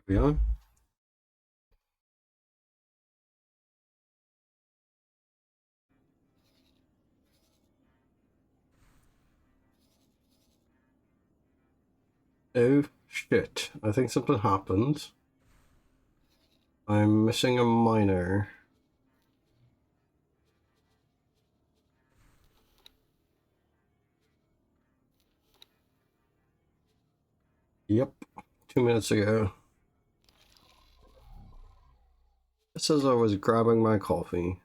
We are. Oh shit, I think something happened. I'm missing a miner. Yep, 2 minutes ago. It says I was grabbing my coffee.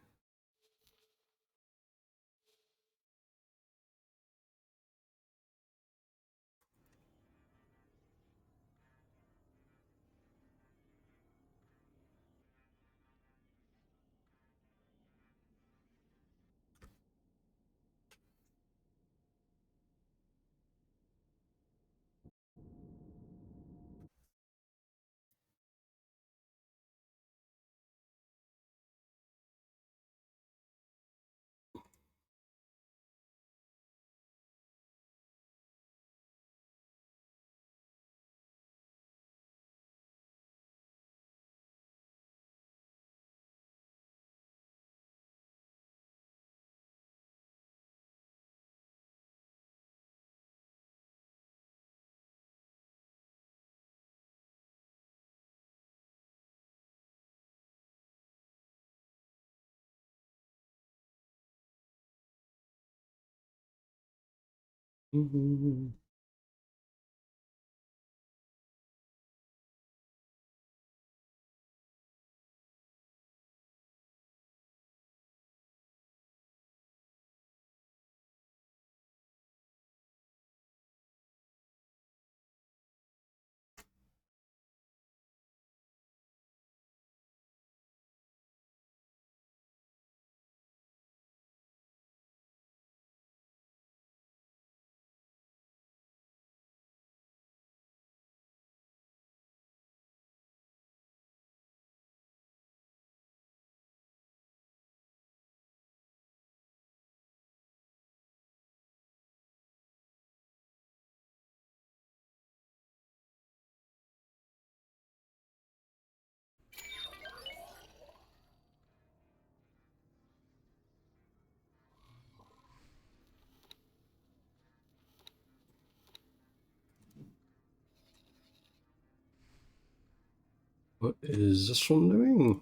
What is this one doing?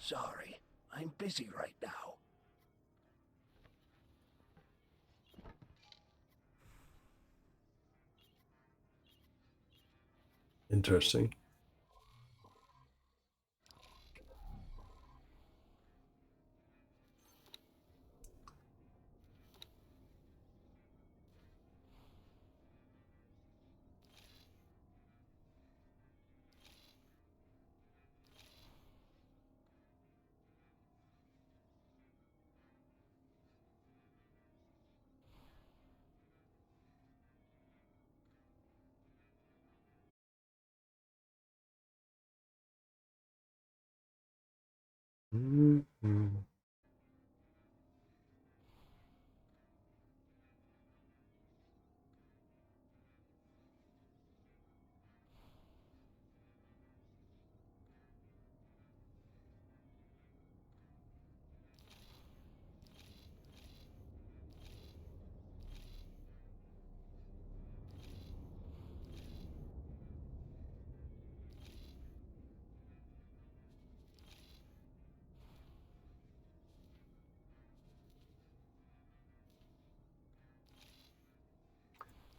Sorry, I'm busy right now. Interesting. Mm-hmm.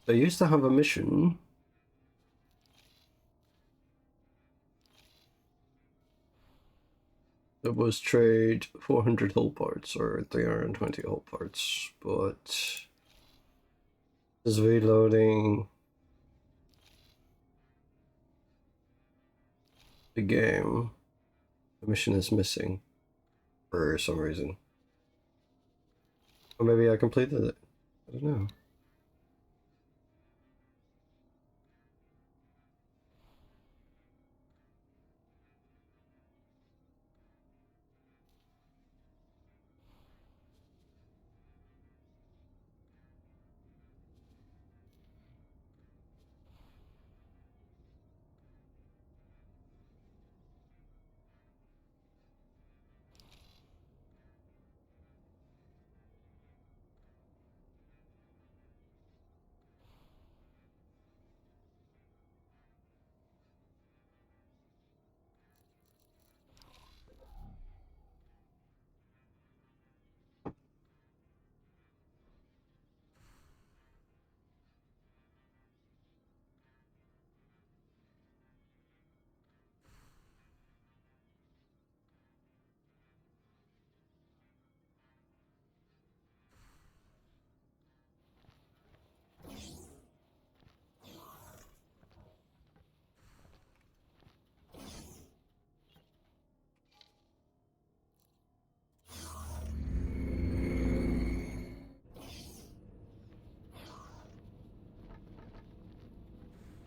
They used to have a mission. It was trade 400 hull parts or 320 hull parts, but is reloading the game. The mission is missing for some reason. Or maybe I completed it. I don't know.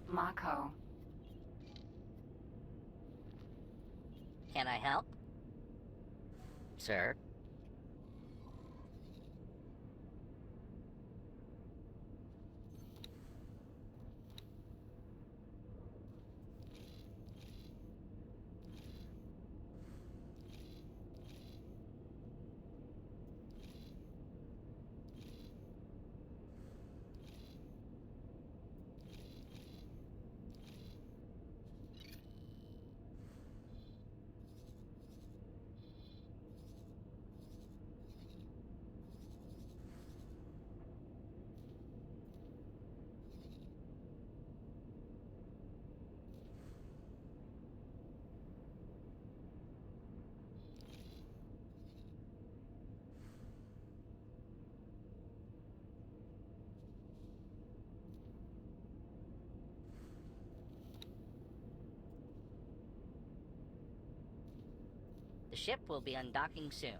Mako. Can I help? Sir? The ship will be undocking soon.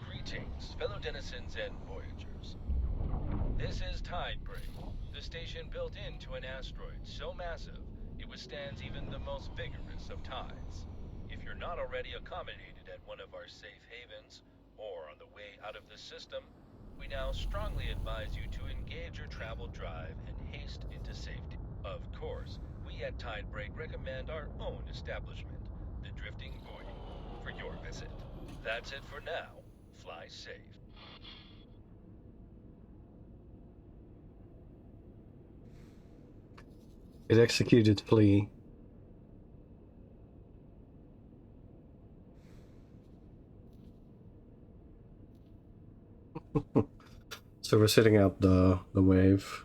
Greetings, fellow denizens and voyagers. This is Tidebreak, the station built into an asteroid so massive it withstands even the most vigorous of tides. If you're not already accommodated at one of our safe havens, or on the way out of the system, we now strongly advise you to engage your travel drive and haste into safety. Of course, we at Tidebreak recommend our own establishment, the Drifting Void, for your visit. That's it for now. Fly safe. It executed plea. So we're sitting out the wave.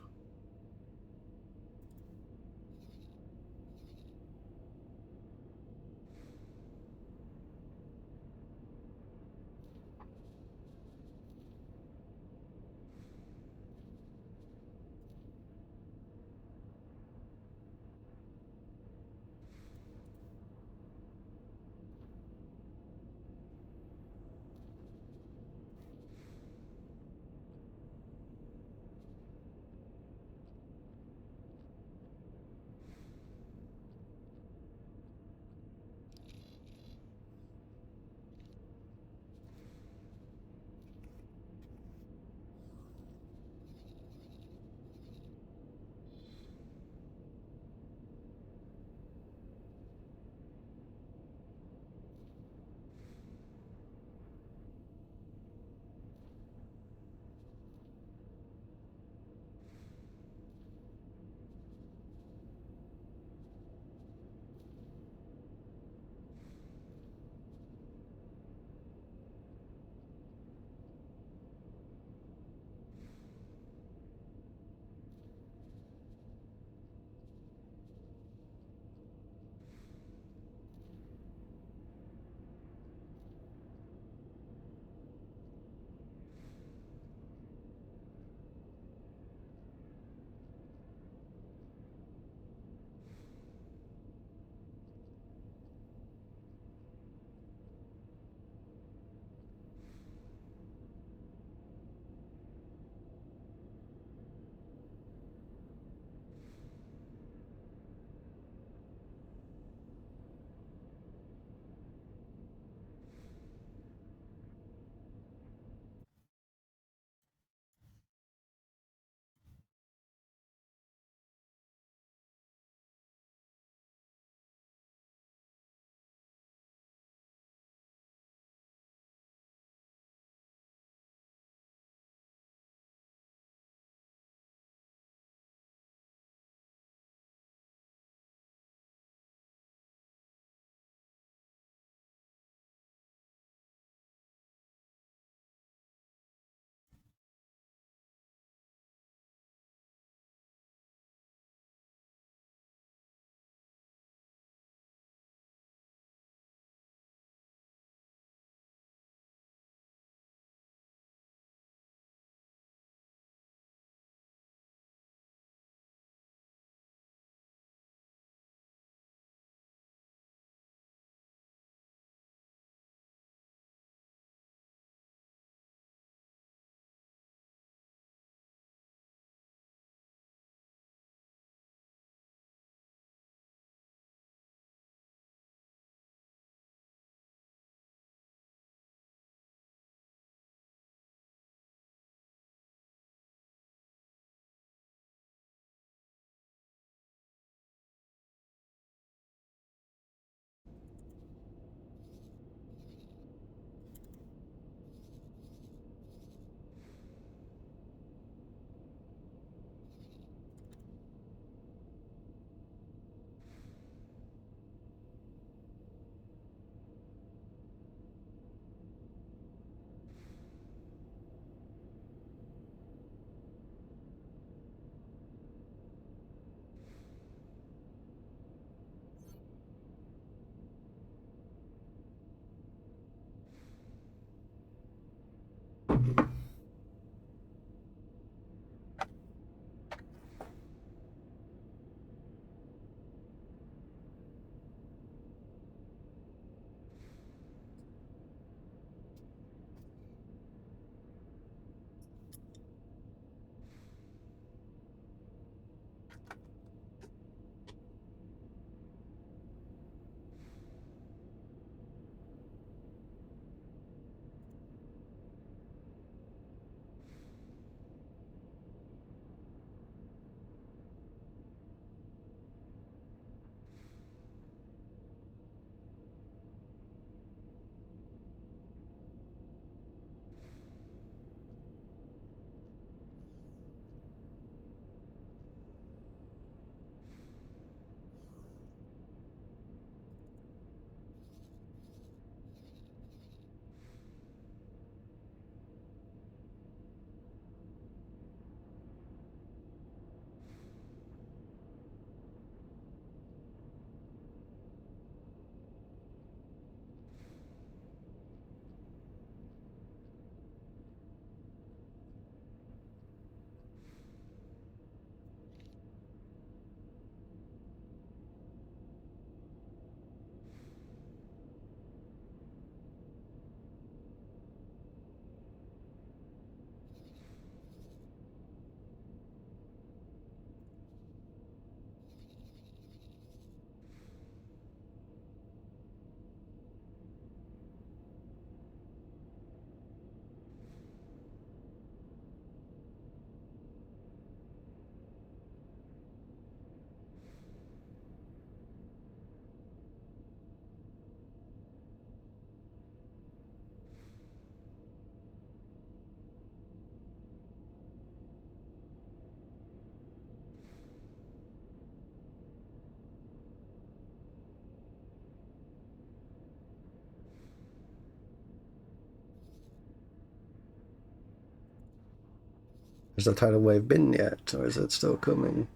Has the tidal wave been yet, or is it still coming?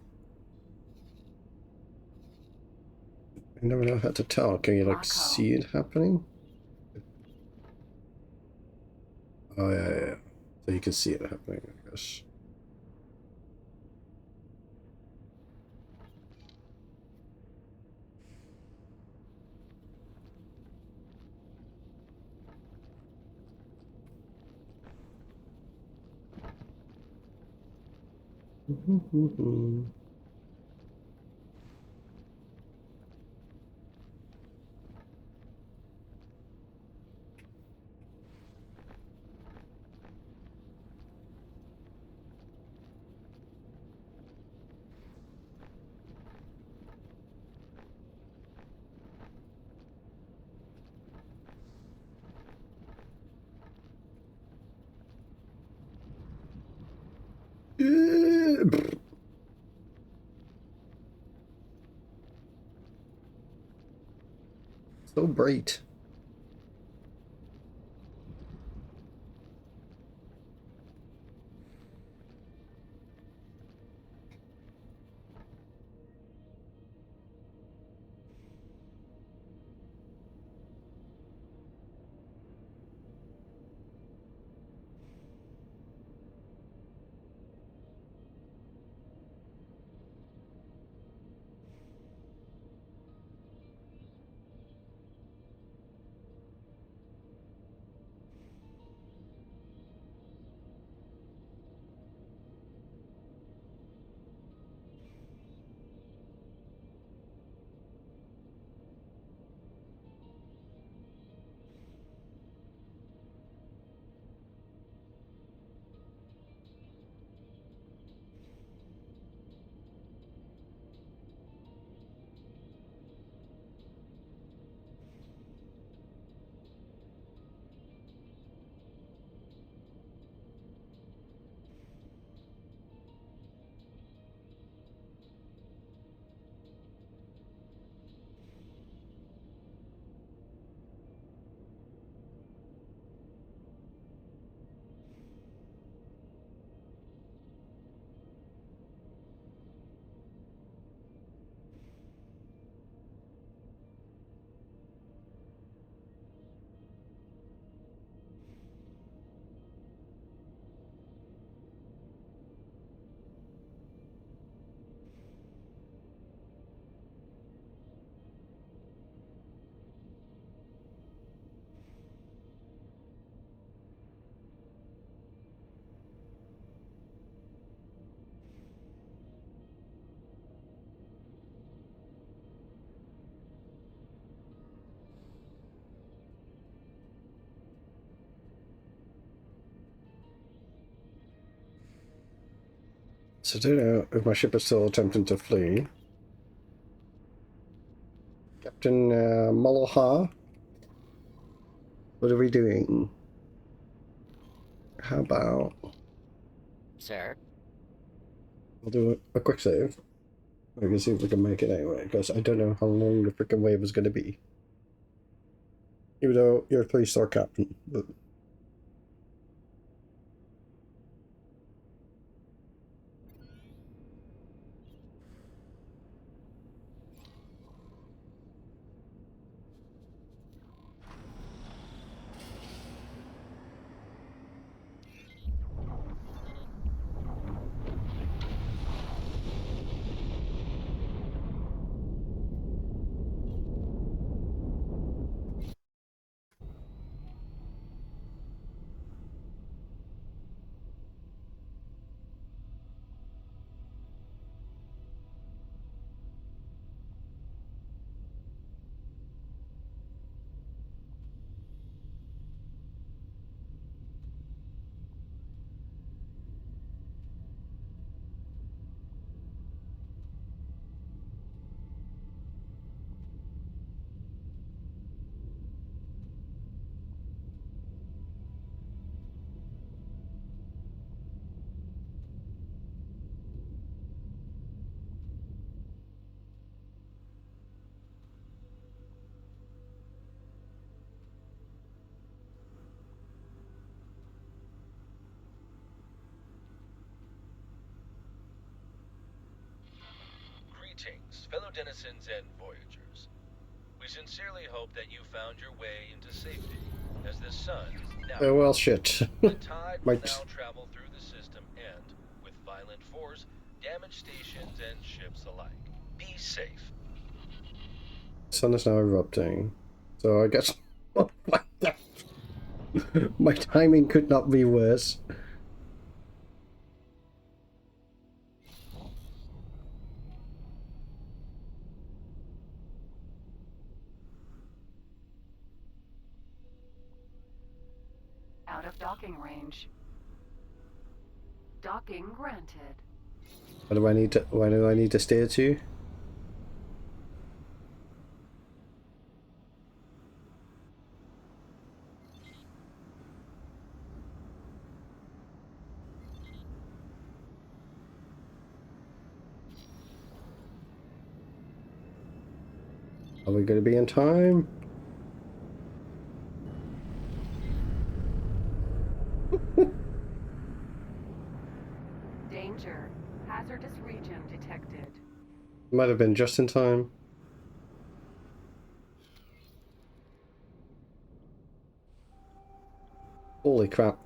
I never know how to tell. Can you like Marco. see it happening? Oh yeah. So you can see it happening, I guess. So bright. So I don't know if my ship is still attempting to flee. Captain Moloha, what are we doing? How about Sir? we'll do a quick save. We can see if we can make it anyway, because I don't know how long the freaking wave is going to be. Even though you're a 3-star captain, but Greetings, fellow denizens and voyagers. We sincerely hope that you found your way into safety, as the sun now. Oh well, shit. The tide will Might. now travel through the system and, with violent force, damage stations and ships alike. Be safe. Sun is now erupting. So I guess my timing could not be worse. Out of docking range. Docking granted. Where do I need to steer to? Are we going to be in time? Danger. Hazardous region detected. Might have been just in time. Holy crap.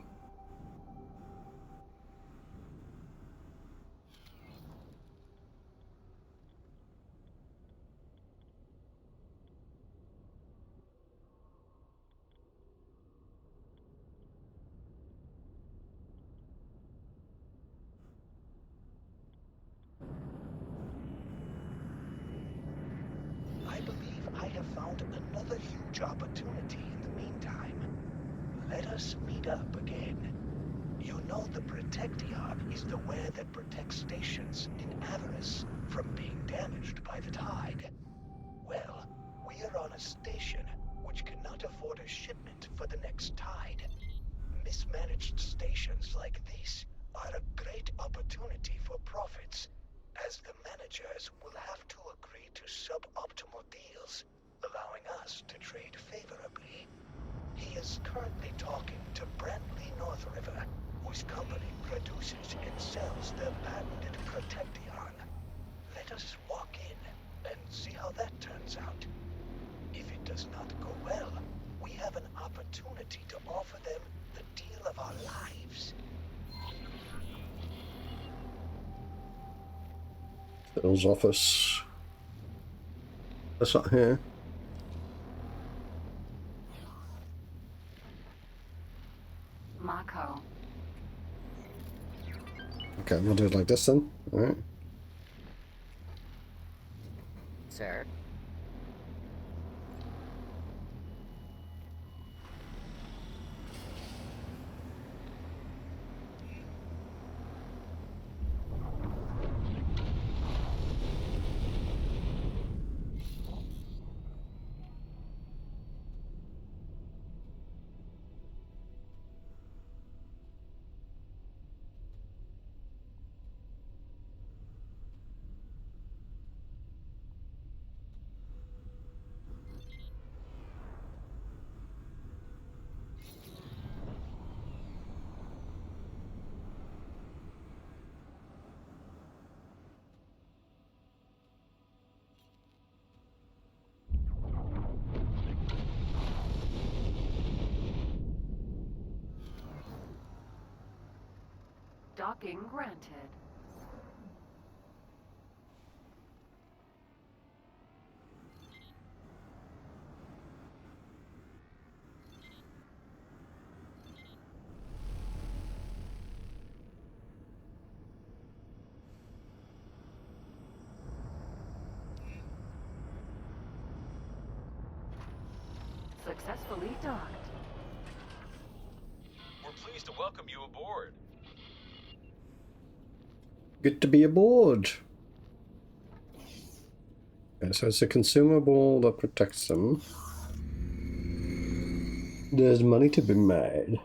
I believe I have found another huge opportunity in the meantime. Let us meet up again. You know the Protection is the ware that protects stations in Avarice from being damaged by the tide. Well, we are on a station which cannot afford a shipment for the next tide. Mismanaged stations like this are a great opportunity for profits, as the managers will have to agree to suboptimal deals, allowing us to trade favorably. He is currently talking to Brantley North River, whose company produces and sells the patented Protection. Let us walk in and see how that turns out. If it does not go well, we have an opportunity to offer them the deal of our lives. Bill's office. That's not here. Mako. Okay, we'll do it like this then. Alright. Sir? Docking granted. Successfully docked. We're pleased to welcome you aboard. Good to be aboard. Okay, so it's a consumable that protects them. There's money to be made.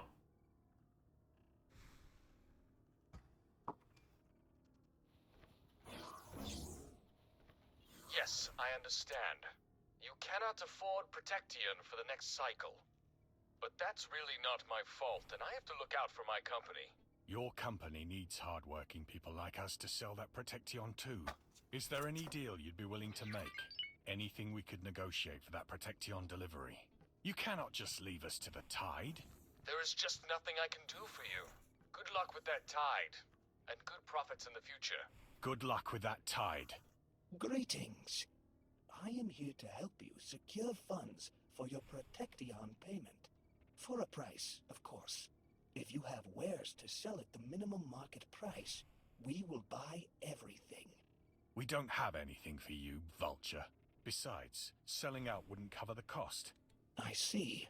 Yes, I understand. You cannot afford Protection for the next cycle. But that's really not my fault, and I have to look out for my company. Your company needs hard-working people like us to sell that Protection too. Is there any deal you'd be willing to make? Anything we could negotiate for that Protection delivery? You cannot just leave us to the tide. There is just nothing I can do for you. Good luck with that tide, and good profits in the future. Good luck with that tide. Greetings. I am here to help you secure funds for your Protection payment. For a price, of course. If you have wares to sell at the minimum market price, we will buy everything. We don't have anything for you, Vulture. Besides, selling out wouldn't cover the cost. I see.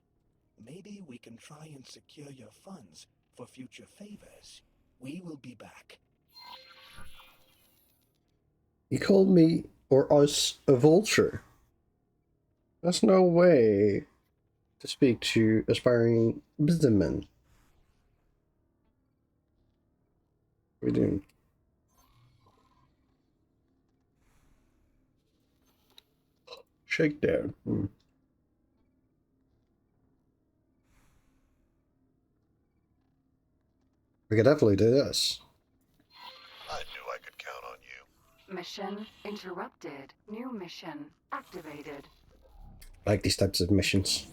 Maybe we can try and secure your funds for future favors. We will be back. You called me or us a vulture. That's no way to speak to aspiring businessmen. What are we doing? Shakedown. We could definitely do this. I knew I could count on you. Mission interrupted. New mission activated. I like these types of missions.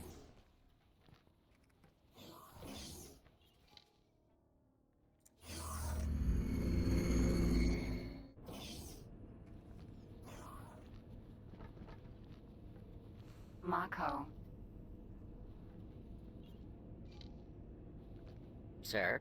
Mako. Sir?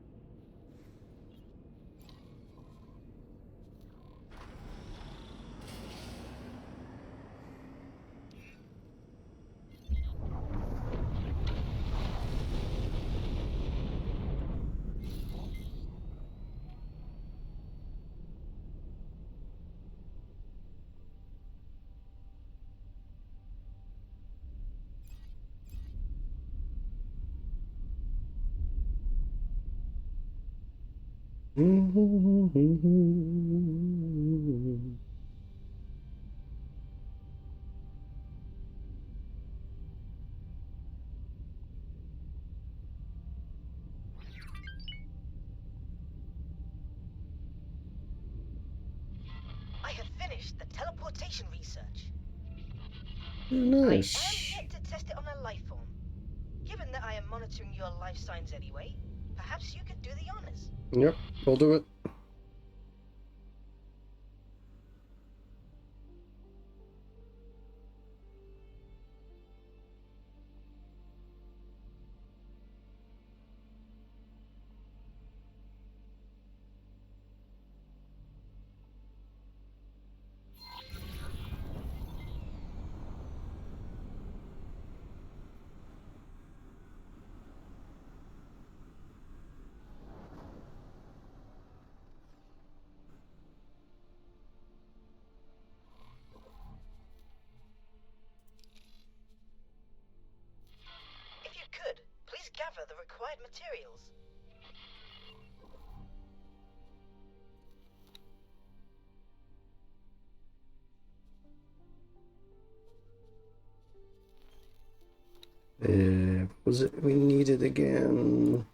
I have finished the teleportation research. Nice. I am yet to test it on a life form. Given that I am monitoring your life signs anyway, perhaps you could do the honors. Yep, we'll do it. If you could, please gather the required materials. What was it we needed again?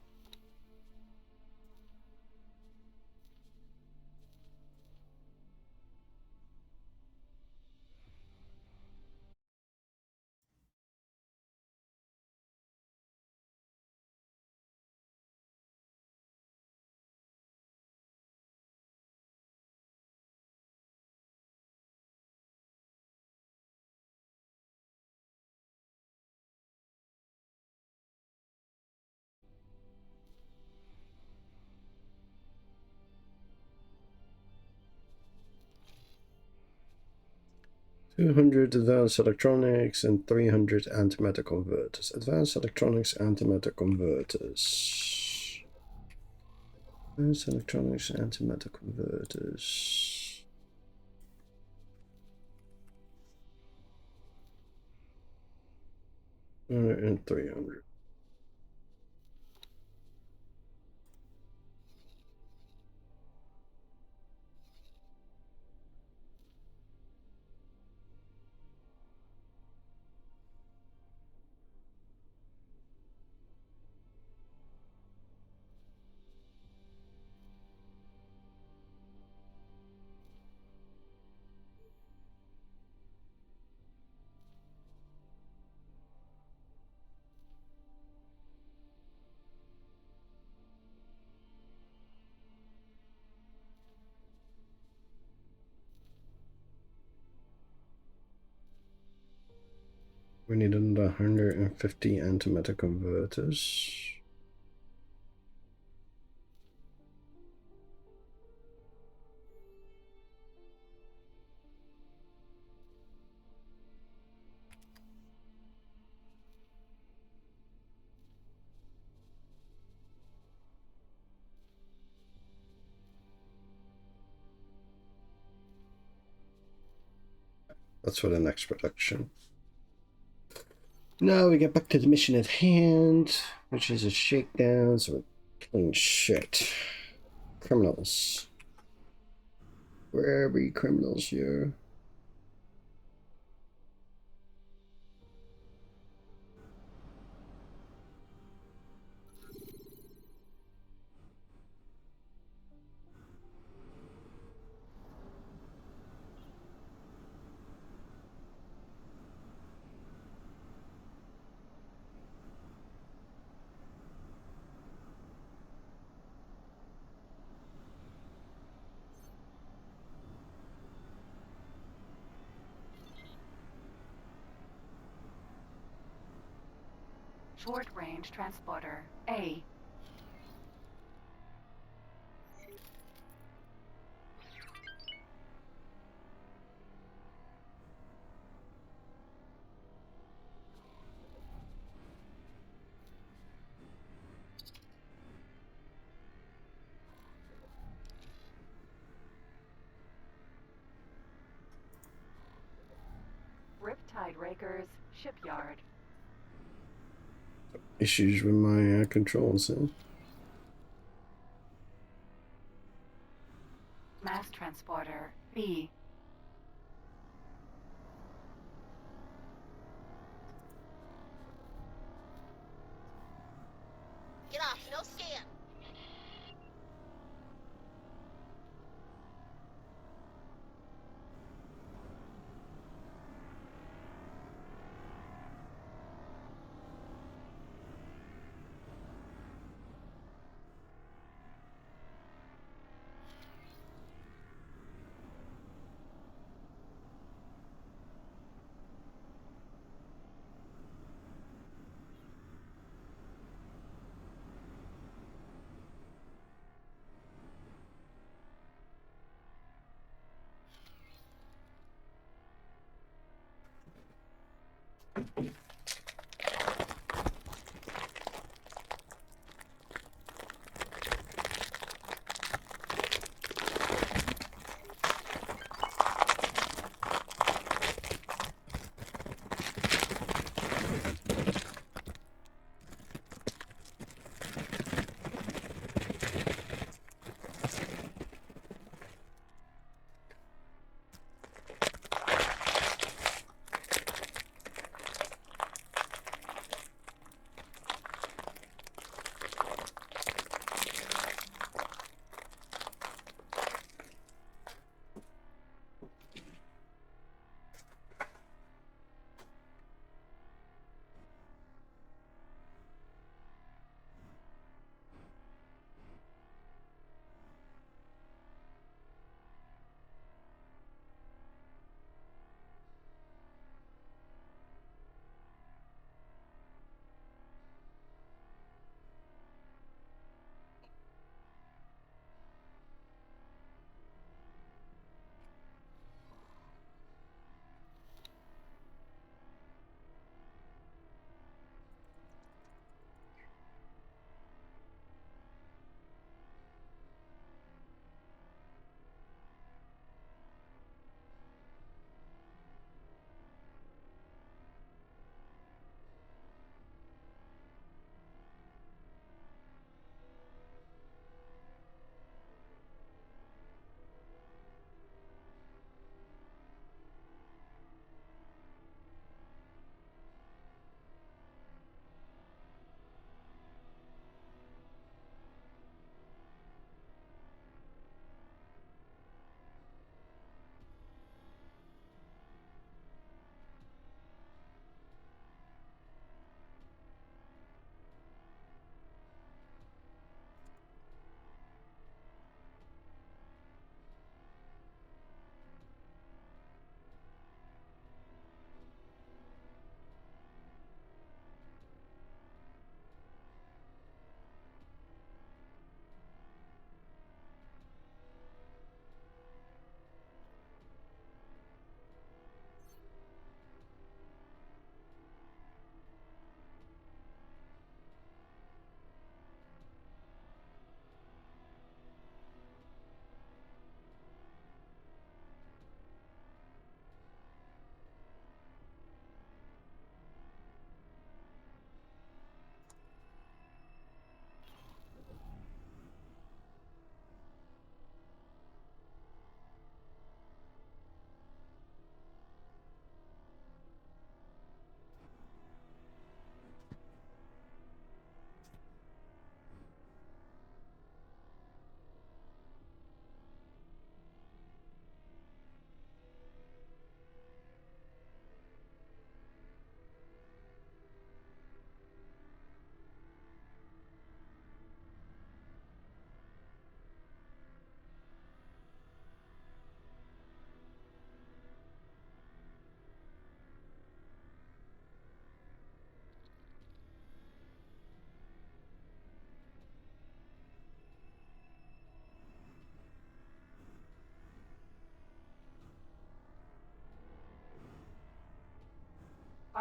$200 advanced electronics and 300 antimatter converters. Advanced electronics, antimatter converters. Advanced electronics, antimatter converters. And 300. We need another 150 antimatter converters. That's for the next production. Now we get back to the mission at hand, which is a shakedown, so we're killing shit. Criminals. Where are we criminals here? Short range transporter A. Riptide Rakers Shipyard. Issues with my controls, huh? Mass transporter B. Get off, no scan.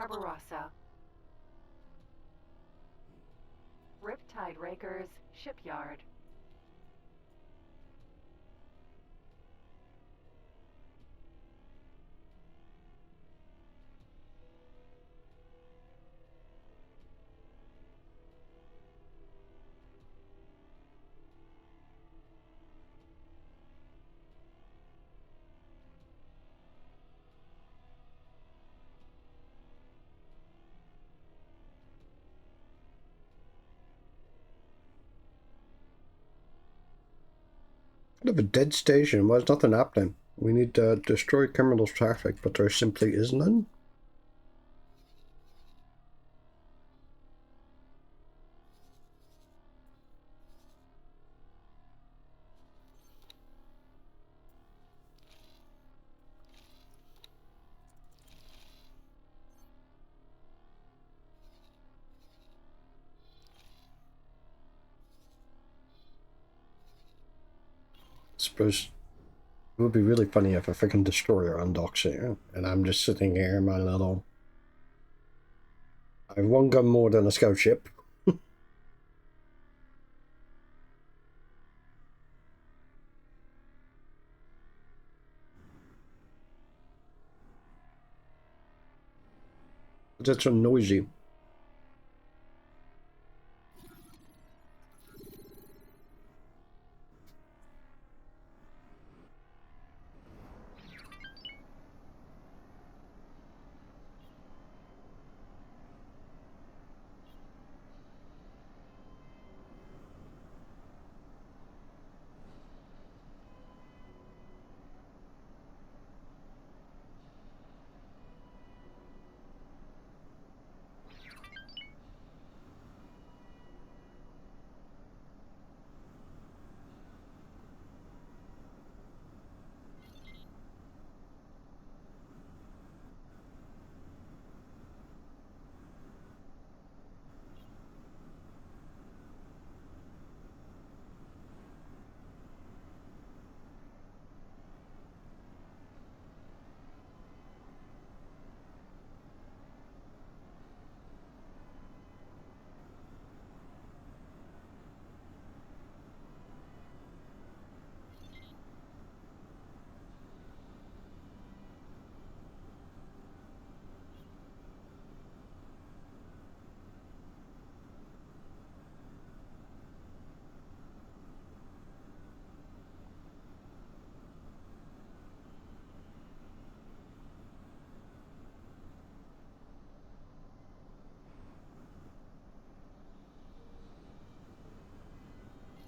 Barbarossa. Riptide Rakers Shipyard. Kind of a dead station. Why is nothing happening? We need to destroy criminal traffic, but there simply is none. Suppose it would be really funny if a freaking destroyer undocks here, and I'm just sitting here in my little... I have one gun more than a scout ship. It's so noisy.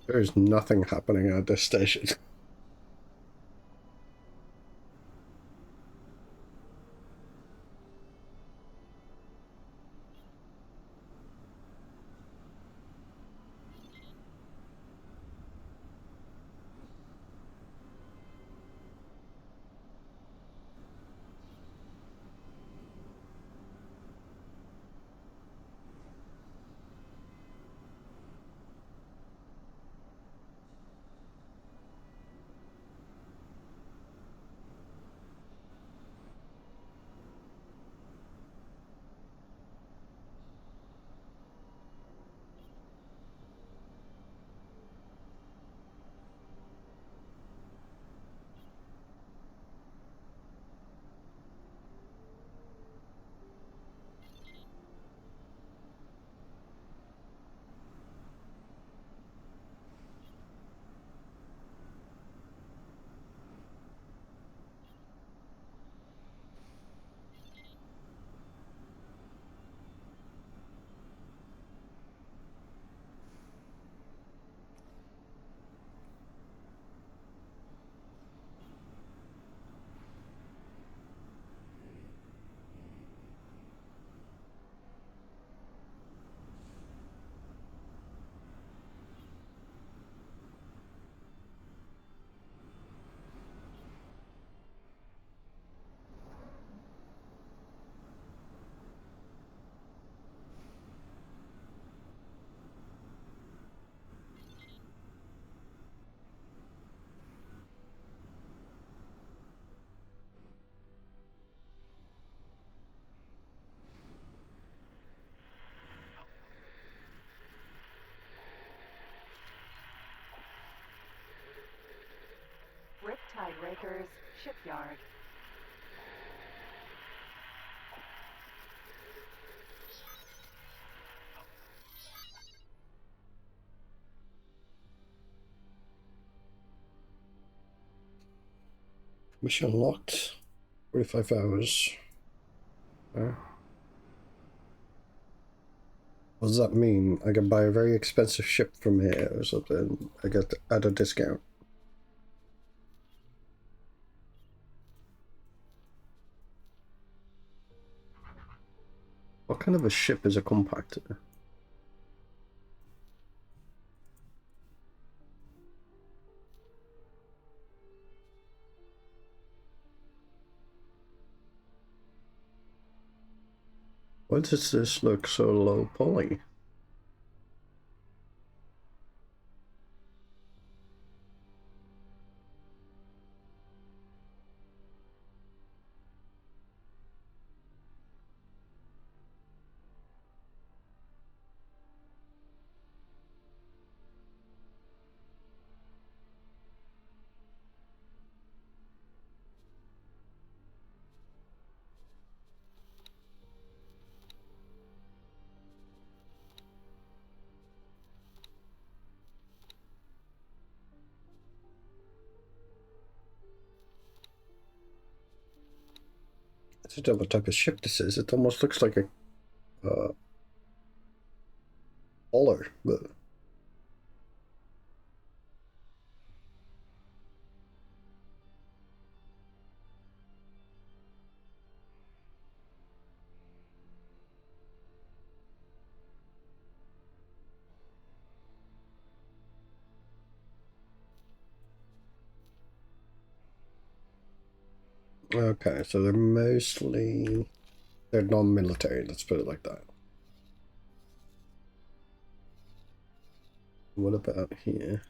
There's nothing happening at this station. Breakers Shipyard. Mission unlocked. 45 hours. What does that mean? I can buy a very expensive ship from here or something. I get at a discount. What kind of a ship is a compactor? Why does this look so low poly? I don't know what type of ship this is. It almost looks like a Oller, but okay, so they're non-military, let's put it like that. What about here?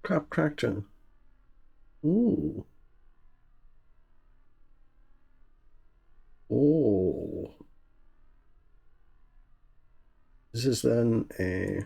Crap tractor. Ooh. Oh. This is then a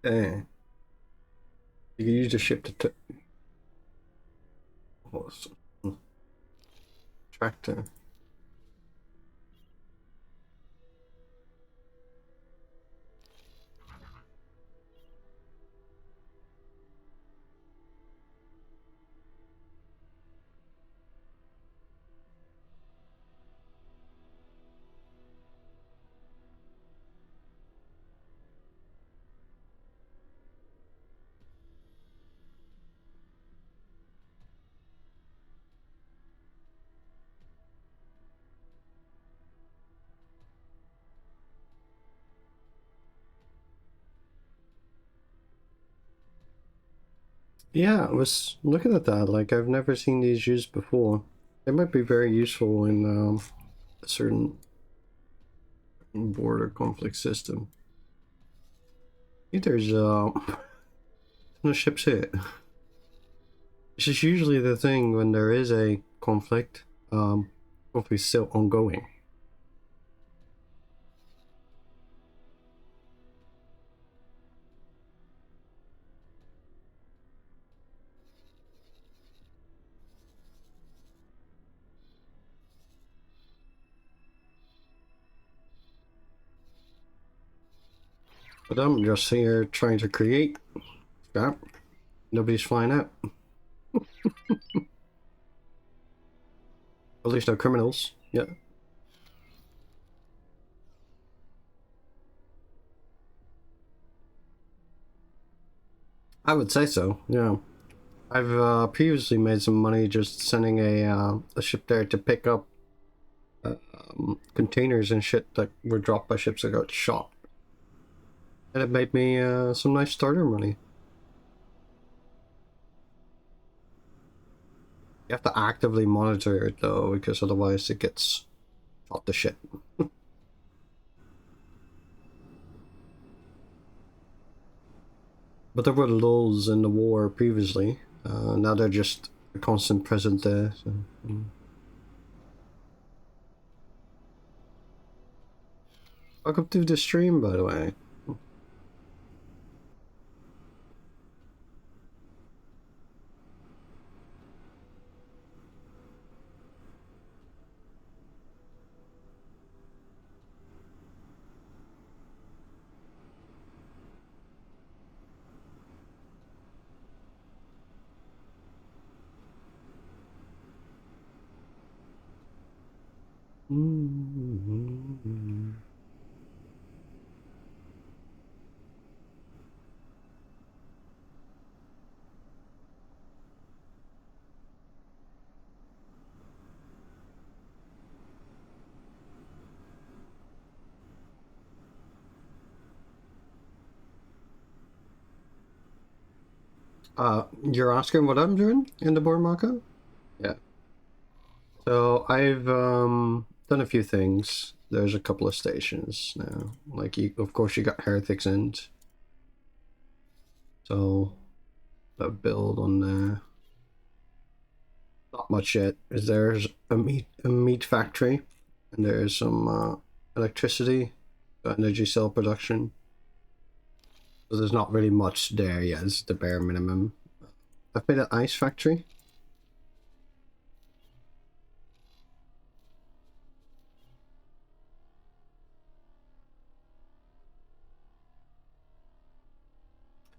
you can use a ship to awesome. Tractor. Yeah, I was looking at that. Like, I've never seen these used before. They might be very useful in a certain border conflict system. I think there's no ships here. This is usually the thing when there is a conflict. Hopefully still ongoing. But I'm just here trying to create scrap. Nobody's flying out. At least no criminals. Yeah. I would say so, yeah. I've previously made some money just sending a ship there to pick up containers and shit that were dropped by ships that got shot. And it made me some nice starter money. You have to actively monitor it though, because otherwise it gets shot to shit. But there were lulls in the war previously. Now they're just a constant present there. So, Welcome to the stream, by the way. You're asking what I'm doing in the board market? Yeah. So I've done a few things. There's a couple of stations now. Like, of course, you got Heretics End. So a build on there. Not much yet. There's a meat factory, and there's some electricity, energy cell production. So there's not really much there yet. It's the bare minimum. I've made an ice factory.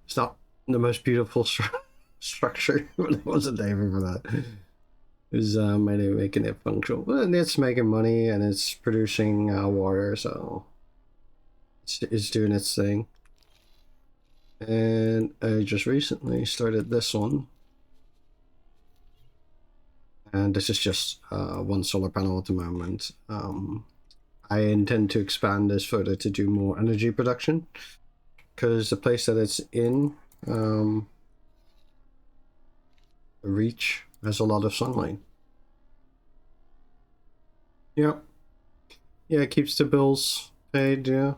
It's not the most beautiful structure, but it wasn't there for that. It was mainly making it functional. But it's making money and it's producing water, so it's doing its thing. And I just recently started this one. And this is just one solar panel at the moment. I intend to expand this further to do more energy production, because the place that it's in, Reach, has a lot of sunlight. Yeah. Yeah, it keeps the bills paid, yeah.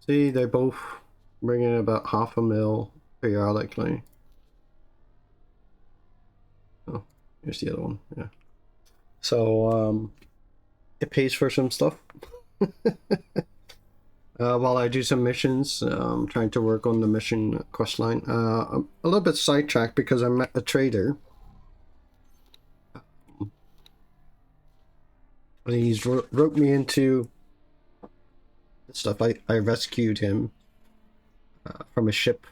See, they both bring in about $500,000 periodically. Oh, here's the other one, yeah. So, it pays for some stuff. While I do some missions, I'm trying to work on the mission quest line. I'm a little bit sidetracked because I met a trader. And he's wrote me into stuff. I rescued him from a ship.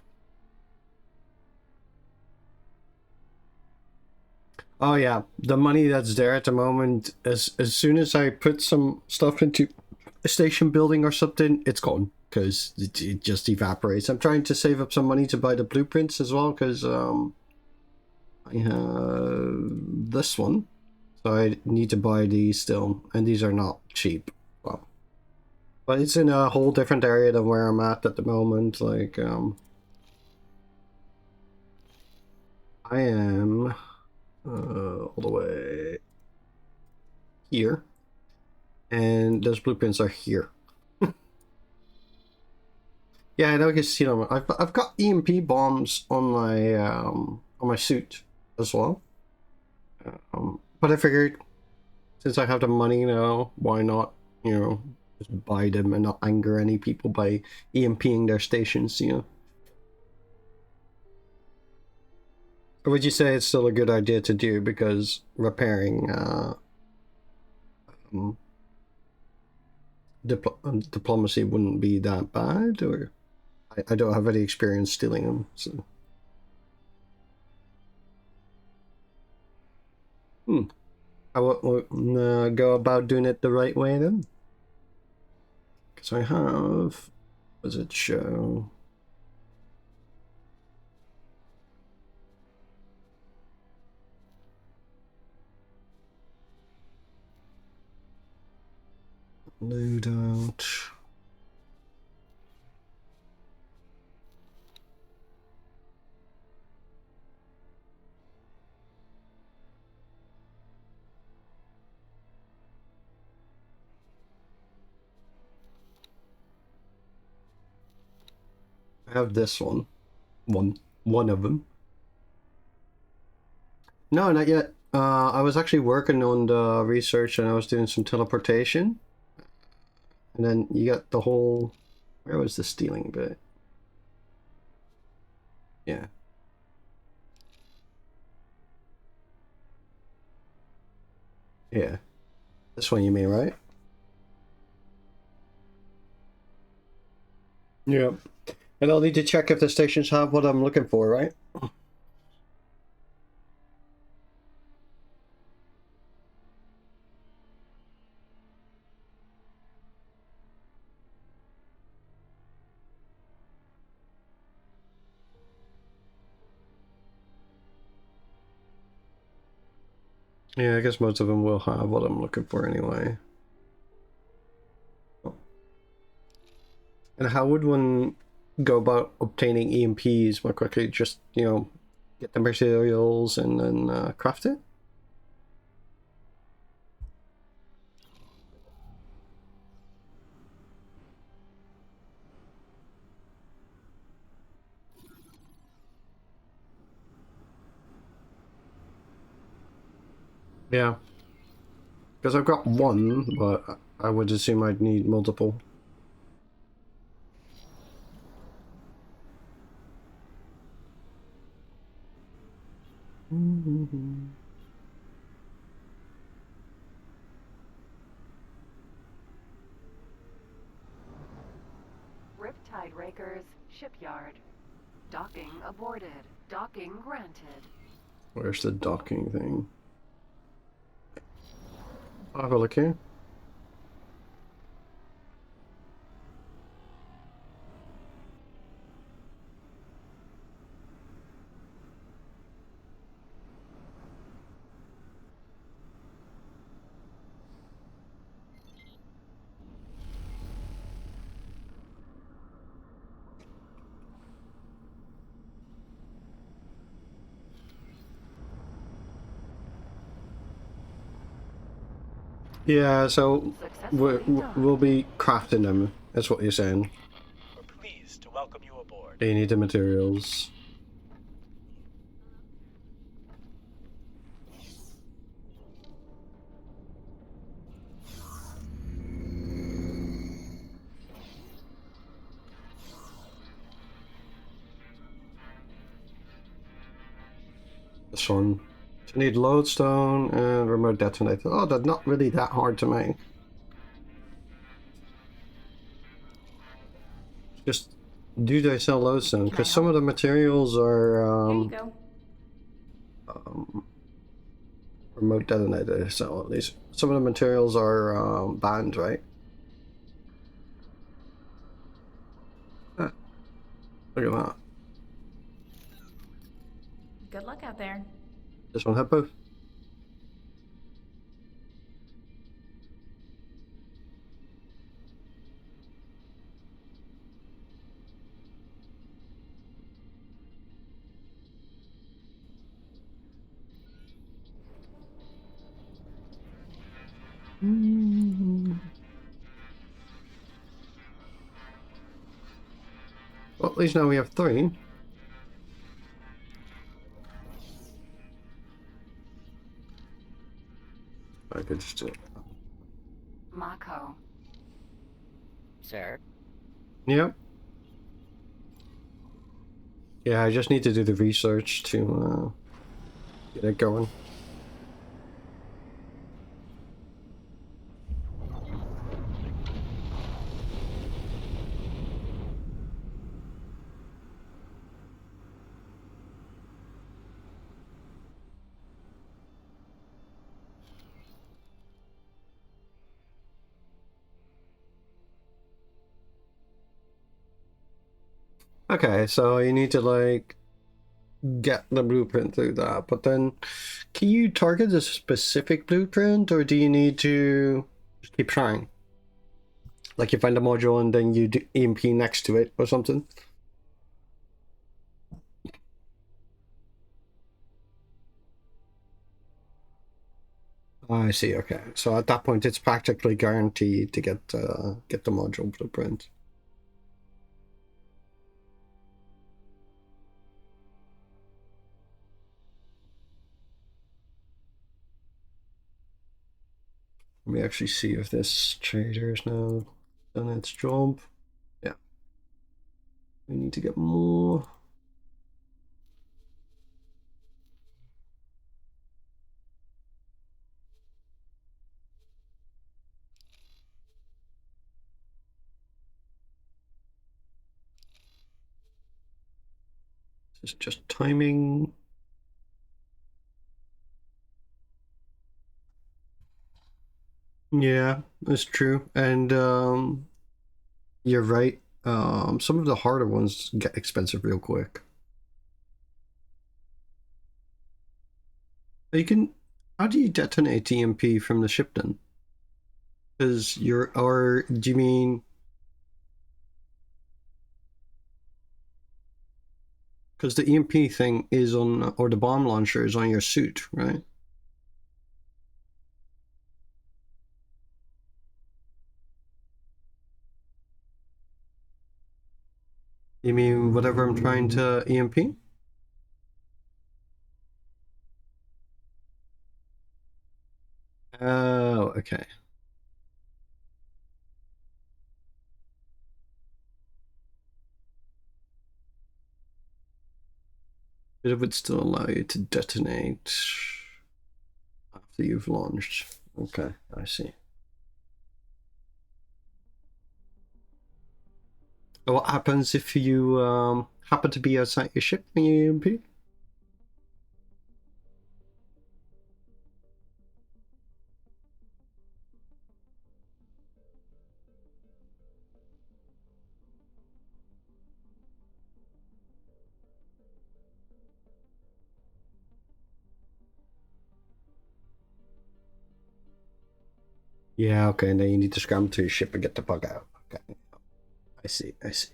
Oh yeah, the money that's there at the moment, as soon as I put some stuff into a station building or something, it's gone, because it just evaporates. I'm trying to save up some money to buy the blueprints as well, because I have this one, so I need to buy these still, and these are not cheap. Well, But it's in a whole different area than where I'm at the moment. Like, I am all the way here, and those blueprints are here. Yeah, I know you can see them. I've got EMP bombs on my suit as well. But I figured, since I have the money now, why not, you know, just buy them and not anger any people by EMPing their stations, you know? Or would you say it's still a good idea to do because repairing diplomacy wouldn't be that bad? Or I don't have any experience stealing them, so. I will go about doing it the right way then. Because I have. What does it show? Loadout. I have this one. One of them. No, not yet. I was actually working on the research and I was doing some teleportation. And then you got the whole... Where was the stealing bit? Yeah. Yeah. This one you mean, right? Yeah. And I'll need to check if the stations have what I'm looking for, right? Yeah, I guess most of them will have what I'm looking for anyway. And how would one go about obtaining EMPs more quickly? Just, you know, get the materials and then craft it? Yeah. Because I've got one, but I would assume I'd need multiple. Riptide Rakers, shipyard. Docking aborted. Docking granted. Where's the docking thing? I'll have a look here. Yeah, so we'll be crafting them. That's what you're saying. We're pleased to welcome you aboard. They need the materials. This one. So you need lodestone and remote detonator. Oh, they're not really that hard to make. Just do they sell lodestone? Because some of the materials are There you go. Remote detonator. So at least some of the materials are banned, right? Ah, look at that. Good luck out there. This one have both. Well, at least now we have 3. I could just do it. Mako. Sir? Yep. Yeah, I just need to do the research to get it going. Okay, so you need to like get the blueprint through that, but then can you target a specific blueprint, or do you need to just keep trying? Like you find a module and then you do EMP next to it or something? I see, okay. So at that point it's practically guaranteed to get the module blueprint. Let me actually see if this trader is now done its job. Yeah. We need to get more. This is just timing. Yeah, that's true. And you're right. Some of the harder ones get expensive real quick. You can. How do you detonate EMP from the ship then? Because you're. Or do you mean? Because the EMP thing is on, or the bomb launcher is on your suit, right? You mean whatever I'm trying to EMP? Oh, okay. But it would still allow you to detonate after you've launched. Okay, I see. What happens if you happen to be outside your ship when you EMP? Yeah, okay, and then you need to scramble to your ship and get the bug out. Okay. I see, I see.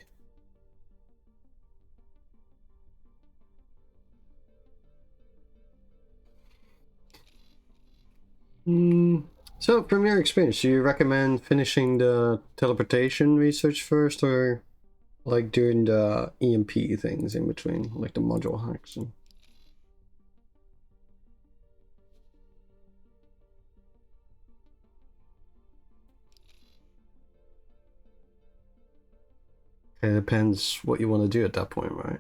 So, from your experience, do you recommend finishing the teleportation research first, or like doing the EMP things in between, like the module hacks? And... It depends what you want to do at that point, right?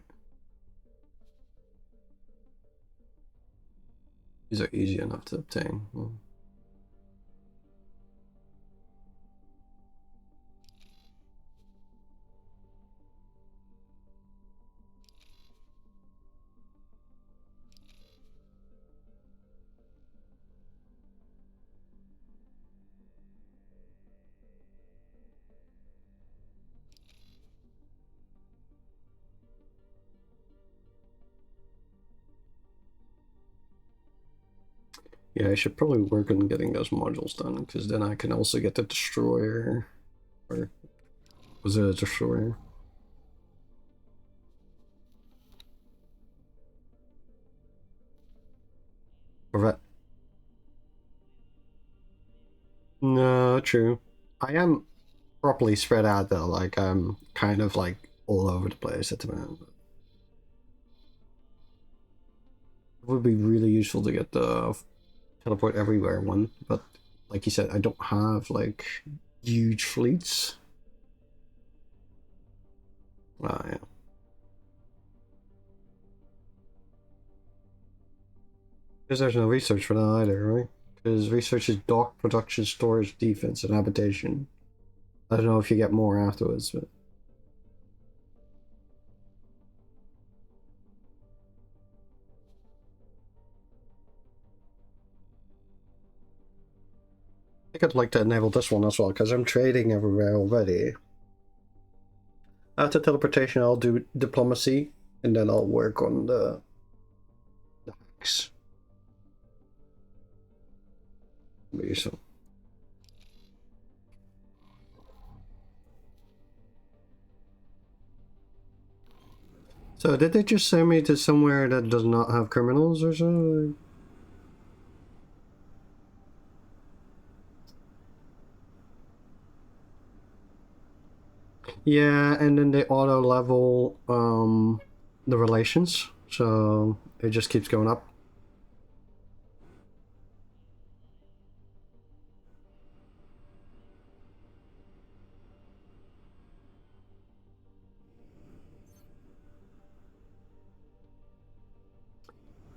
These are easy enough to obtain. Yeah, I should probably work on getting those modules done, because then I can also get the destroyer. Or was it a destroyer? Corvette. No, true. I am properly spread out though. Like I'm kind of like all over the place at the moment. It would be really useful to get the teleport everywhere one, but like you said, I don't have like huge fleets. Ah, yeah. Because there's no research for that either, right? Because research is dock, production, storage, defense, and habitation. I don't know if you get more afterwards, but I think I'd like to enable this one as well, because I'm trading everywhere already. After teleportation, I'll do diplomacy, and then I'll work on the hacks. Maybe so. So did they just send me to somewhere that does not have criminals or something? Yeah, and then they auto level the relations, so it just keeps going up.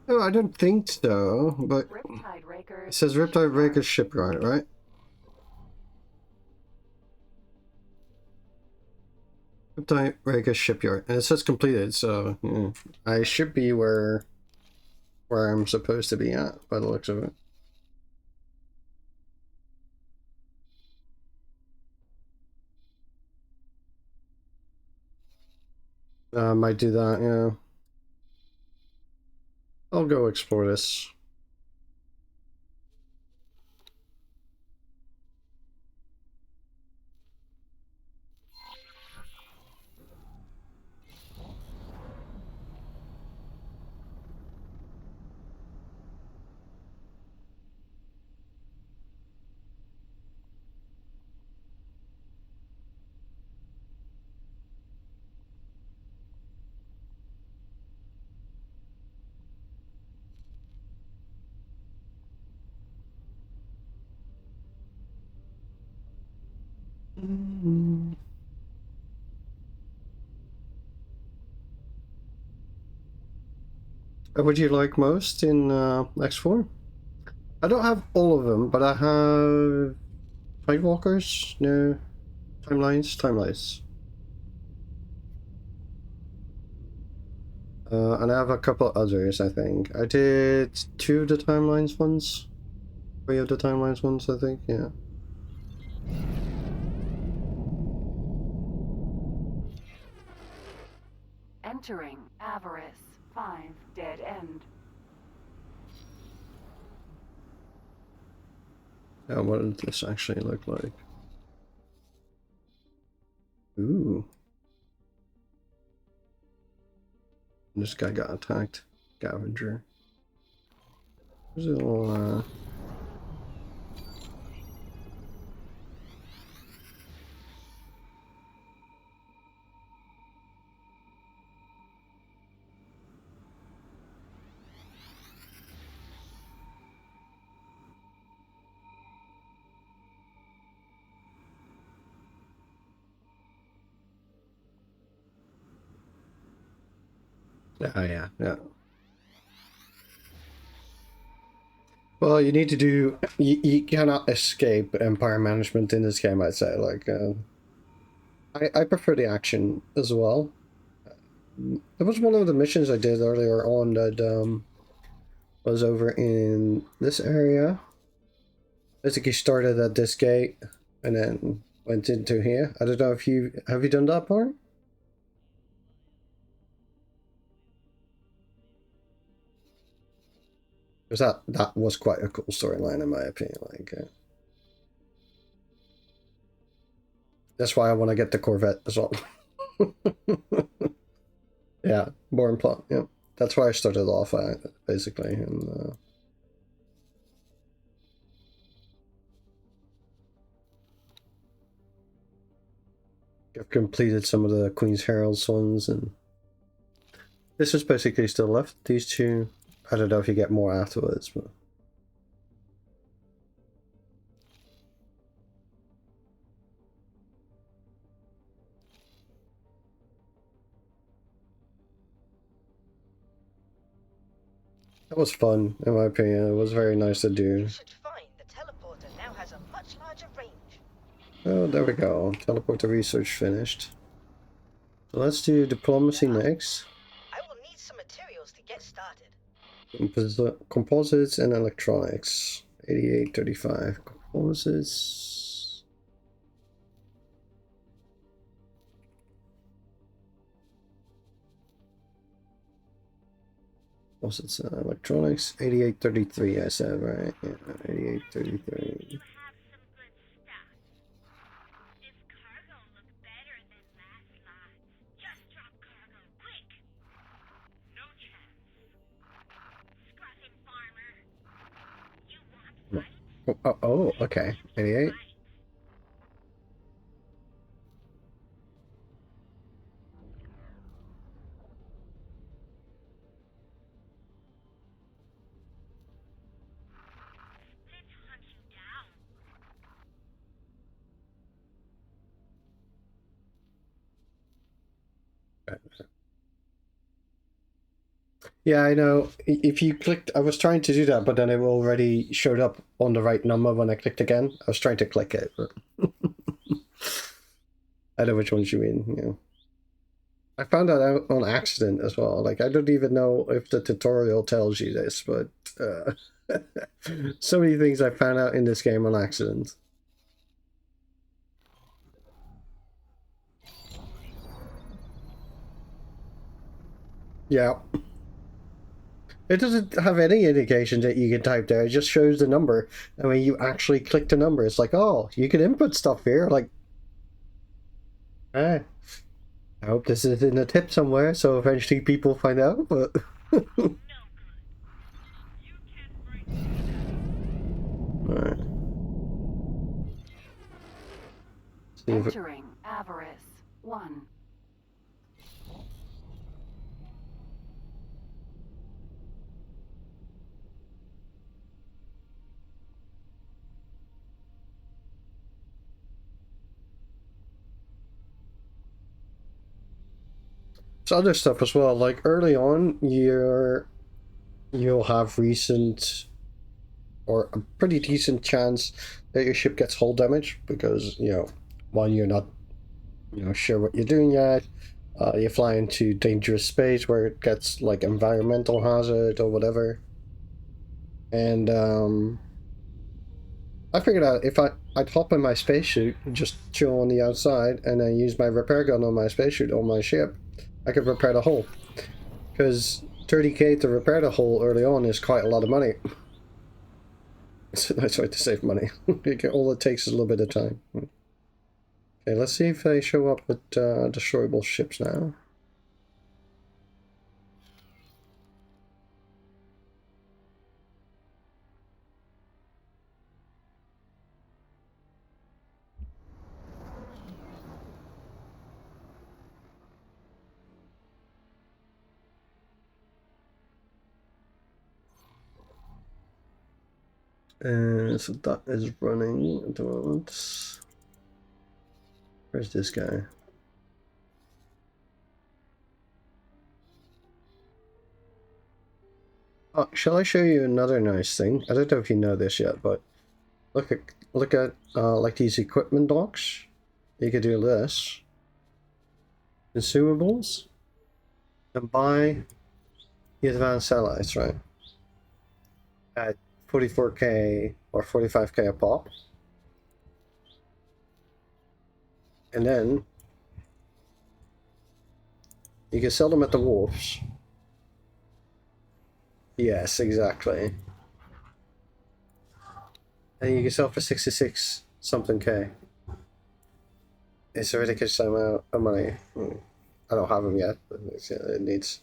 No, I don't think so, but Riptide Raker. it says Riptide Raker's shipyard, right? Riptide Raker's shipyard, and it says completed, so yeah, I should be where I'm supposed to be at by the looks of it. Might do that, yeah. I'll go explore this. What would you like most in X4? I don't have all of them, but I have Tidewalkers, no, timelines. And I have a couple others, I think. I did 2 of the timelines ones. 3 of the timelines ones, I think, yeah. Entering Avarice 5 Dead End. Yeah, what does this actually look like? Ooh. This guy got attacked. Scavenger. There's a little, Oh yeah, yeah. Well, you need to do. You cannot escape empire management in this game. I'd say. Like, I prefer the action as well. It was one of the missions I did earlier on that was over in this area. Basically, started at this gate and then went into here. I don't know if you have you done that part. Because that was quite a cool storyline in my opinion. Like, that's why I want to get the Corvette as well. Yeah, born plot. Yeah, that's why I started off at basically, and I've completed some of the Queen's Heralds ones, and this is basically still left. These two, I don't know if you get more afterwards, but that was fun, in my opinion. It was very nice to do. You should find the teleporter now has a much larger range. Oh, there we go. Teleporter research finished. So let's do diplomacy next. I will need some materials to get started. Composites and electronics. 8835. Composites. Composites and electronics. 8833, I said, right? Yeah, 8833. Oh, okay. 88. Yeah, I know. If you clicked, I was trying to do that, but then it already showed up on the right number when I clicked again. I was trying to click it, but I know which ones you mean. Yeah, I found that out on accident as well. Like, I don't even know if the tutorial tells you this, but so many things I found out in this game on accident. Yeah. It doesn't have any indication that you can type there. It just shows the number. And when you actually click the number, it's like, oh, you can input stuff here. Like, I hope this is in a tip somewhere, so eventually people find out. But alright. Entering Avarice 1. It's other stuff as well. Like early on, you'll have recent or a pretty decent chance that your ship gets hull damage because, you know, one, you're not, you know, sure what you're doing yet. You fly into dangerous space where it gets like environmental hazard or whatever. And I figured out if I'd hop in my spacesuit and just chill on the outside and then use my repair gun on my spacesuit on my ship, I could repair the hull. Because 30k to repair the hull early on is quite a lot of money. It's a nice way to save money. All it takes is a little bit of time. Okay, let's see if they show up with destroyable ships now. So that is running at the moment. Where's this guy? Oh, shall I show you another nice thing? I don't know if you know this yet, but look at like these equipment docks. You could do this. Consumables. And buy the advanced satellites, right? At 44k or 45k a pop. And then you can sell them at the wharfs. Yes, exactly. And you can sell for 66 something k. It's a ridiculous amount of money. I don't have them yet, but it needs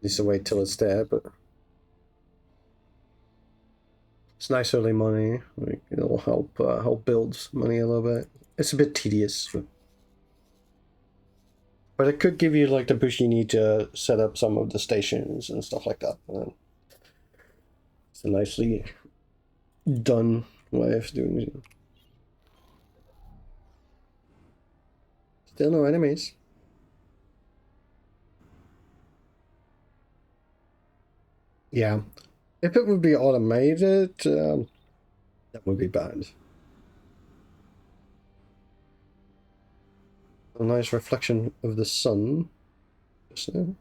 to wait till it's there, but it's early money. It'll help build money a little bit. It's a bit tedious, but But it could give you like the boost you need to set up some of the stations and stuff like that. It's a nicely done way of doing it. Still no enemies. Yeah. If it would be automated, that would be bad. A nice reflection of the sun. Just now.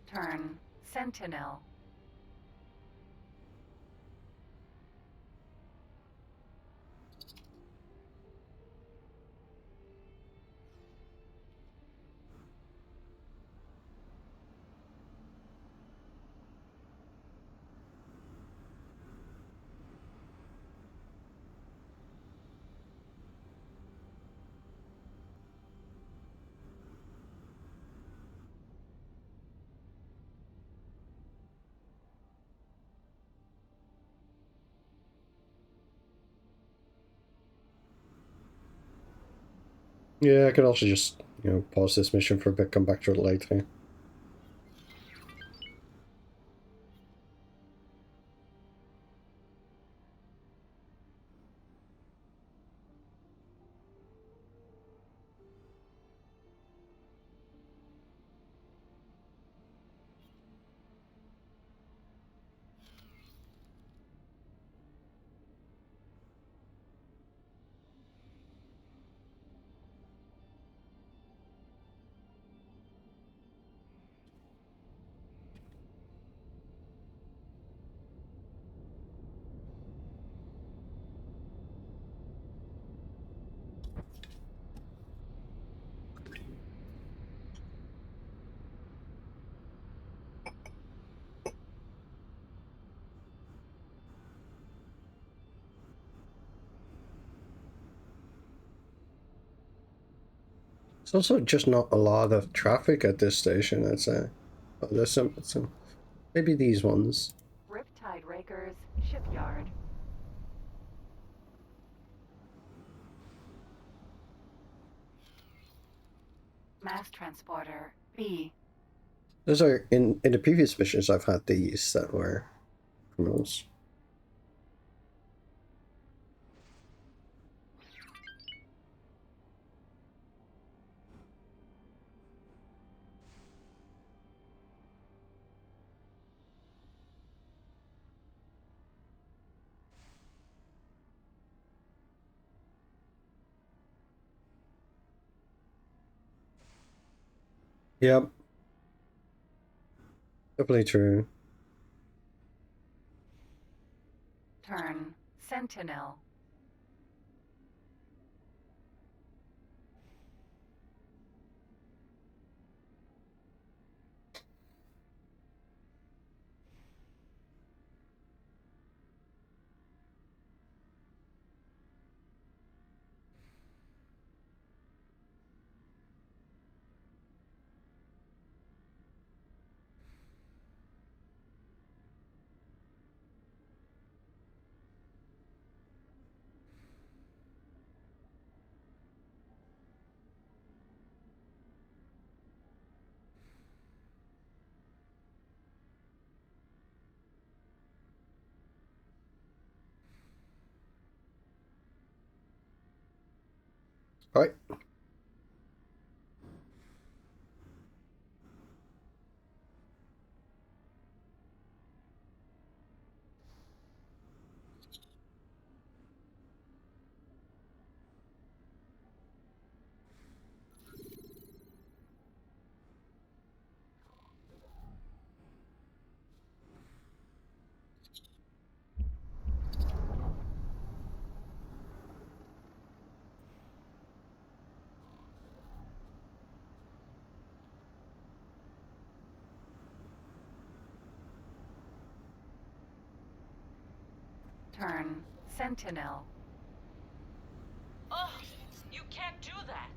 Turn Sentinel. Yeah, I could also just, pause this mission for a bit, come back to it later. There's also just not a lot of traffic at this station, I'd say. Oh, there's some, maybe these ones. Riptide Rakers Shipyard. Mass Transporter B. Those are, in the previous missions I've had these that were criminals. Yep. Definitely true. Turn Sentinel. Right. Turn Sentinel. Oh, you can't do that.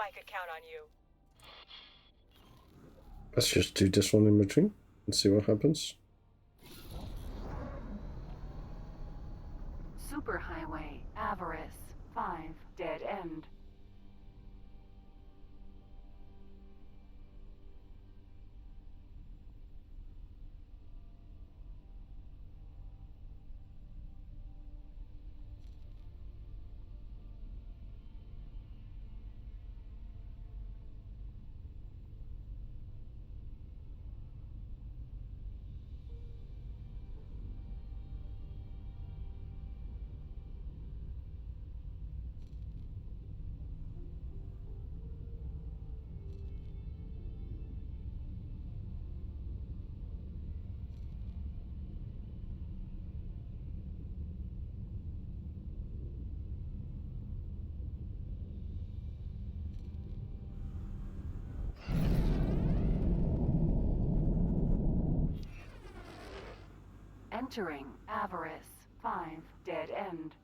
I could count on you. Let's just do this one in between and see what happens. Superhighway, Avarice, 5, dead end. Entering Avarice, 5, dead end.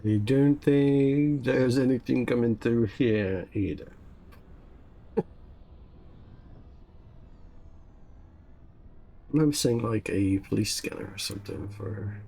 I don't think there's anything coming through here either. I'm saying like a police scanner or something for.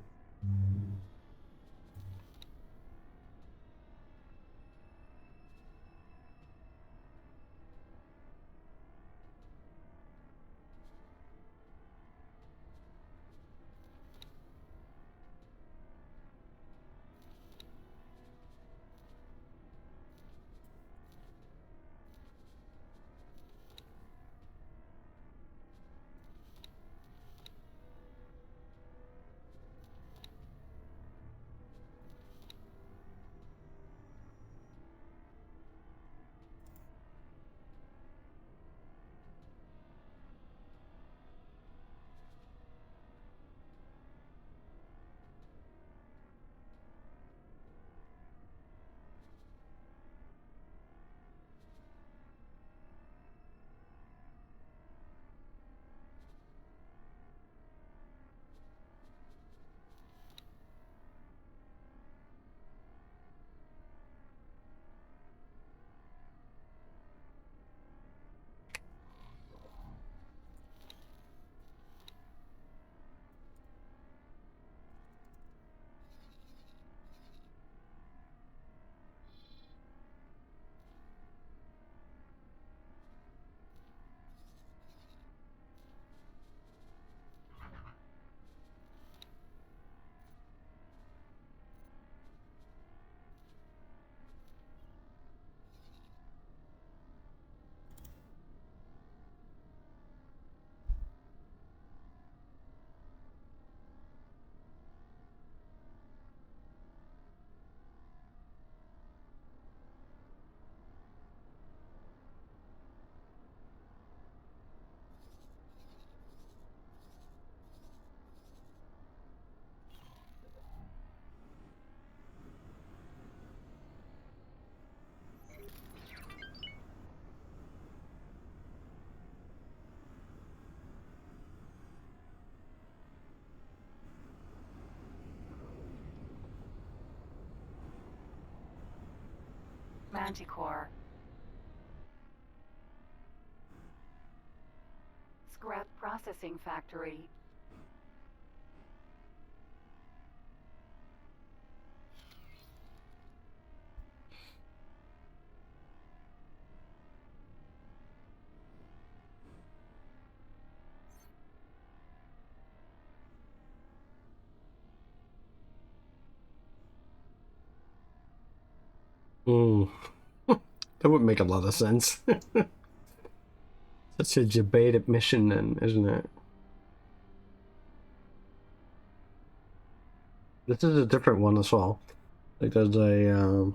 Manticore. Scrap processing factory. Hmm. That would make a lot of sense. Such a debated mission then, isn't it? This is a different one as well. Like there's a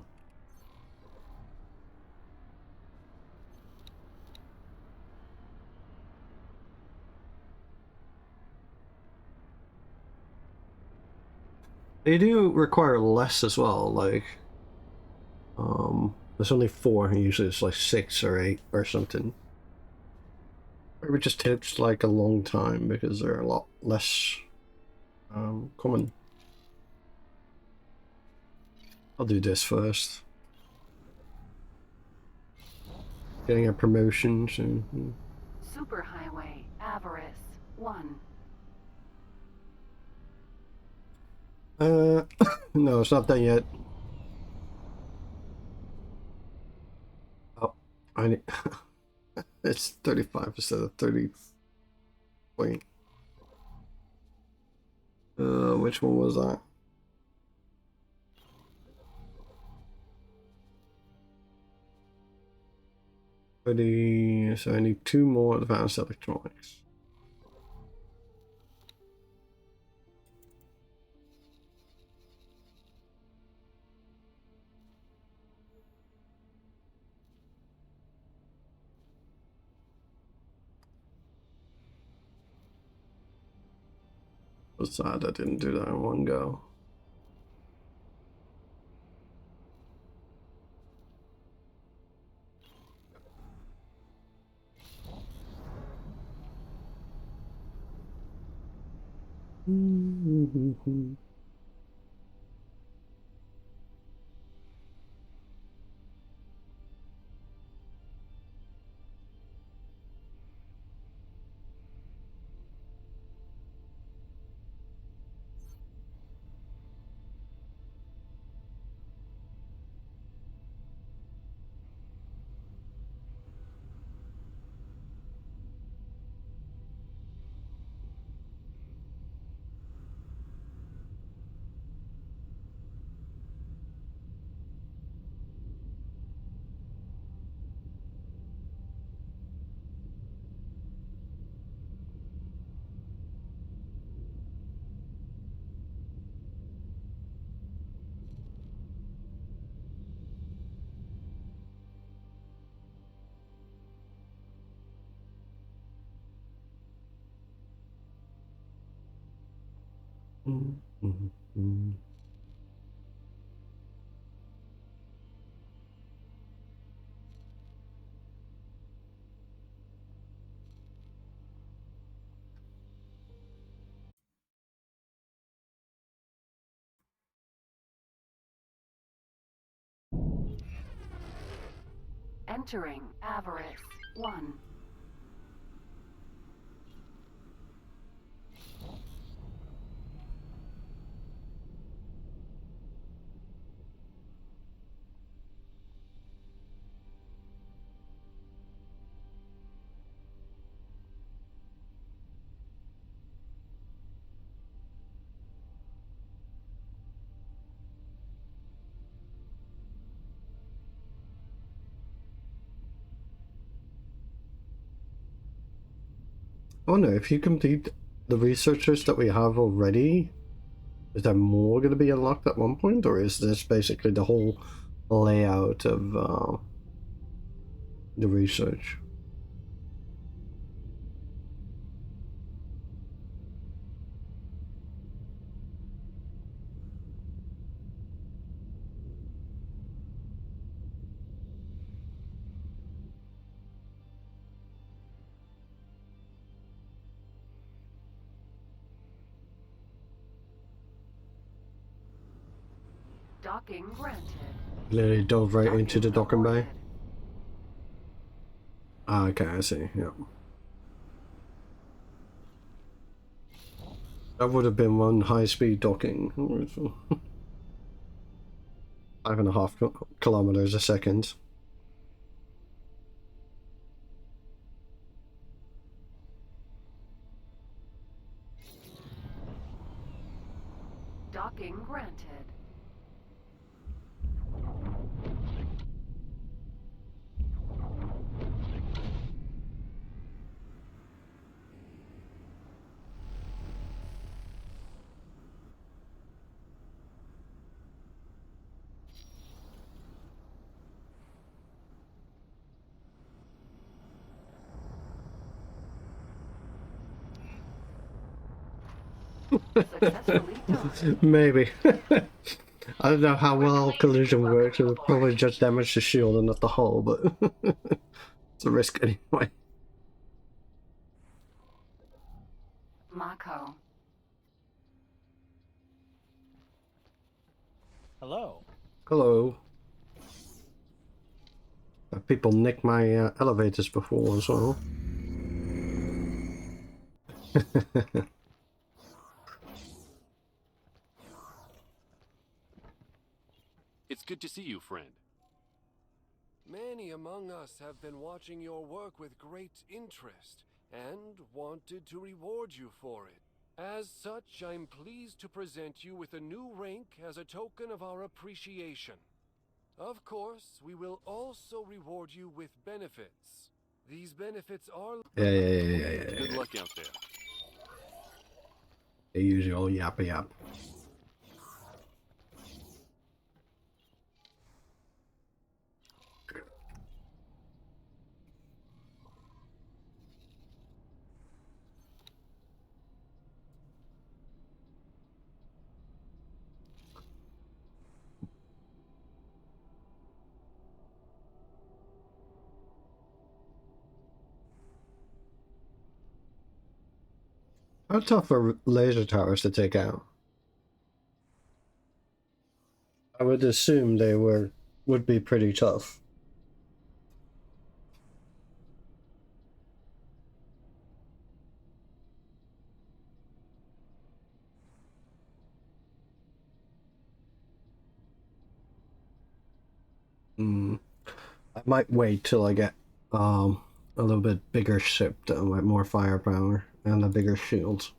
they do require less as well, like there's only 4, usually it's like 6 or 8 or something. Or it just takes like a long time because they're a lot less common. I'll do this first. Getting a promotion soon. Superhighway Avarice 1. No, it's not done yet. Oh, I need. It's 35 instead of 30. Wait. Which one was that? 30. So I need 2 more advanced electronics. Was sad I didn't do that in one go. Entering Avarice 1. I wonder if you complete the researchers that we have already, is there more going to be unlocked at one point, or is this basically the whole layout of the research? Docking granted. Literally dove right into the docking bay. awarded. Ah, okay, I see. Yeah. That would have been one high-speed docking. 5.5 kilometers a second. Docking granted. Successfully done. Maybe. I don't know how well collision works. It would probably just damage the shield and not the hull, but it's a risk anyway. Mako. Hello. Hello. People nicked my elevators before as well. It's good to see you, friend. Many among us have been watching your work with great interest and wanted to reward you for it. As such, I'm pleased to present you with a new rank as a token of our appreciation. Of course, we will also reward you with benefits. These benefits are... Yeah. Good luck out there. The usual yap. How tough are laser towers to take out? I would assume they would be pretty tough. I might wait till I get a little bit bigger ship though, with more firepower and a bigger shield.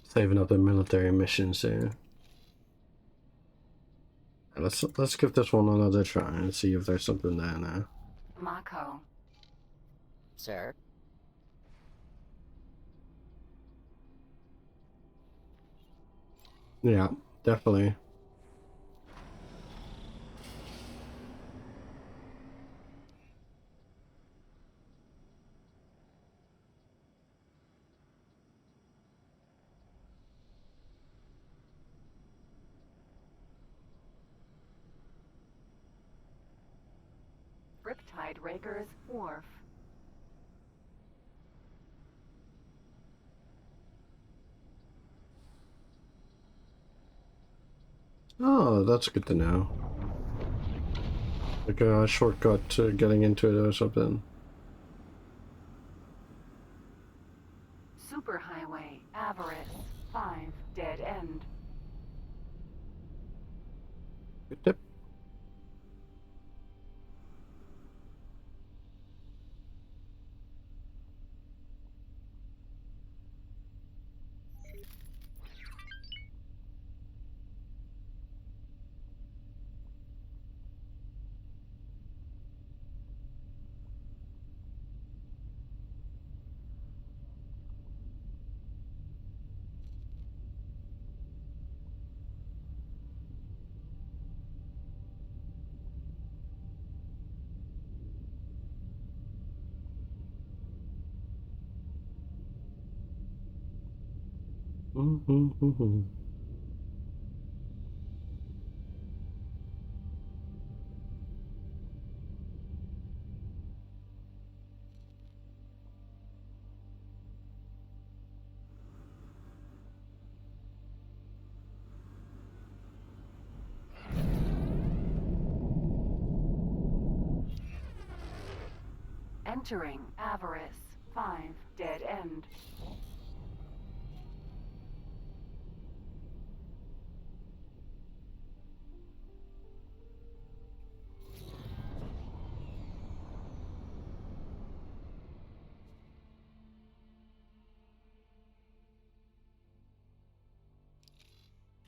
Saving up the military missions there. Let's give this one another try and see if there's something there now. Mako. Sir? Yeah, definitely. Riptide Raker's Wharf. Oh, that's good to know. Like a shortcut to getting into it or something. Superhighway Avarice 5 Dead End. Good tip. Entering Avarice 5 Dead End.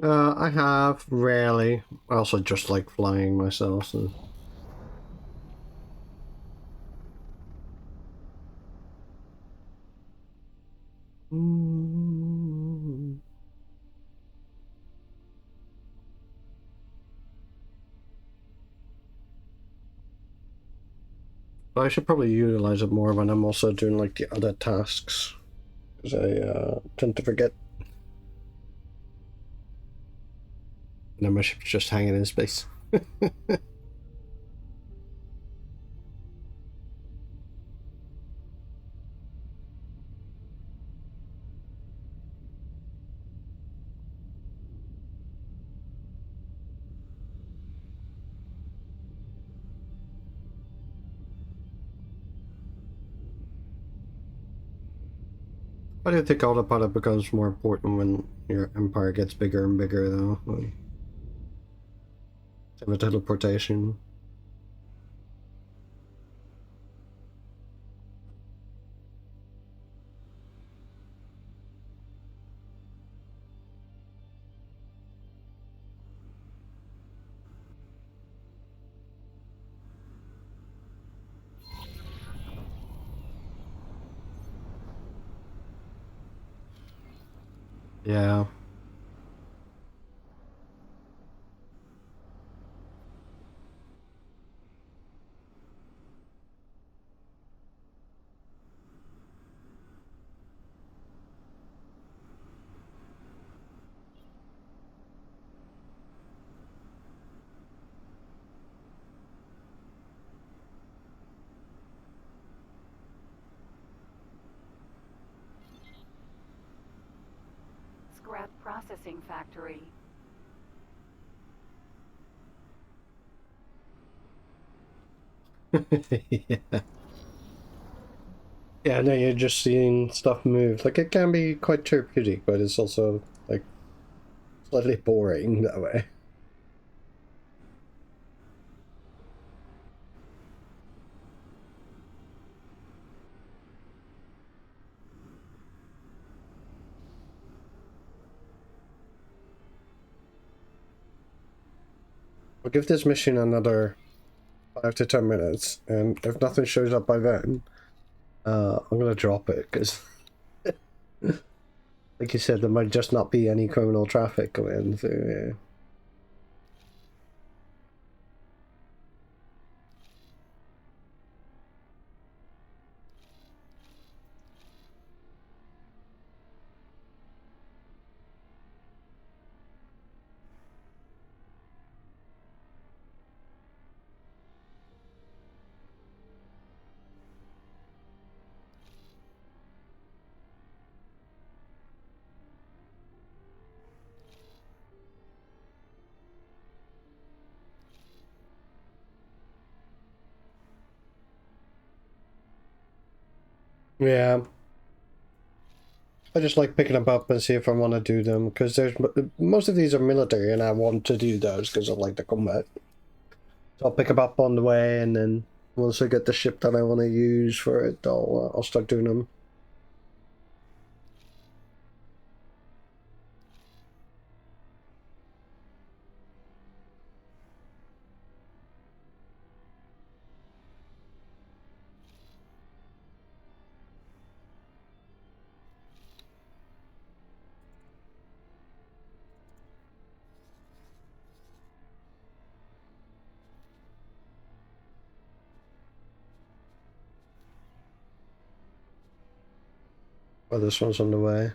I have rarely. I also just like flying myself, so. I should probably utilize it more when I'm also doing like the other tasks, because I tend to forget. And then my ship's just hanging in space. I do think autopilot becomes more important when your empire gets bigger and bigger, though. Like, same with teleportation. Yeah. Scrap Processing Factory. Yeah. Yeah, no, you're just seeing stuff move. Like, it can be quite therapeutic, but it's also, like, slightly boring that way. I'll give this mission another 5 to 10 minutes, and if nothing shows up by then, I'm gonna drop it because, like you said, there might just not be any criminal traffic going through here. Yeah. I just like picking them up and see if I want to do them, because there's most of these are military and I want to do those because I like the combat. So I'll pick them up on the way, and then once I get the ship that I want to use for it, I'll start doing them. Oh, this one's on the way.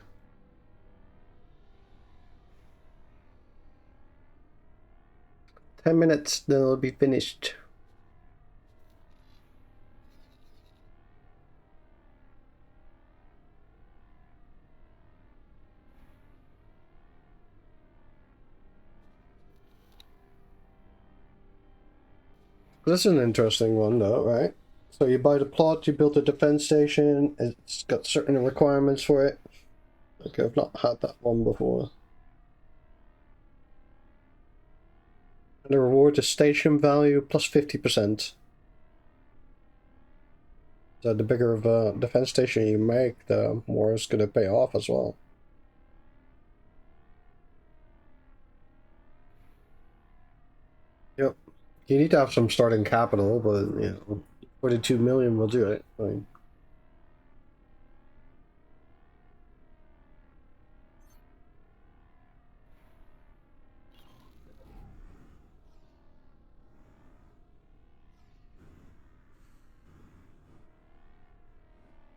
"10 minutes, then it'll be finished." This is an interesting one, though, right? So you buy the plot, you build a defense station, it's got certain requirements for it. Okay, I've not had that one before. And the reward is station value plus 50%. So the bigger of a defense station you make, the more it's going to pay off as well. Yep. You need to have some starting capital, but, you know, 42 million will do it. I mean,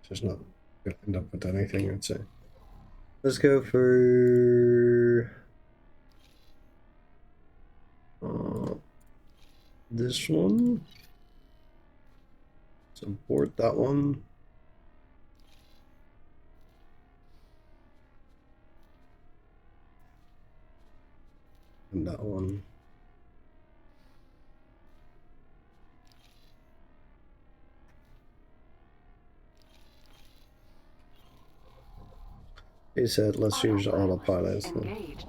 just not going to end up with anything, I'd say. Let's go for this one. Support that one. And that one. He said, let's use autopilot. Engaged.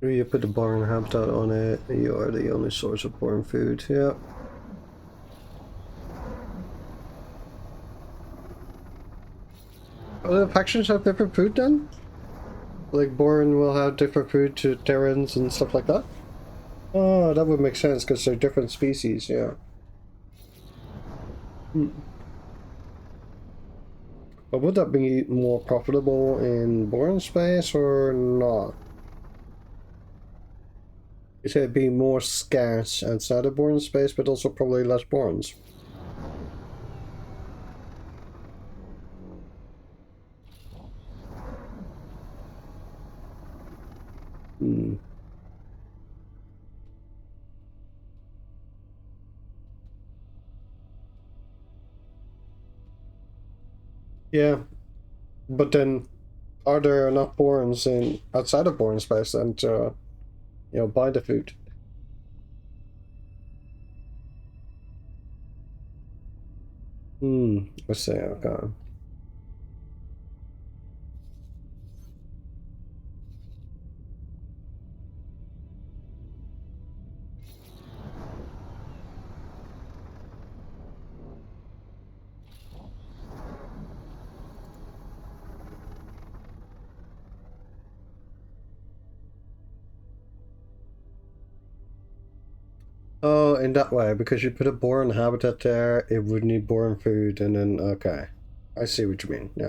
You put the barn habitat on it. You are the only source of barn food. Yeah. Oh, the factions have different food then? Like Bourne will have different food to Terrans and stuff like that? Oh, that would make sense because they're different species, yeah. But would that be more profitable in Bourne space or not? You said it'd be more scarce outside of Bourne space, but also probably less Bournes. Yeah, but then are there enough Borns in outside of Born space then to, buy the food? Let's see, okay. Oh, in that way, because you put a Boran habitat there, it would need Boran food, and then, okay. I see what you mean, yeah.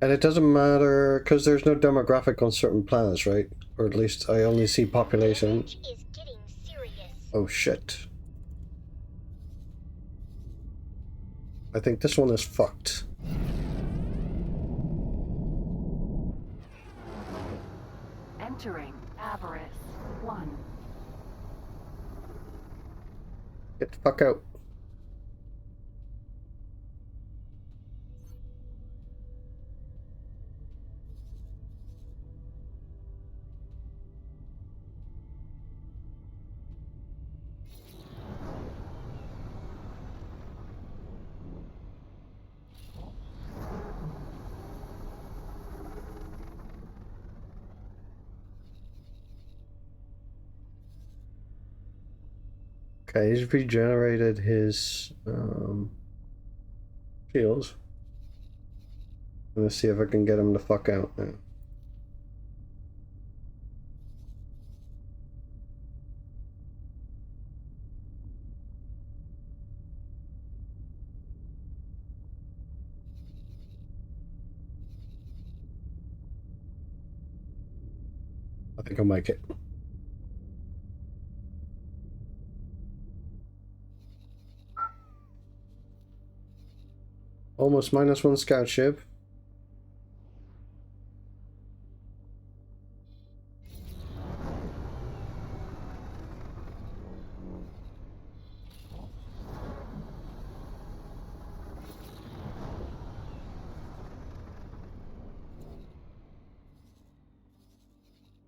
And it doesn't matter, because there's no demographic on certain planets, right? Or at least I only see population. Oh shit. I think this one is fucked. Entering Avarice 1. Get the fuck out. Okay, he's regenerated his shields. Let's see if I can get him the fuck out now. I think I'll make it. Almost -1 scout ship.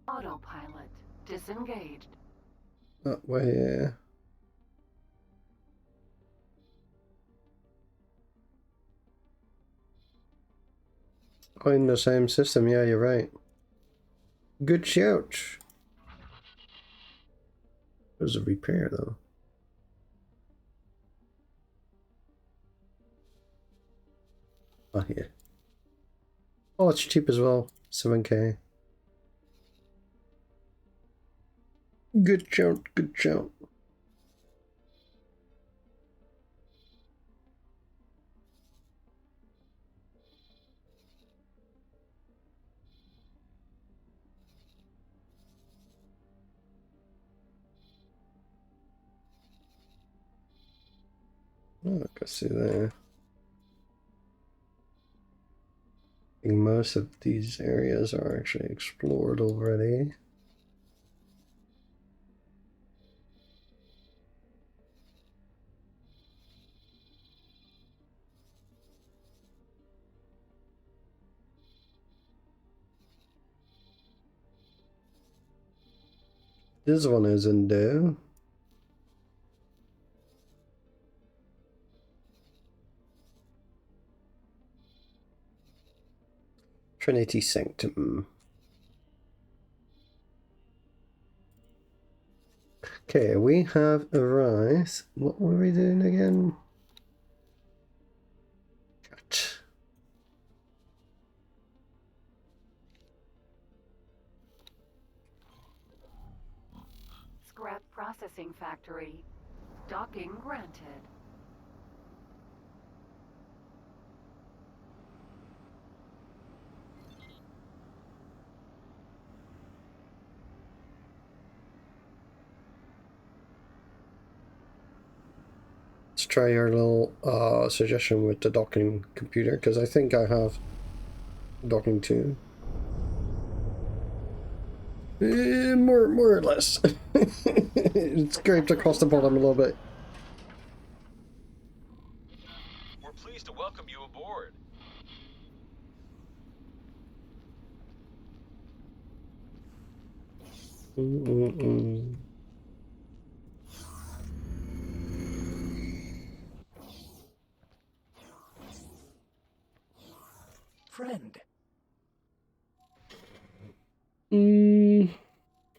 Autopilot disengaged. Oh, well, yeah. Oh, in the same system, yeah, you're right. Good shout. There's a repair, though. Oh, yeah. Oh, it's cheap as well. 7K. Good shout, good shout. Oh, I can see there. I think most of these areas are actually explored already. This one isn't there. Trinity Sanctum. Okay, we have arrived. What were we doing again? Cut. Scrap processing factory. Docking granted. Let's try your little suggestion with the docking computer, because I think I have docking too. More or less. It's scraped across the bottom a little bit. We're pleased to welcome you aboard. Friend,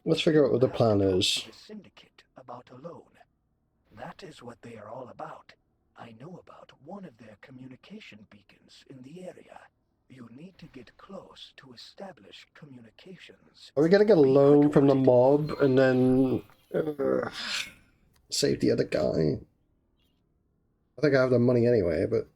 Let's figure out what the have to plan talk is. to the Syndicate about a loan. That is what they are all about. I know about one of their communication beacons in the area. You need to get close to establish communications. Are we gonna get a Be loan quick from the about it. mob and then save the other guy? I think I have the money anyway, but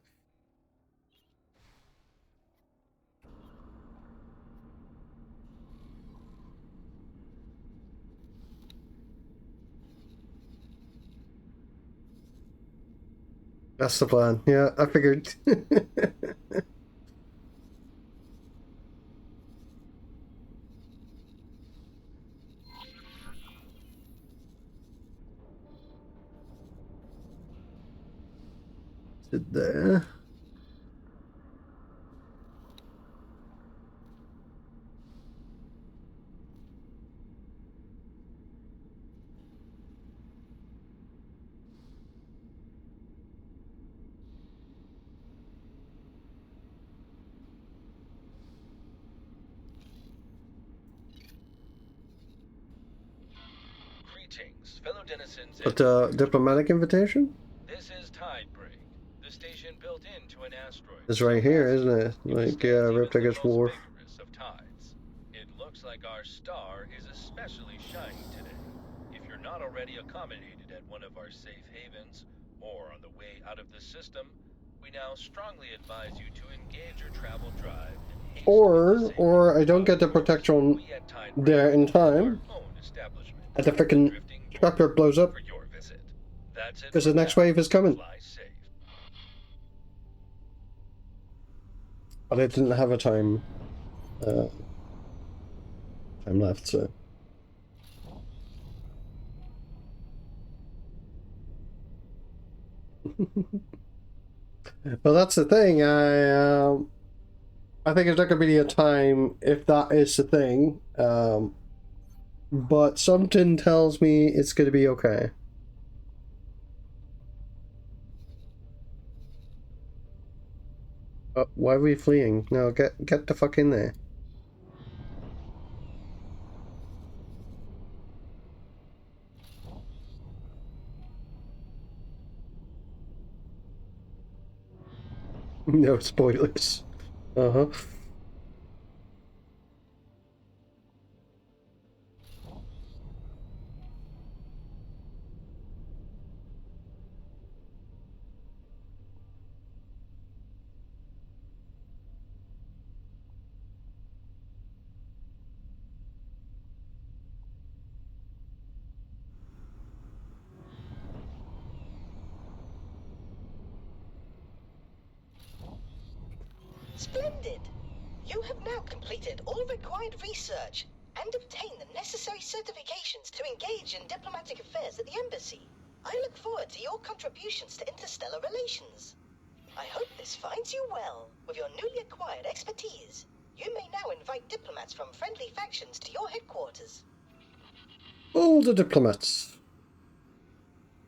that's the plan. Yeah, I figured. Sit there. Greetings, fellow denizens But and diplomatic invitation? this is Tidebreak, the station built into an asteroid. It's right here, isn't it? Like, withstands yeah, even Riptide the gets most Wharf. vigorous of tides. It looks like our star is especially shiny today. If you're not already accommodated at one of our safe havens, or on the way out of the system, we now strongly advise you to engage your travel drive and hasten into safety. Or I don't get the protection We at Tidebreak there in have time, our own establishment, and the frickin' drifting tractor blows up for your visit. That's it because for the next now. wave is coming. Fly safe. But I didn't have a time left, so. Well, that's the thing. I think there's not gonna be a time if that is the thing. But something tells me it's gonna be okay. Why are we fleeing? No, get the fuck in there. No spoilers. Uh-huh. Splendid! You have now completed all required research and obtained the necessary certifications to engage in diplomatic affairs at the embassy. I look forward to your contributions to interstellar relations. I hope this finds you well. With your newly acquired expertise, you may now invite diplomats from friendly factions to your headquarters. All the diplomats.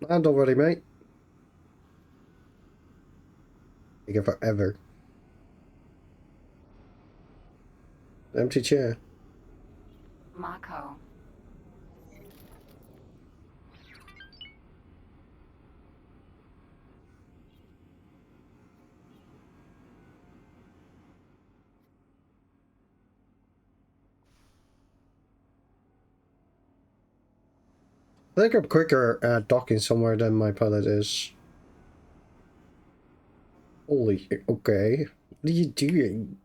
Land already, mate. Taking forever. Empty chair. Mako. I think I'm quicker at docking somewhere than my pilot is. Holy, okay. What are you doing?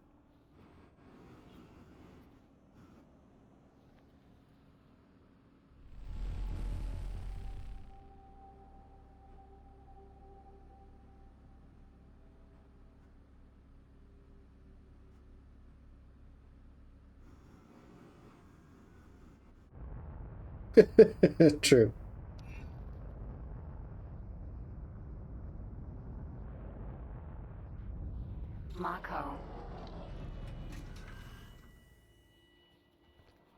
True. Mako.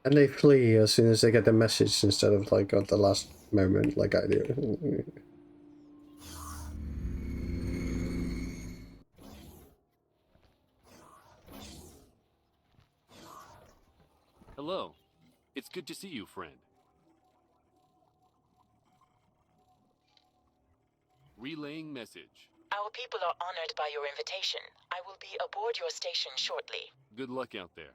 And they flee as soon as they get the message instead of like at the last moment like I do. Hello. It's good to see you, friend. Relaying message. Our people are honored by your invitation. I will be aboard your station shortly. Good luck out there.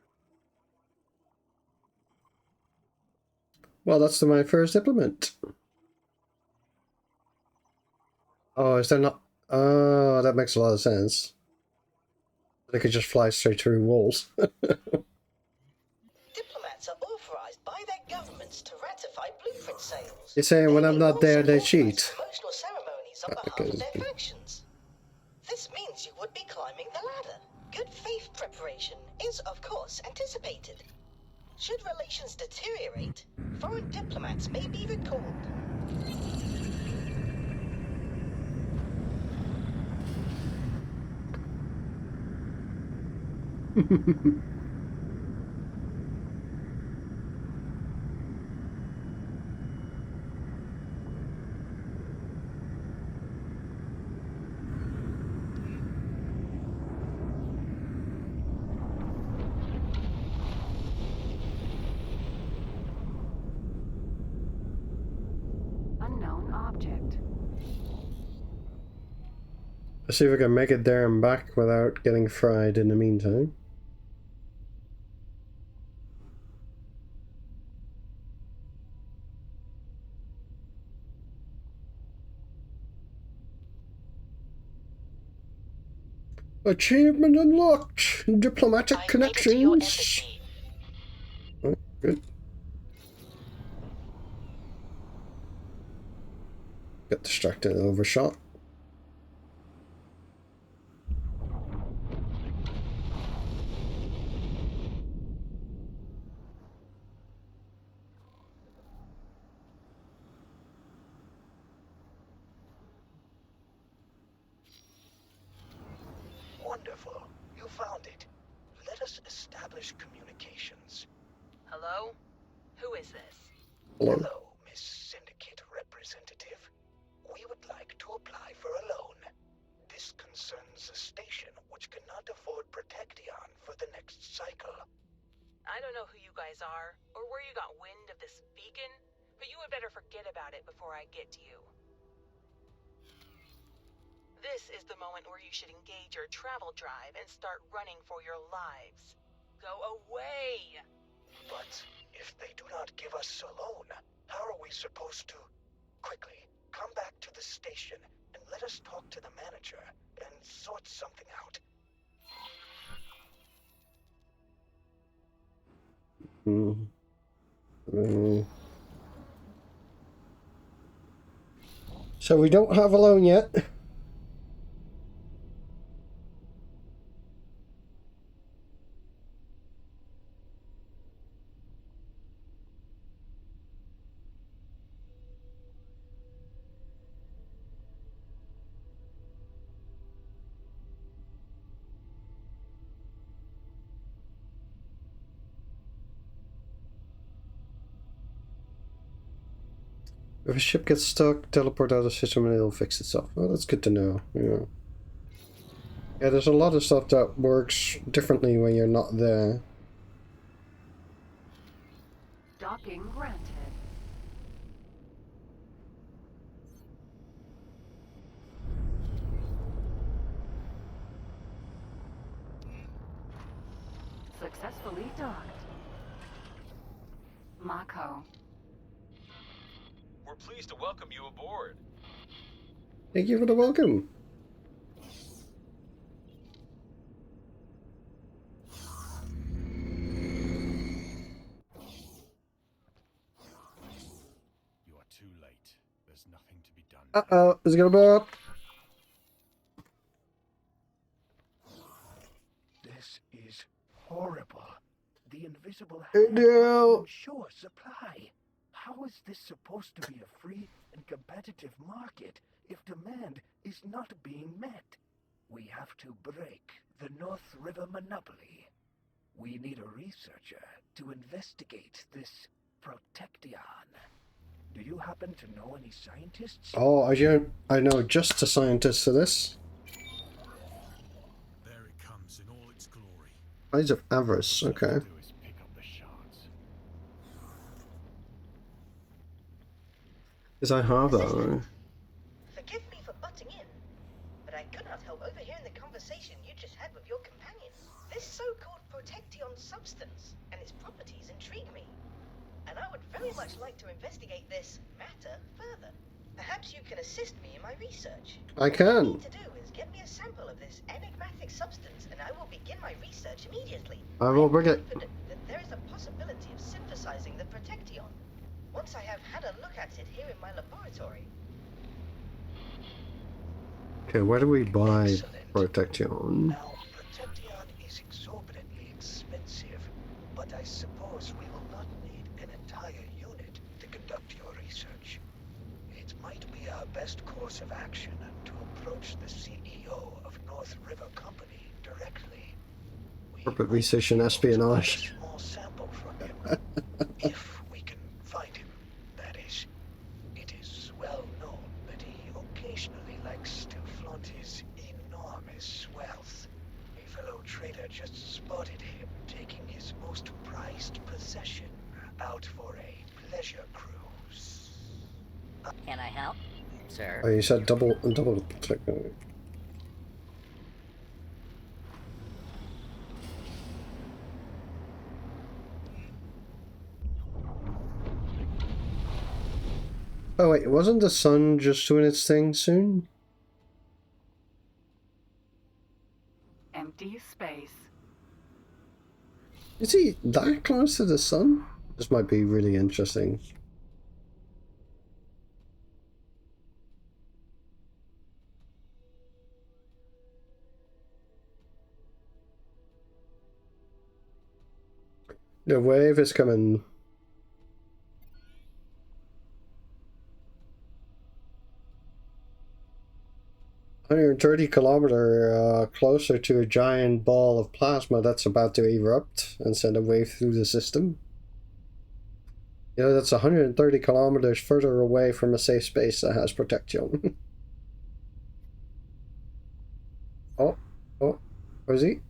Well, that's my first implement. Oh, is there not? Oh, that makes a lot of sense. They could just fly straight through walls. Diplomats are authorized by their governments to ratify blueprint sales. You're saying when I'm not there, they cheat? Promotional ceremonies on behalf of their factions. This means you would be climbing the ladder. Good faith preparation is, of course, anticipated. Should relations deteriorate, foreign diplomats may be recalled. Unknown object. Let's see if we can make it there and back without getting fried in the meantime. Achievement unlocked! Diplomatic connections! Oh, good. Got distracted and overshot. Wonderful. You found it. Let us establish communications. Hello? Who is this? Hello, Miss Syndicate Representative. We would like to apply for a loan. This concerns a station which cannot afford Protection for the next cycle. I don't know who you guys are, or where you got wind of this beacon, but you would better forget about it before I get to you. This is the moment where you should engage your travel drive and start running for your lives. Go away! But if they do not give us a loan, how are we supposed to... Quickly, come back to the station and let us talk to the manager and sort something out. So we don't have a loan yet. If a ship gets stuck, teleport out of the system and it'll fix itself. Oh, that's good to know. Yeah. Yeah, there's a lot of stuff that works differently when you're not there. Docking granted. Successfully docked. Mako. We're pleased to welcome you aboard. Thank you for the welcome. You are too late. There's nothing to be done. Uh-oh, it's gonna blow up. This is horrible. The invisible No. hand sure supply. How is this supposed to be a free and competitive market if demand is not being met? We have to break the North River monopoly. We need a researcher to investigate this Protection. Do you happen to know any scientists? Oh, I know just a scientist for this. There it comes in all its glory. Eyes of Avarice, okay. Do is pick up the shards. Because I have that. Forgive me for butting in, but I could not help overhearing the conversation you just had with your companion. This so-called Protection substance and its properties intrigue me, and I would very much like to investigate this matter further. Perhaps you can assist me in my research. I What you can. need to do is get me a sample of this enigmatic substance, and I will begin my research immediately. I will bring it. I'm confident that there is a possibility of synthesizing the Protection once I have had a look at it here in my laboratory. Okay, where do we buy Excellent. Protection? Now, Protection is exorbitantly expensive, but I suppose we will not need an entire unit to conduct your research. It might be our best course of action to approach the CEO of North River Company directly. We Corporate might research and be able to buy espionage. a small sample from him, if we can find him, that is. It is well known that he occasionally likes to flaunt his enormous wealth. A fellow trader just spotted him taking his most prized possession out for a pleasure cruise. Can I help, sir? Oh, you said double Protection. Oh wait, wasn't the sun just doing its thing soon? Empty space. Is he that close to the sun? This might be really interesting. The wave is coming. $130 km closer to a giant ball of plasma that's about to erupt and send a wave through the system. You know, that's 130 kilometers further away from a safe space that has Protection. Oh, where is he?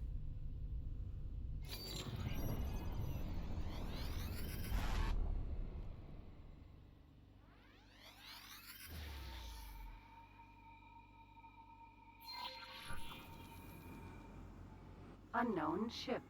Unknown ship.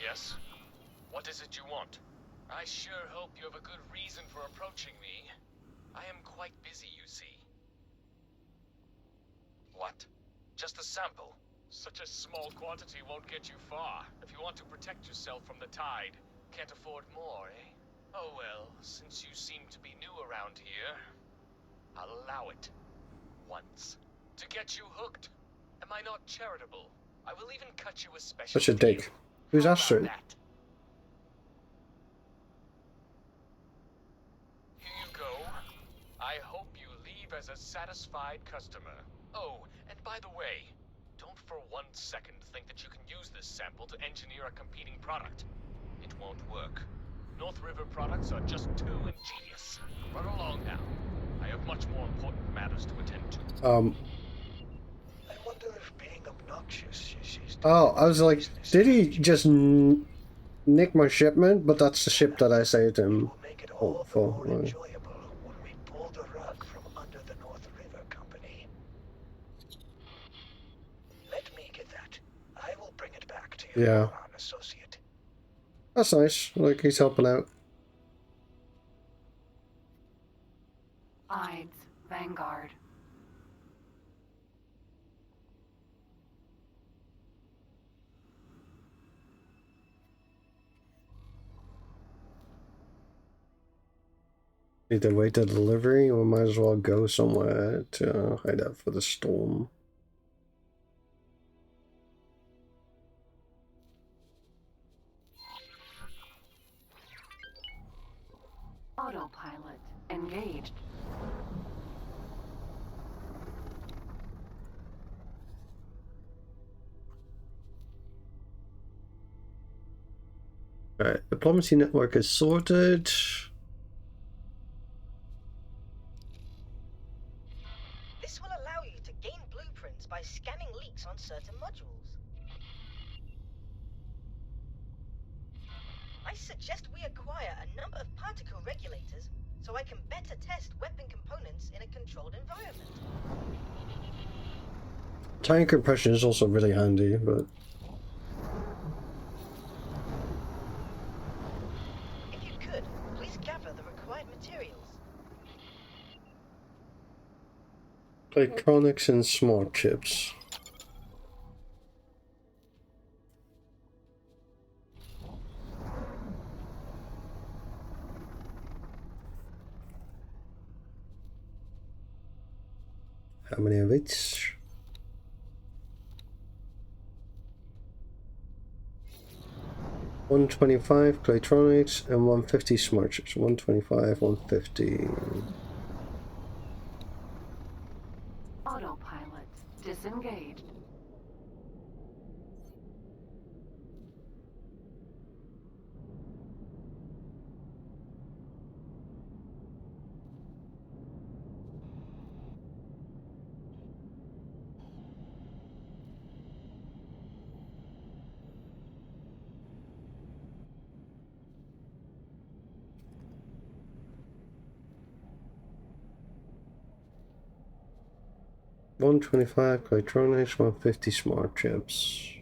Yes? What is it you want? I sure hope you have a good reason for approaching me. I am quite busy, you see. What? Just a sample? Such a small quantity won't get you far. If you want to protect yourself from the tide, can't afford more, eh? Oh well, since you seem to be new around here, I'll allow it. Once. To get you hooked. Am I not charitable? I will even cut you a special Such a deal. dick. Who's How about Astrid? that? Here you go. I hope you leave as a satisfied customer. Oh, and by the way, don't for 1 second think that you can use this sample to engineer a competing product. It won't work. North River products are just too ingenious. Run along now. I have much more important matters to attend to. I wonder if being obnoxious is Oh, I was like, did he just nick my shipment? But that's the ship that I saved him make it oh, all the for. more Right. enjoyable. you Yeah. moron associate. That's nice. Like, he's helping out. Ides, Vanguard. Need to wait the delivery. We might as well go somewhere to hide out for the storm. Autopilot engaged. Alright, diplomacy network is sorted. This will allow you to gain blueprints by scanning leaks on certain modules. I suggest we acquire a number of particle regulators so I can better test weapon components in a controlled environment. Tire compression is also really handy, but If you could, please gather the required materials. electronics and smart chips. How many of each? $125 electronics and $150 smart chips. $125, $150. Autopilot disengaged. $125 electronics, $150 smart chips.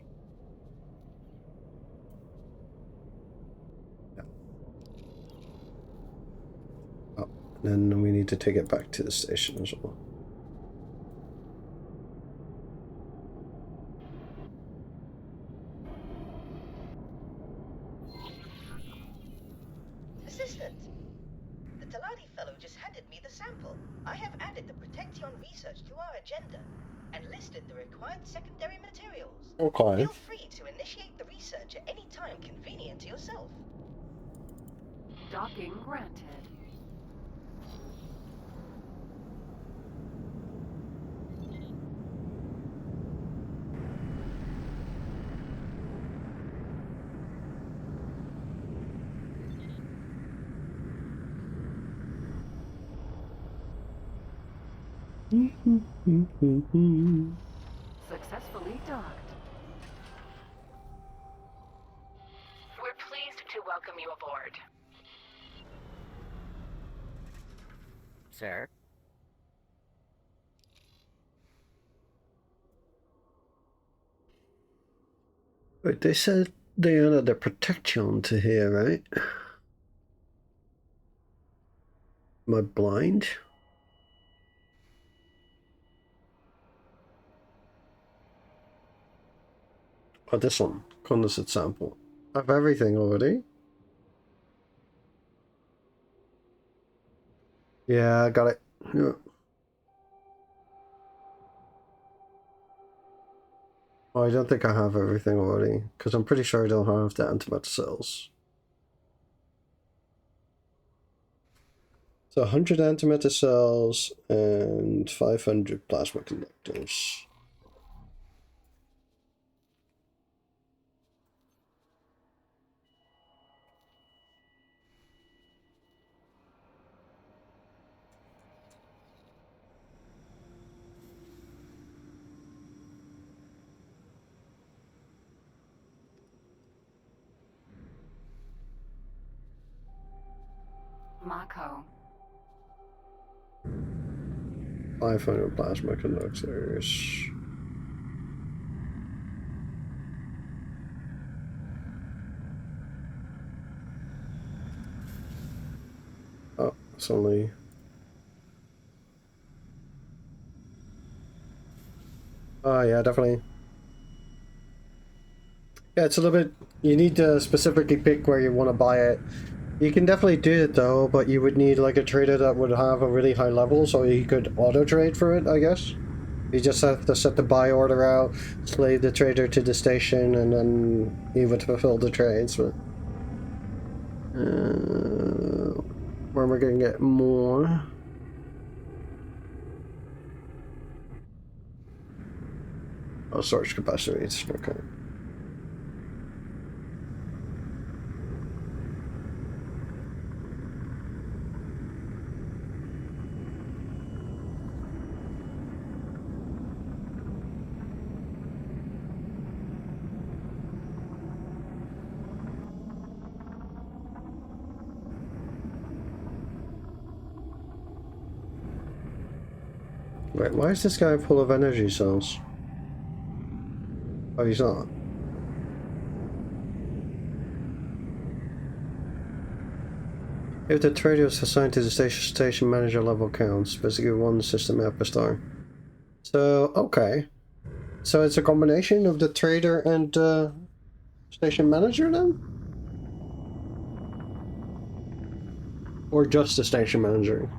Yeah. Oh, and then we need to take it back to the station as well. Assistant, the Taladi fellow just handed me the sample. I have added the Protection research to our agenda and listed the required secondary materials. Okay. Feel free to initiate the research at any time convenient to yourself. Docking granted. Successfully docked. We're pleased to welcome you aboard. Sir? Wait, they said they added the protection to here, right? Am I blind? Oh, this one. Condensate sample. I have everything already. Yeah, I got it. Yeah. Oh, I don't think I have everything already, because I'm pretty sure I don't have the antimatter cells. So 100 antimatter cells and 500 plasma conductors. Mako. 500 plasma conductors. It's only... Oh yeah, definitely. Yeah, it's a little bit... You need to specifically pick where you want to buy it. You can definitely do it though, but you would need like a trader that would have a really high level so he could auto-trade for it, I guess. You just have to set the buy order out, slave the trader to the station, and then he would fulfill the trades. But where am I going to get more? Oh, storage capacity. Okay. Wait, why is this guy full of energy cells? Oh, he's not. If the trader is assigned to the station manager level counts, basically one system app per star. So, okay. So it's a combination of the trader and station manager then? Or just the station manager?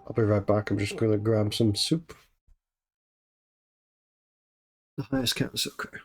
I'll be right back. I'm just going to grab some soup. The highest count is okay.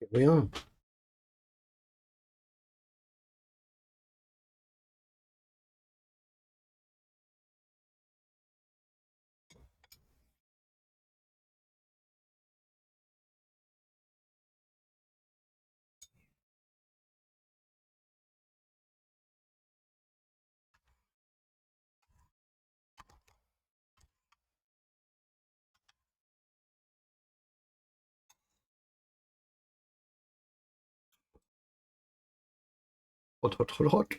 Here we are. Hot.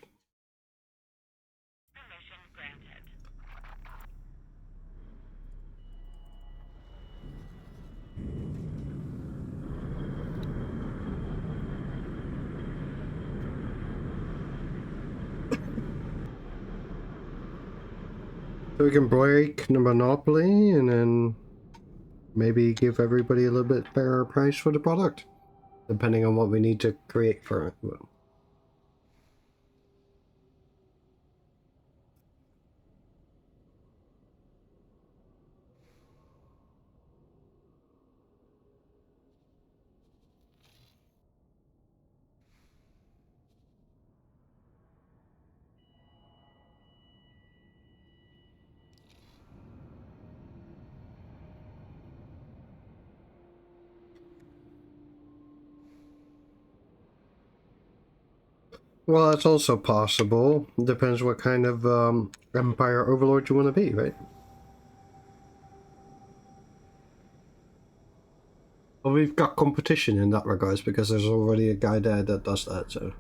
So we can break the monopoly and then maybe give everybody a little bit better price for the product, depending on what we need to create for it. Well, it's also possible. Depends what kind of Empire Overlord you want to be, right? Well, we've got competition in that regards because there's already a guy there that does that, so...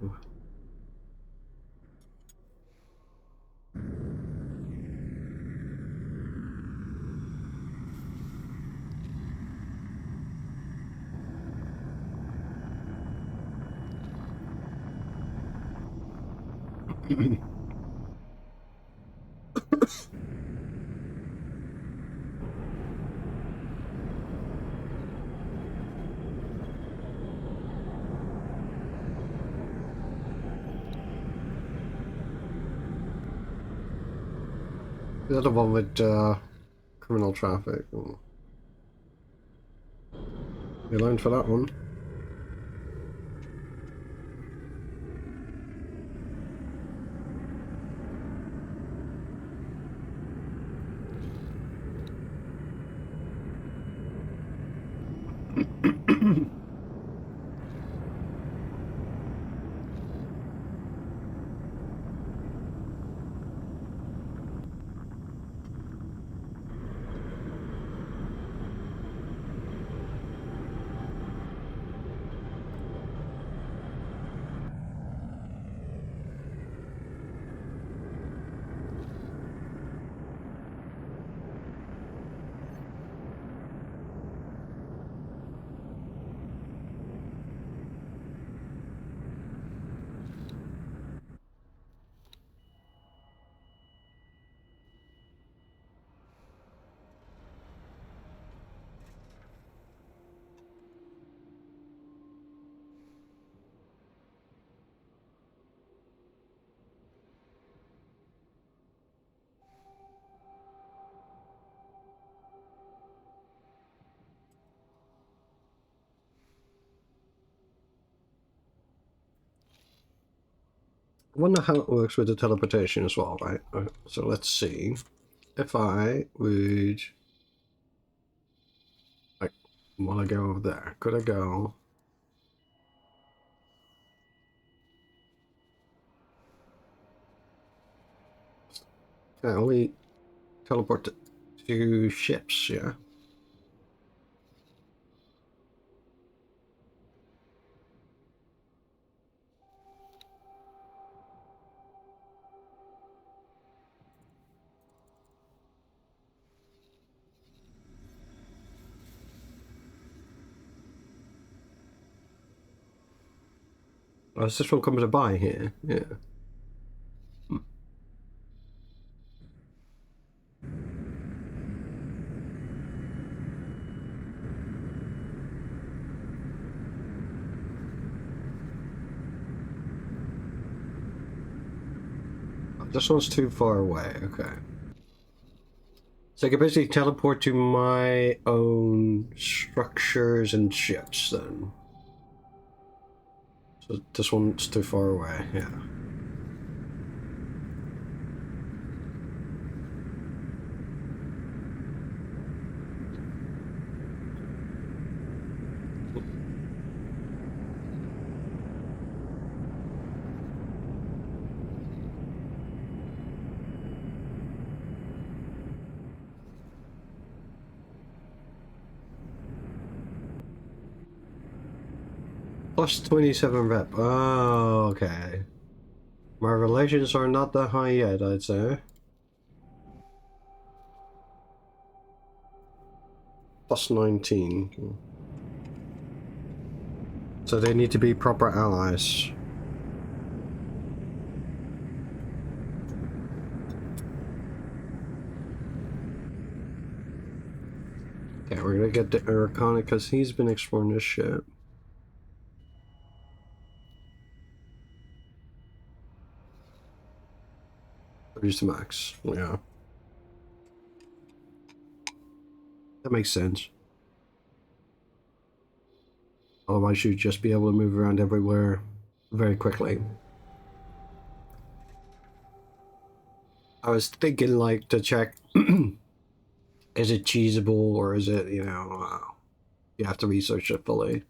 The other one with criminal traffic. You learned for that one. I wonder how it works with the teleportation as well, right? So let's see. If I would... Like, want to go over there. Could I go... Can I only teleport to ships, yeah? Oh, is this one coming to buy here? Yeah. This one's too far away, okay. So I can basically teleport to my own structures and ships then. So this one's too far away, yeah. Plus 27 rep. Oh, okay. My relations are not that high yet, I'd say. Plus 19. So they need to be proper allies. Yeah, we're gonna get the Araconic because he's been exploring this shit. Reduce the max. Yeah. That makes sense. Otherwise, you'd just be able to move around everywhere very quickly. I was thinking, like, to check, is it cheesable or is it, you know, you have to research it fully.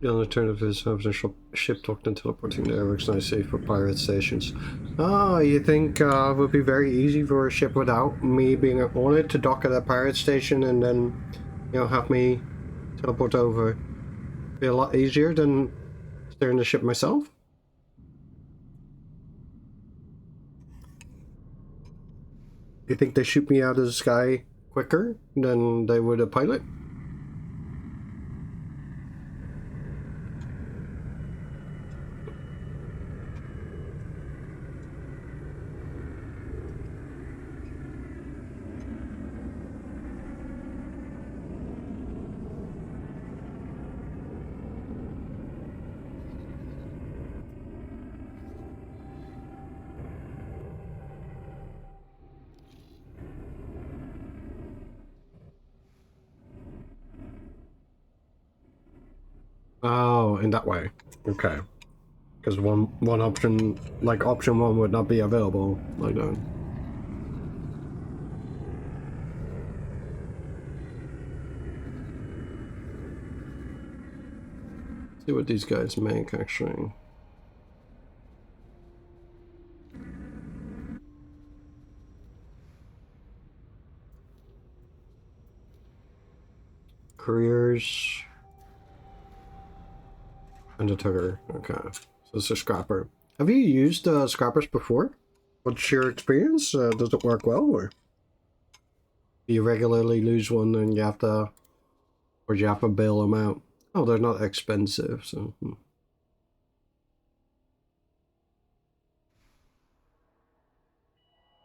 The alternative is having a ship docked and teleporting to Eric's nice safe for pirate stations. Ah, you think it would be very easy for a ship without me being on it to dock at a pirate station and then, you know, have me teleport over? Be a lot easier than steering the ship myself? You think they shoot me out of the sky quicker than they would a pilot? Oh, in that way. Okay. Because one option, like option 1 would not be available like that. See what these guys make, actually. Careers. And a tugger. Okay. So it's a scrapper. Have you used scrappers before? What's your experience? Does it work well, or do you regularly lose one and you have to, or do you have to bail them out? Oh, they're not expensive, so.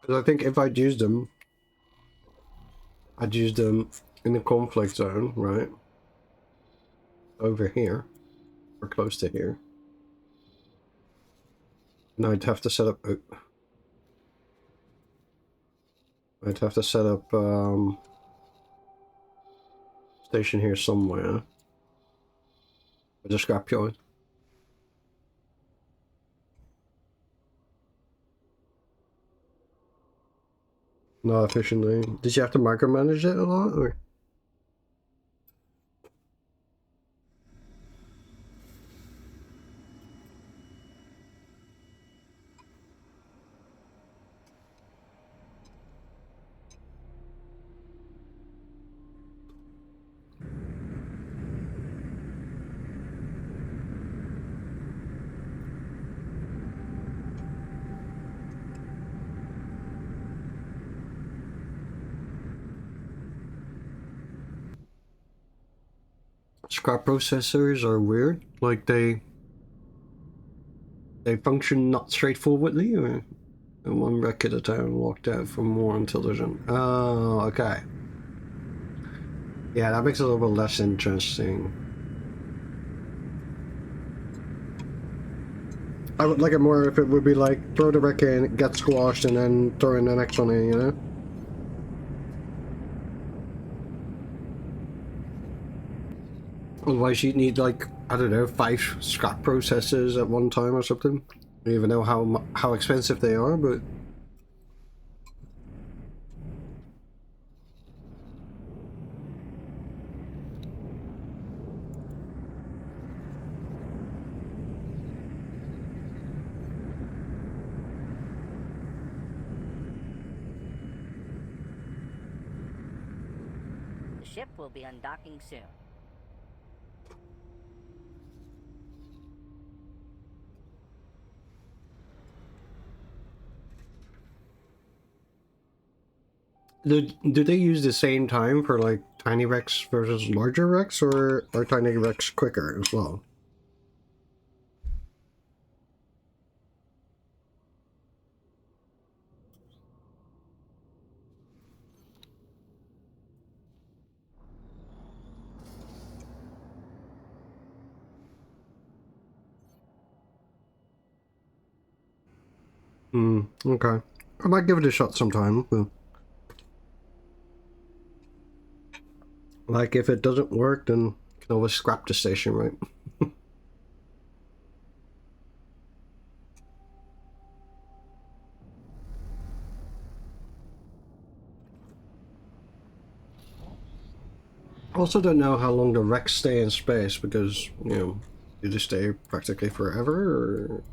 Because I think if I'd used them in the conflict zone, right? Over here. Or close to here. And I'd have to set up... I'd have to set up station here somewhere. With a scrapyard. Not efficiently. Did you have to micromanage it a lot, or? Scrap processors are weird, like they function not straightforwardly, or one wreck at a time, locked out for more until there's an... Oh, okay. Yeah, that makes it a little bit less interesting. I would like it more if it would be like, throw the wreck in, get squashed, and then throw in the next one in, you know? Otherwise, you'd need like, I don't know, 5 scrap processors at one time or something. I don't even know how expensive they are, but The ship will be undocking soon. do they use the same time for like tiny Rex versus larger Rex, or are tiny Rex quicker as well? Okay. I might give it a shot sometime, but like if it doesn't work, then you can always scrap the station, right? I also don't know how long the Rex stay in space, because, you know, do they stay practically forever, or...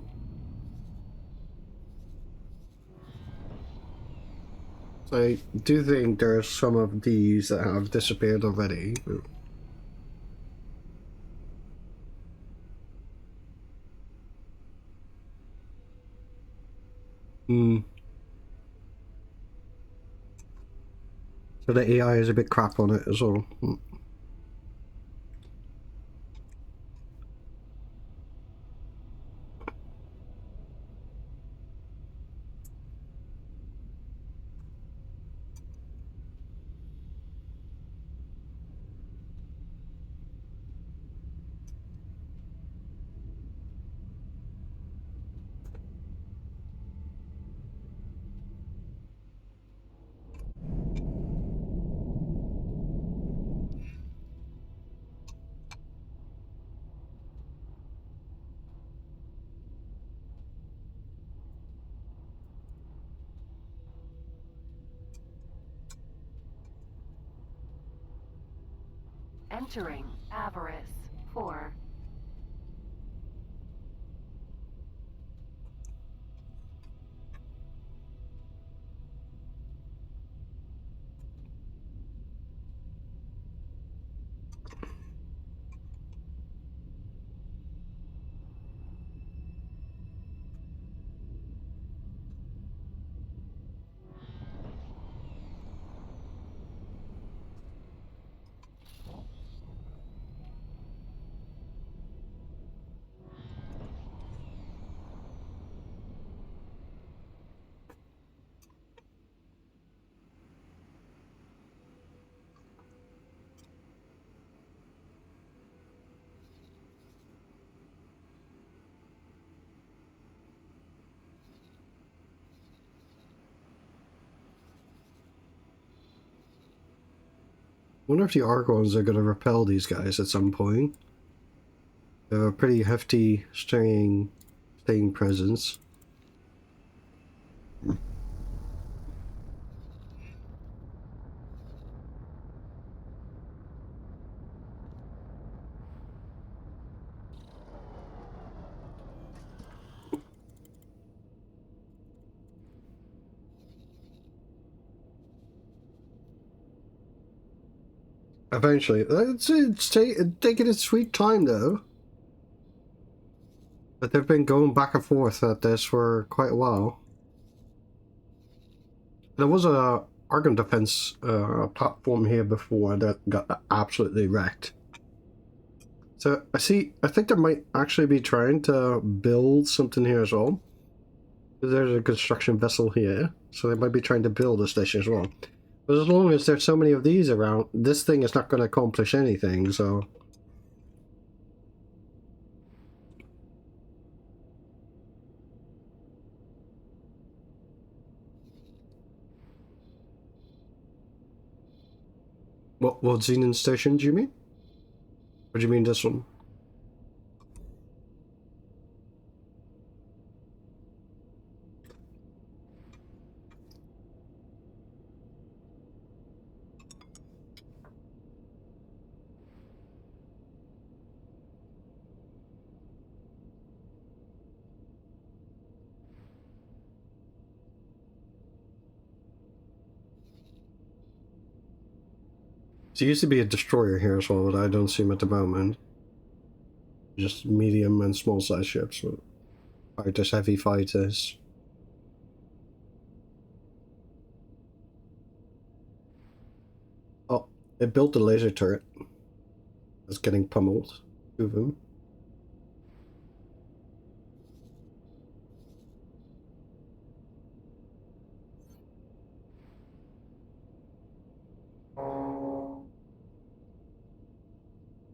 So I do think there are some of these that have disappeared already. So the AI is a bit crap on it as well. Entering Avarice 4. Wonder if the Argons are going to repel these guys at some point. They have a pretty hefty staying presence. Eventually. It's taking its sweet time, though. But they've been going back and forth at this for quite a while. There was a Argon defense platform here before that got absolutely wrecked. So I think they might actually be trying to build something here as well. There's a construction vessel here, so they might be trying to build a station as well. But as long as there's so many of these around, this thing is not going to accomplish anything, so... What Xenon station do you mean? What do you mean this one? There used to be a destroyer here as well, but I don't see him at the moment. Just medium and small size ships. Fighters, heavy fighters. Oh, it built the laser turret. It's getting pummeled. Two of them.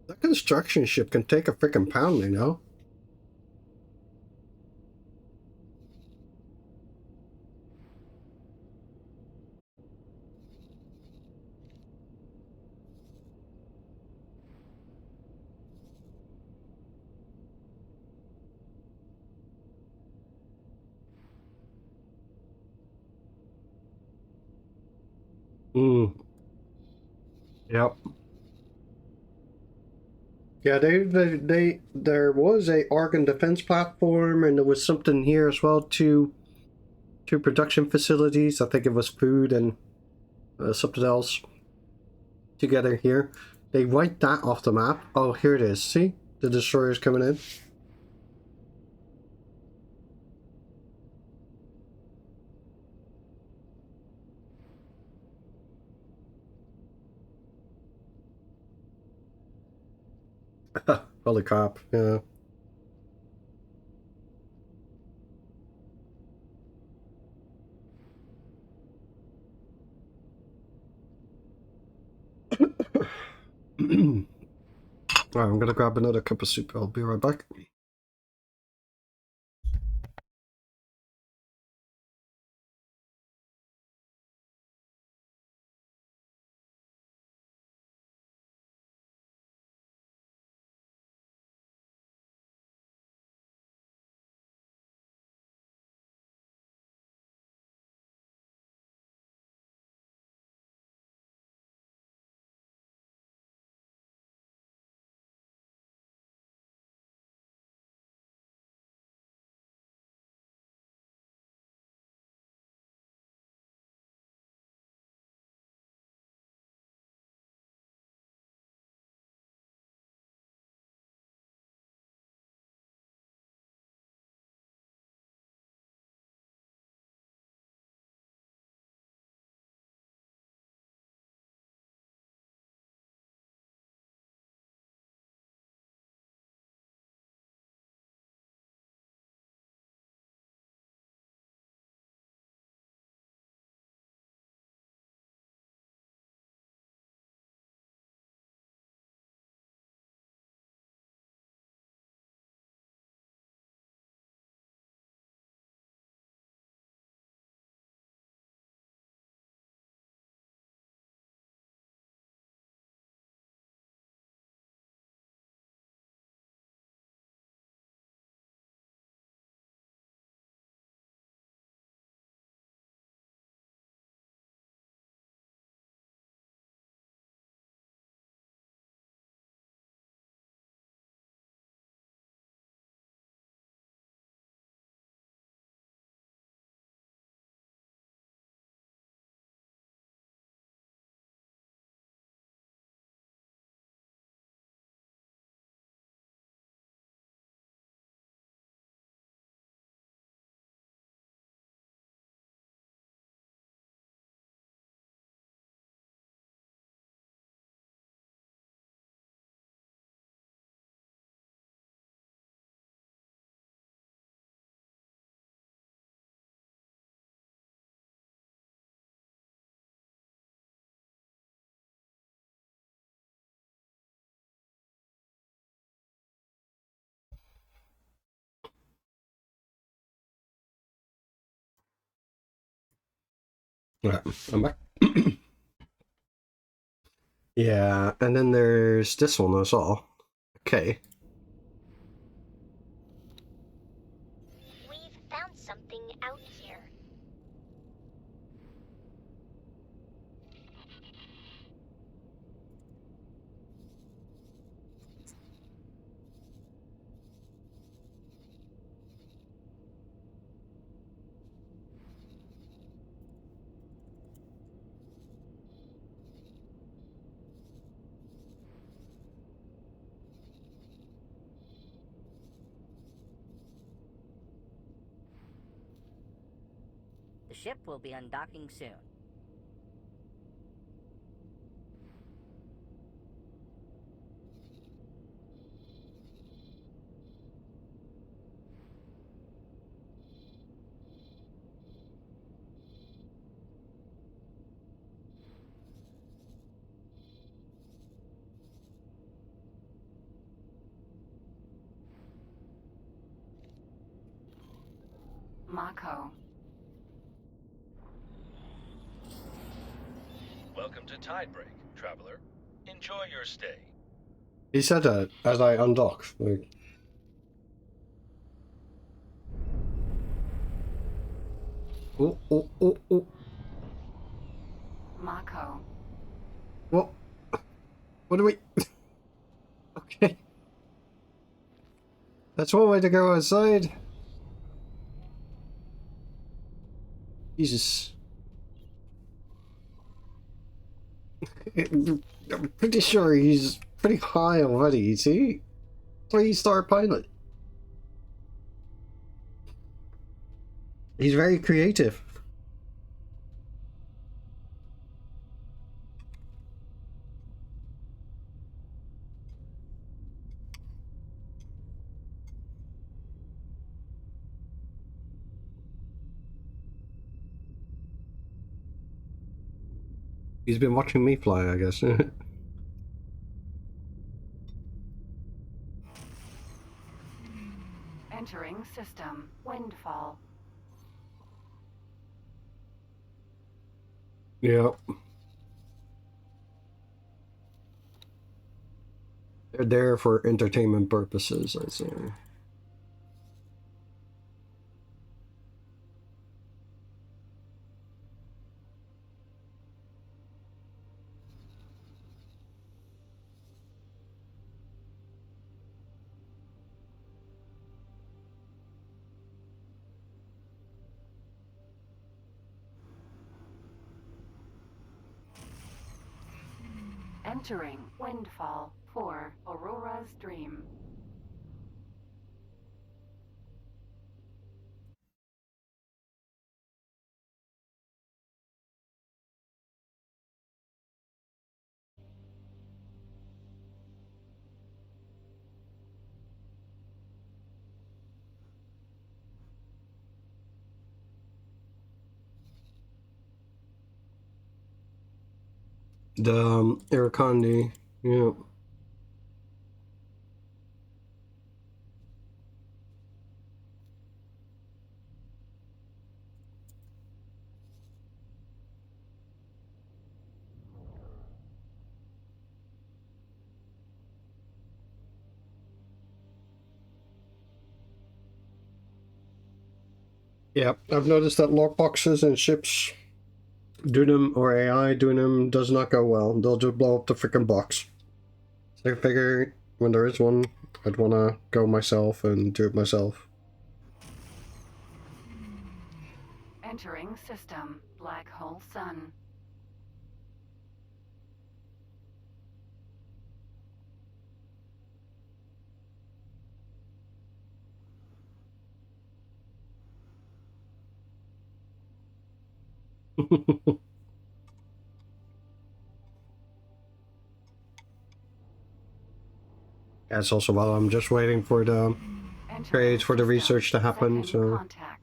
That construction ship can take a freaking pound, you know? Yep. Yeah, there was a Argon defense platform, and there was something here as well. Two production facilities. I think it was food and something else together here. They wiped that off the map. Oh, here it is. See, the destroyer's coming in. Holy crap! Yeah. Alright, I'm gonna grab another cup of soup. I'll be right back. Yeah, I'm back. Yeah, and then there's this one as well. Okay. We've found something out here. The ship will be undocking soon. Mako. Welcome to Tidebreak, traveler. Enjoy your stay. He said that as I undock. Like... Oh, oh, oh, oh. Mako. What? What do we... Okay. That's one way to go outside. Jesus. I'm pretty sure he's pretty high already, is he? 3-star pilot. He's very creative. He's been watching me fly, I guess. Entering system. Windfall. Yep. They're there for entertainment purposes, I say. Entering Windfall for Aurora's Dream. The Irukandi, yeah. Yeah, I've noticed that lockboxes and ships doing them, or AI doing them, does not go well. They'll just blow up the freaking box. So I figure when there is one, I'd want to go myself and do it myself. Entering system. Black Hole Sun. That's also while I'm just waiting for the trades for the research to happen, so... Contact.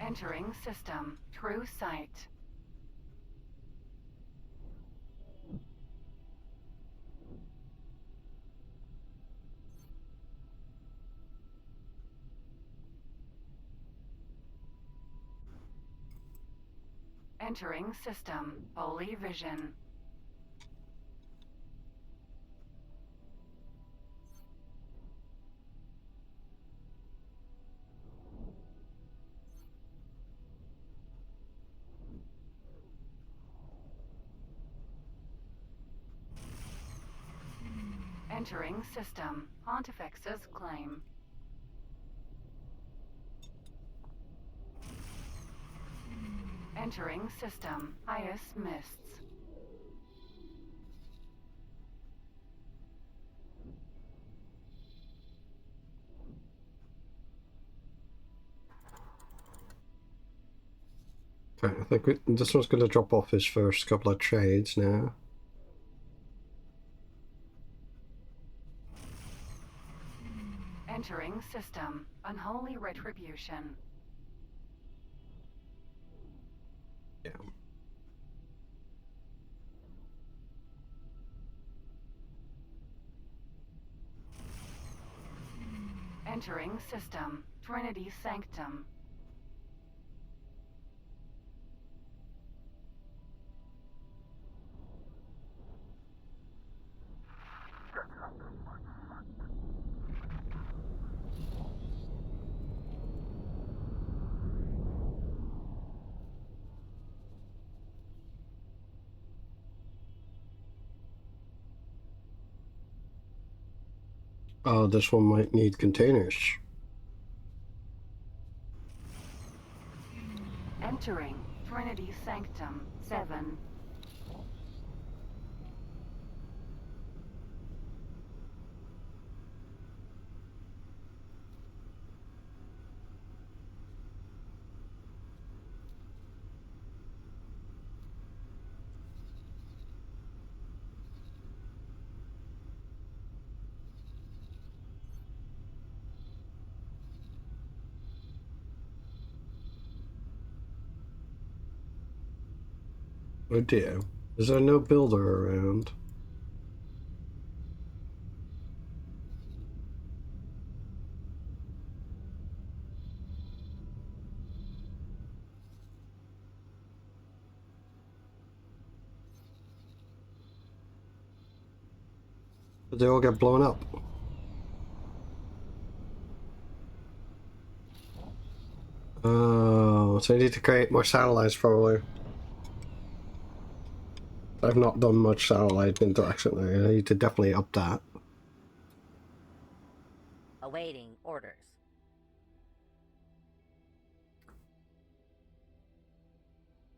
Entering system. True sight. Entering system. Holy vision. Entering system. Pontifex's claim. Entering system. Ice mists. Okay, I think this one's going to drop off his first couple of trades now. Entering system. Unholy retribution. Yeah. Entering system. Trinity Sanctum. Oh, this one might need containers. Entering Trinity Sanctum 7. Oh dear. Is there no builder around? But they all get blown up. Oh, so I need to create more satellites probably. I've not done much satellite interaction there. I need to definitely up that. Awaiting orders.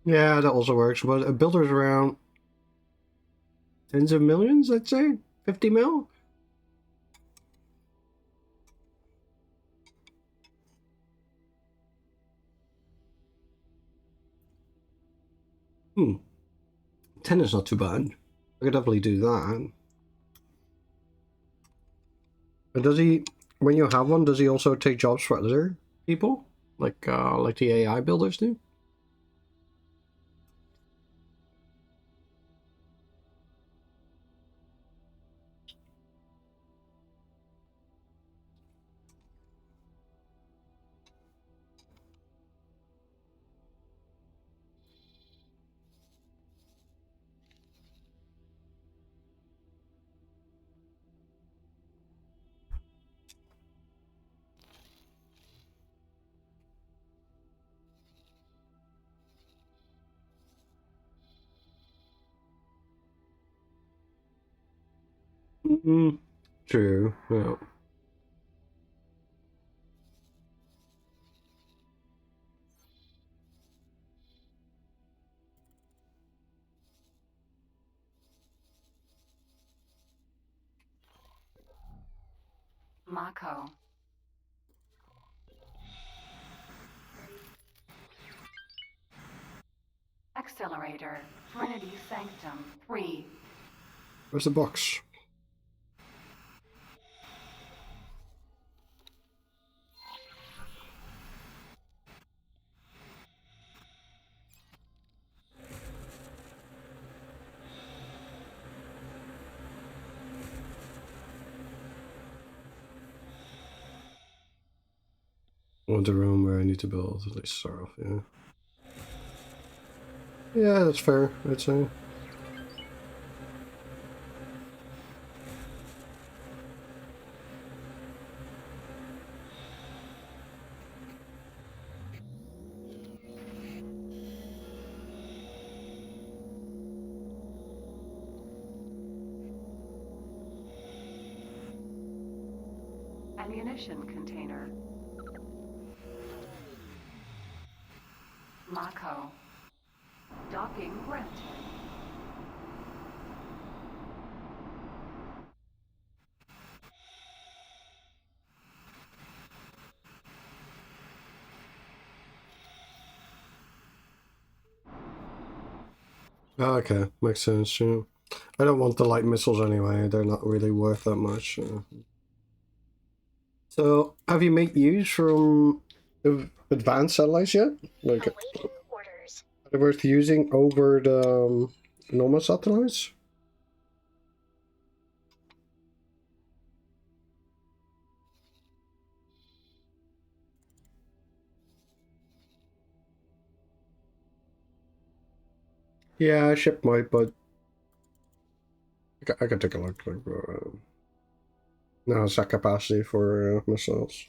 Yeah, that also works, but a builder's around tens of millions, I'd say? 50 mil? Hmm. 10 is not too bad. I could definitely do that. But does he, when you have one, does he also take jobs for other people? Like the AI builders do? Mm-hmm. True, yeah. Mako. Accelerator. Trinity Sanctum 3. Where's the box? I want the room where I need to build, at least start off, yeah. Yeah, that's fair, I'd say. Ammunition container. Mako. Docking granted. Okay, makes sense, yeah. I don't want the light missiles anyway, they're not really worth that much. So, have you made use from advanced satellites yet? Like, are they worth using over the normal satellites? Yeah, ship might, but I could take a look. Like, now it's that capacity for missiles.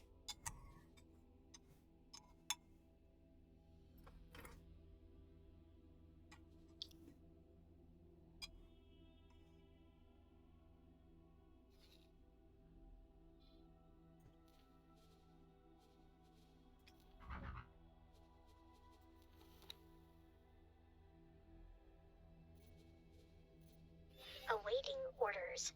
Awaiting orders.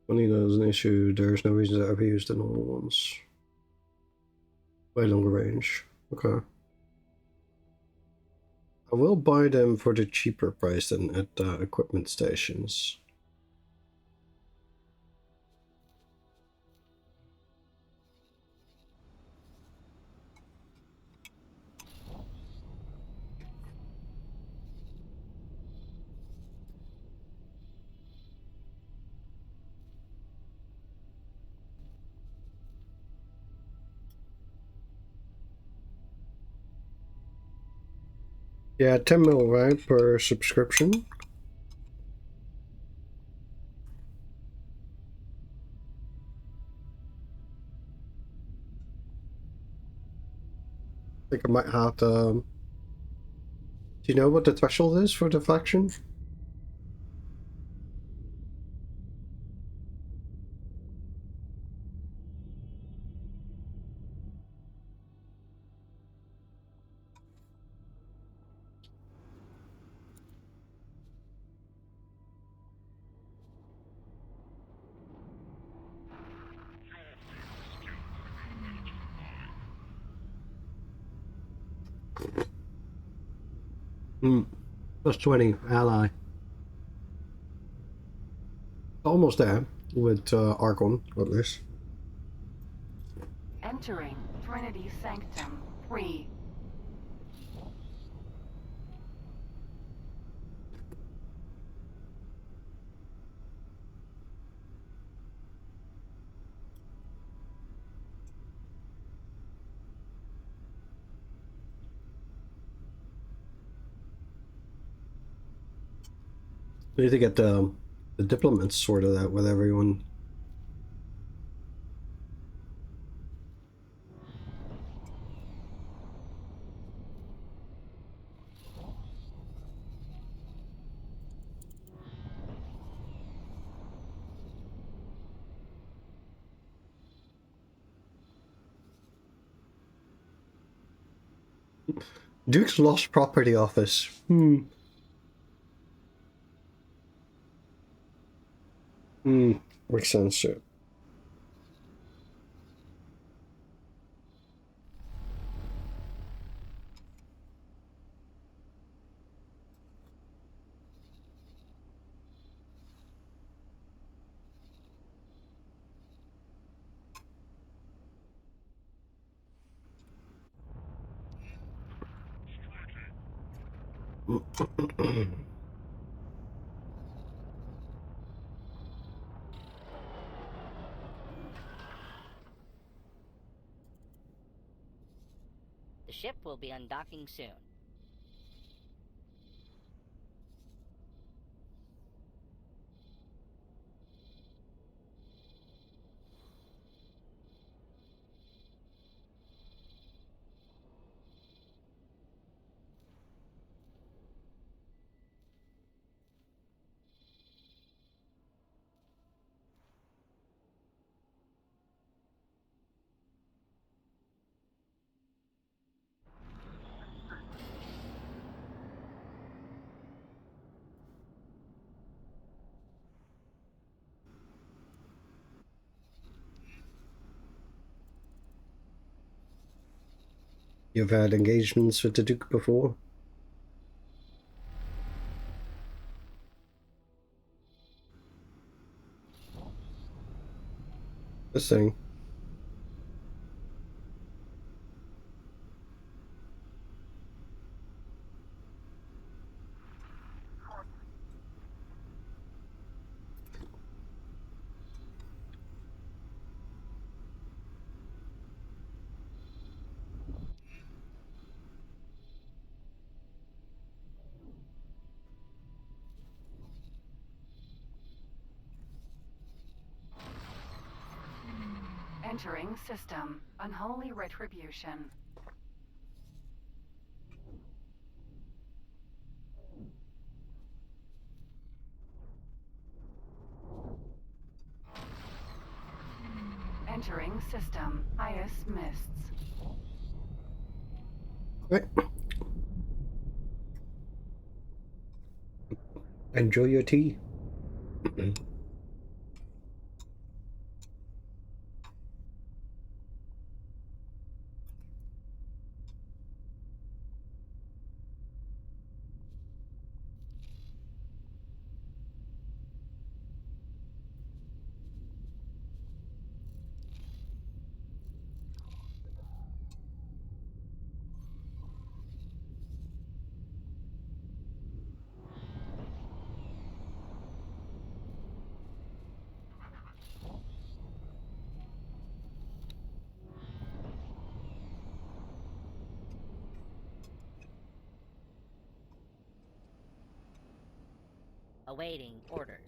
When he does an issue, there's no reason to ever use the normal ones. Way longer range. Okay. I will buy them for the cheaper price than at equipment stations. Yeah, 10 mil, right, per subscription? I think I might have to... Do you know what the threshold is for deflection? Plus 20, ally. Almost there, with Archon, at least. Entering Trinity Sanctum 3. We need to get the diplomats sorted out with everyone. Duke's Lost Property Office. Makes sense, yeah. The ship will be undocking soon. You've had engagements with the Duke before? This thing. Entering system. Unholy retribution. Entering system. Ice mists. Right. Enjoy your tea. Awaiting orders.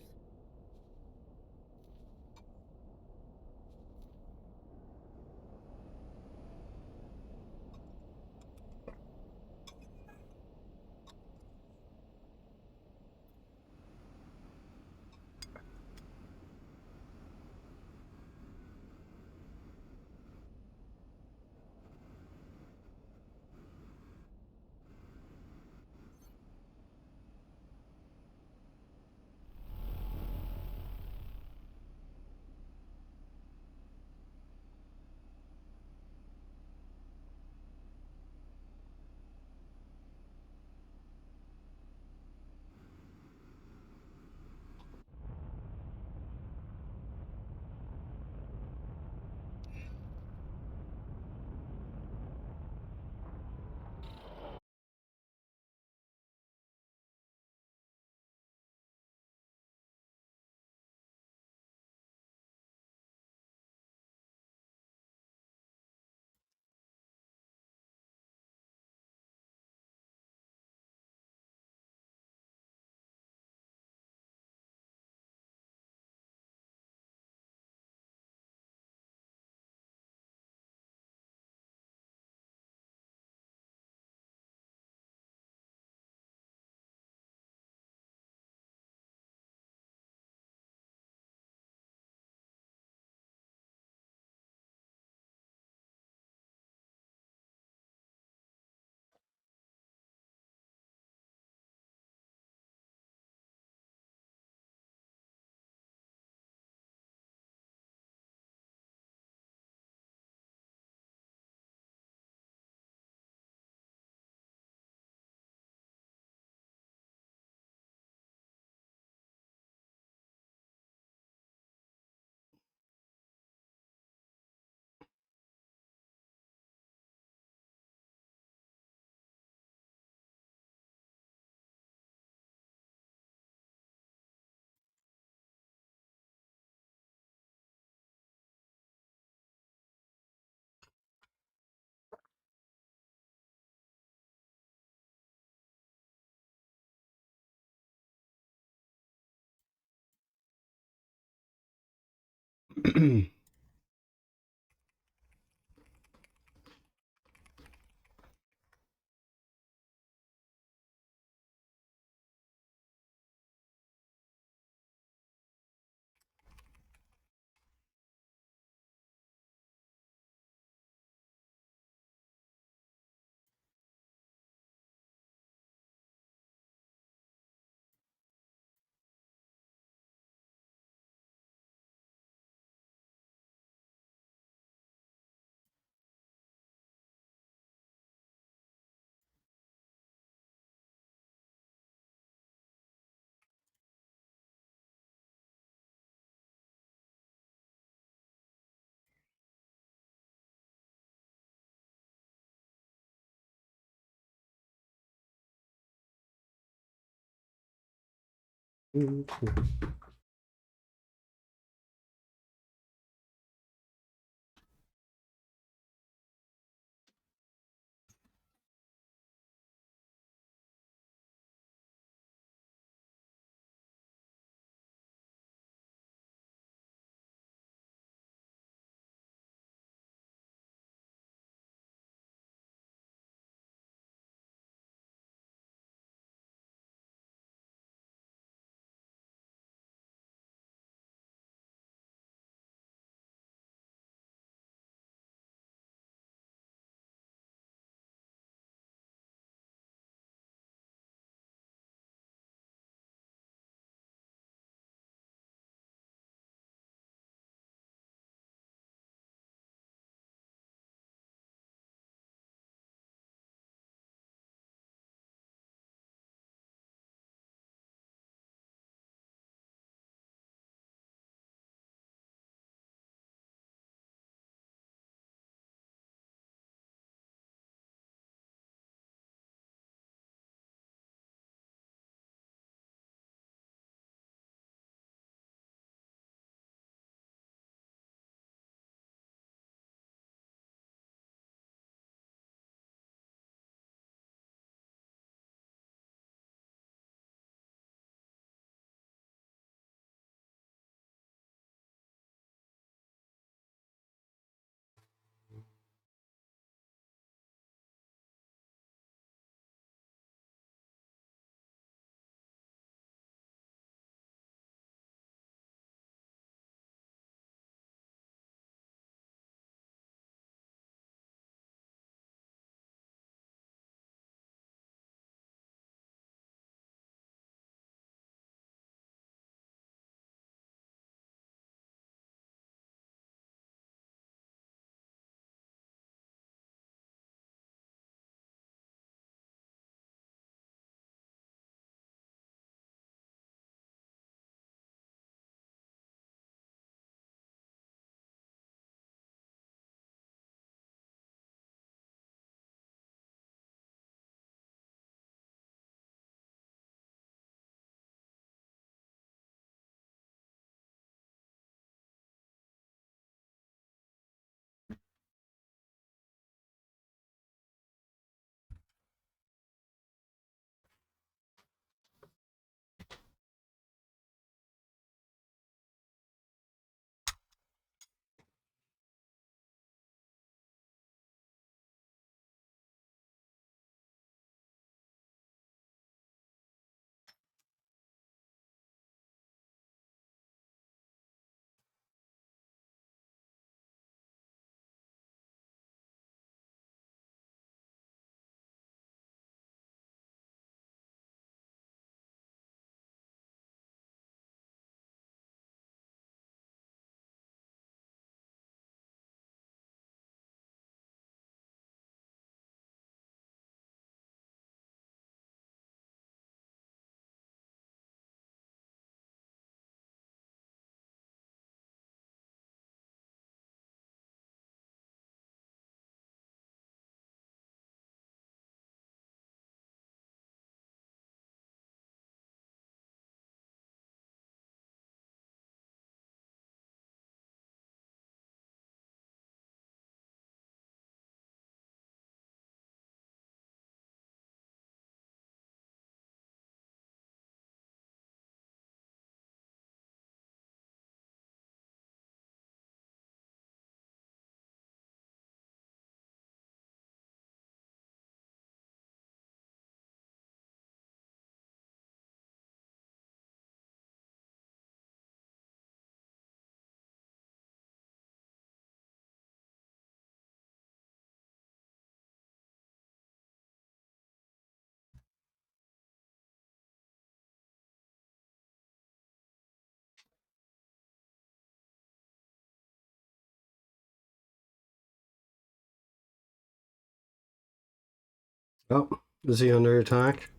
Oh, is he under attack?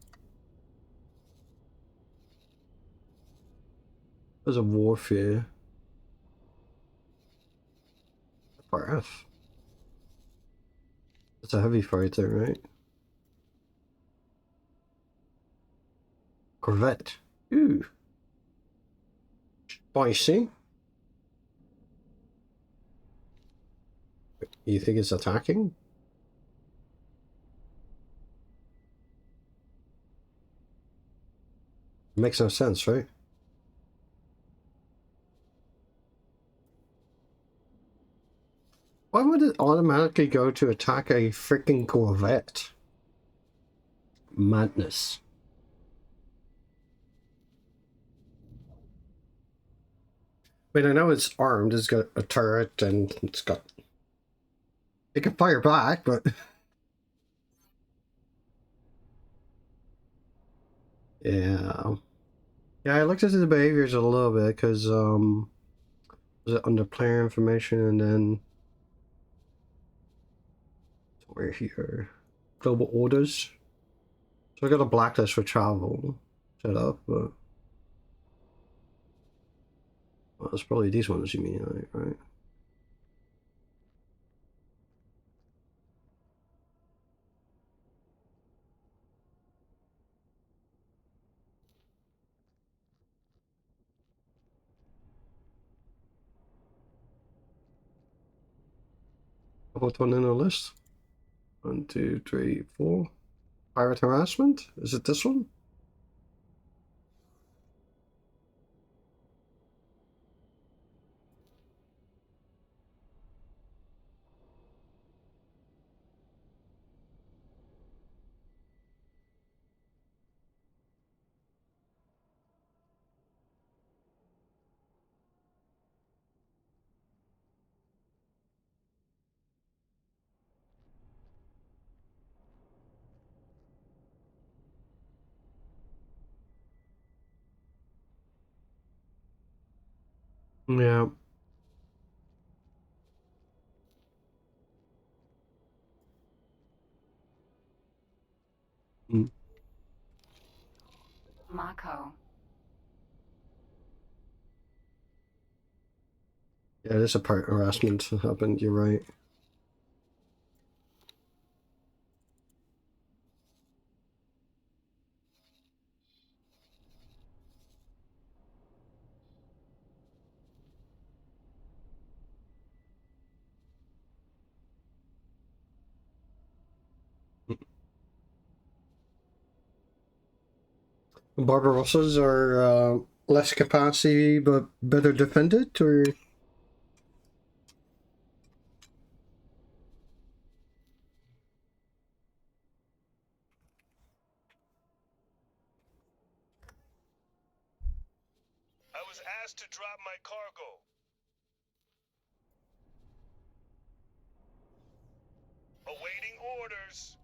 There's a warfare. FRF. It's a heavy fighter, right? Corvette. Ooh. Spicy. You think it's attacking? Makes no sense, right? Why would it automatically go to attack a freaking Corvette? Madness. I mean, I know it's armed, it's got a turret, and it's got... It can fire back, but... Yeah. Yeah, I looked into the behaviors a little bit, because, was it under player information, and then... We're here. Global orders. So I got a blacklist for travel set up, but... Well, it's probably these ones you mean, right? What one in the list? 1, 2, 3, 4. Pirate harassment? Is it this one? Yeah. Mm. Mako. Yeah, there's a pirate harassment happened, you're right. Barbarossas are less capacity but better defended, or? I was asked to drop my cargo. Awaiting orders.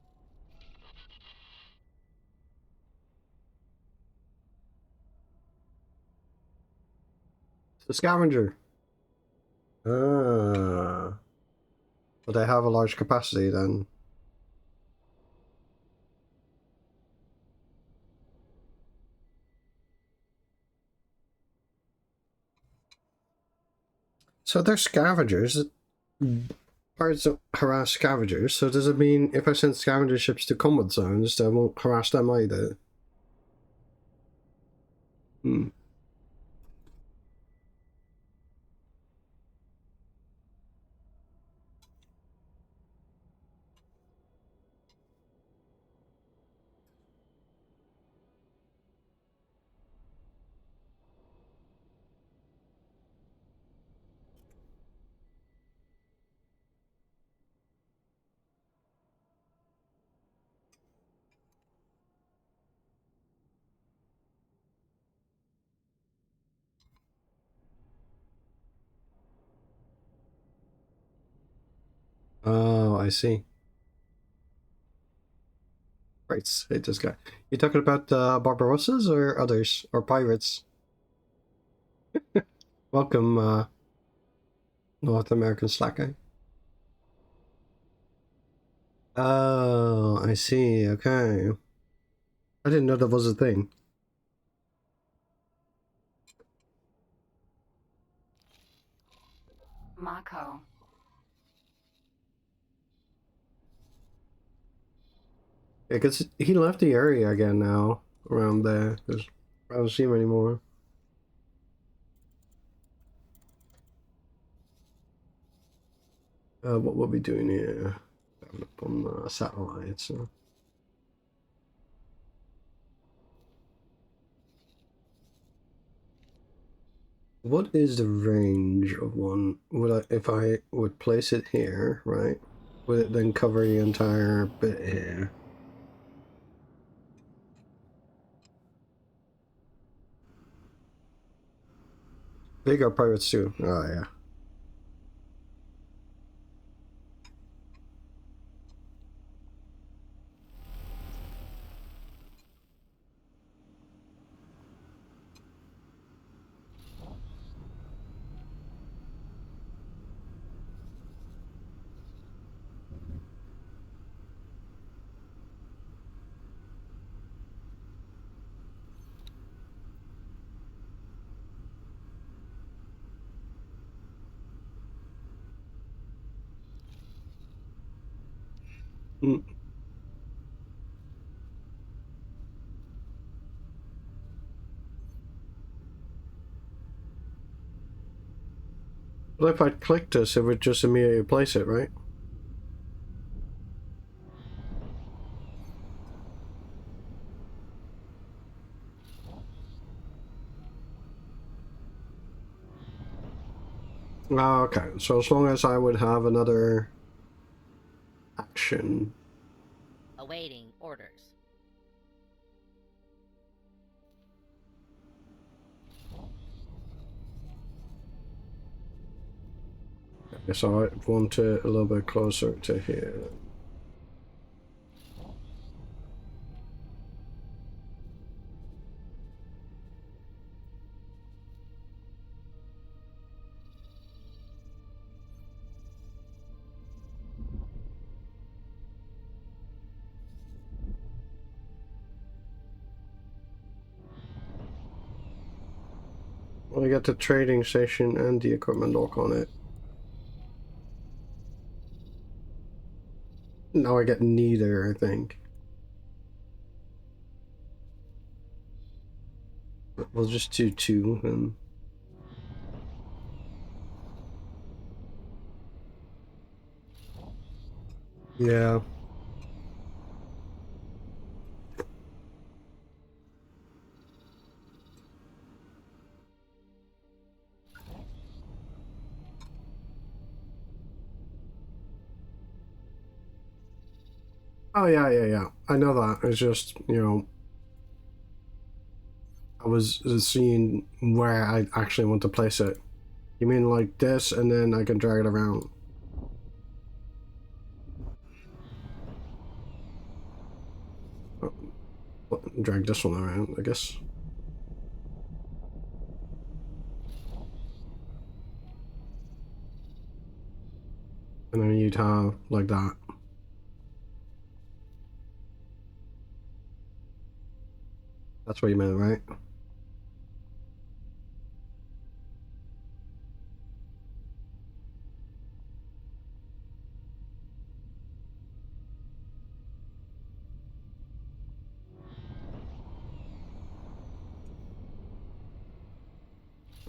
It's the scavenger. Ah. But they have a large capacity then. So they're scavengers. Pirates don't harass scavengers, so does it mean if I send scavenger ships to combat zones, they won't harass them either? Hmm. Oh, I see. Right, hate this guy. You talking about Barbarossas or others? Or pirates? Welcome, North American slack guy. Oh, I see. Okay. I didn't know that was a thing. Mako. Yeah, because he left the area again now, around there. 'Cause I don't see him anymore. What we'll be doing here? Up on the satellites. So. What is the range of one? Would I, if I would place it here, right? Would it then cover the entire bit here? They got pirates too. Oh yeah. Mm. Well, if I click this, it would just immediately place it, right? Oh, okay. So as long as I would have another action. Awaiting orders. I guess I want it a little bit closer to here. Well, I got the trading station and the equipment dock on it. Now I get neither, I think. We'll just do two and... Yeah. Oh, yeah. I know that. It's just, you know... I was seeing where I actually want to place it. You mean like this, and then I can drag it around? Oh, drag this one around, I guess. And then you'd have like that. That's what you meant, right?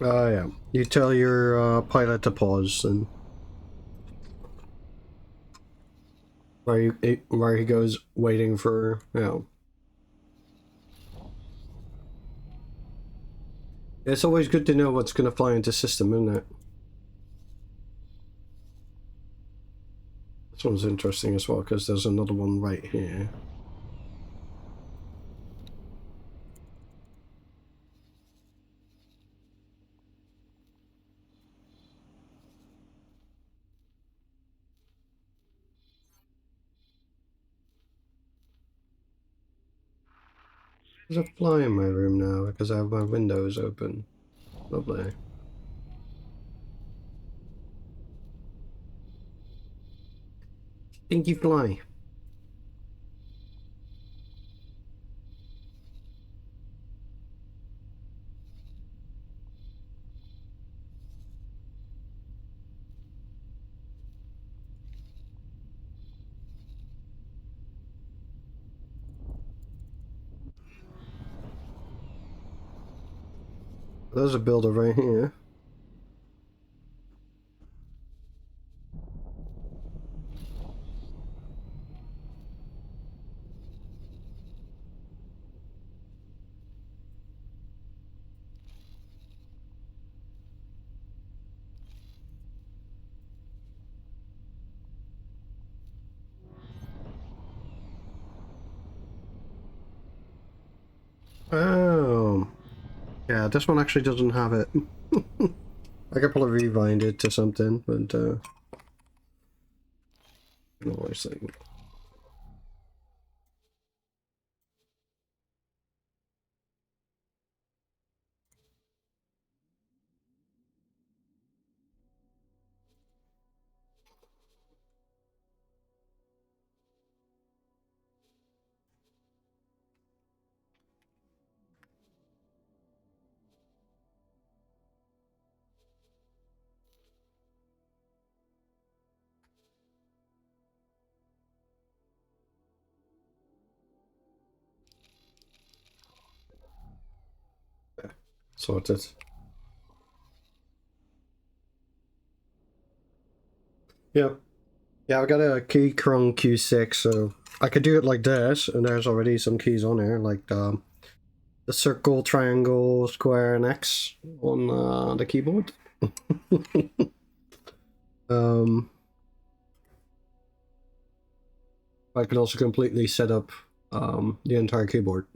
Oh, yeah. You tell your pilot to pause and... Where he goes waiting for, you know... It's always good to know what's going to fly into system, isn't it? This one's interesting as well, because there's another one right here. There's a fly in my room now, because I have my windows open. Lovely. Stinky fly. There's a builder right here. Oh. Yeah, this one actually doesn't have it. I could probably rewind it to something, but no, I see. Sorted. Yeah. Yeah, I've got a key Krung Q6, so I could do it like this, and there's already some keys on there, like the circle, triangle, square, and X on the keyboard. I can also completely set up the entire keyboard.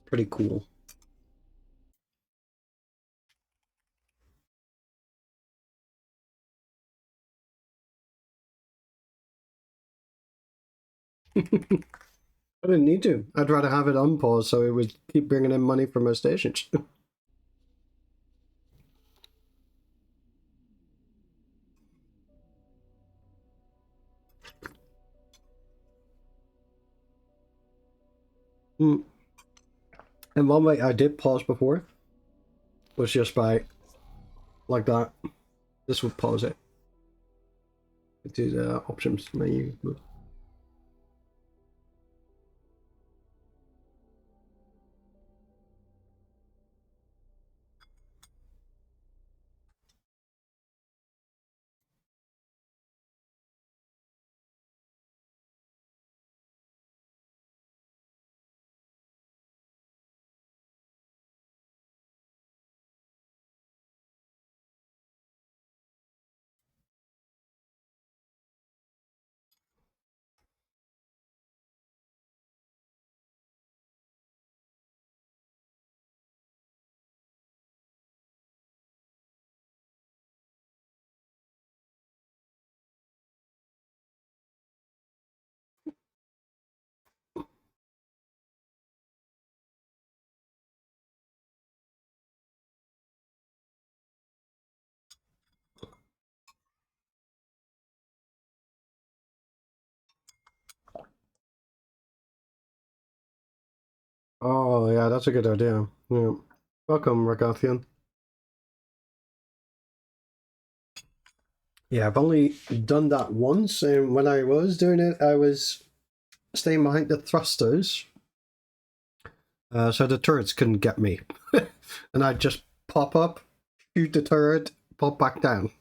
Pretty cool. I didn't need to. I'd rather have it on pause so it would keep bringing in money from my stations. And one way I did pause before was just by, like that. This would pause it. Do the options menu. Oh, yeah, that's a good idea. Yeah. Welcome, Ragathian. Yeah, I've only done that once, and when I was doing it, I was staying behind the thrusters, so the turrets couldn't get me. And I'd just pop up, shoot the turret, pop back down.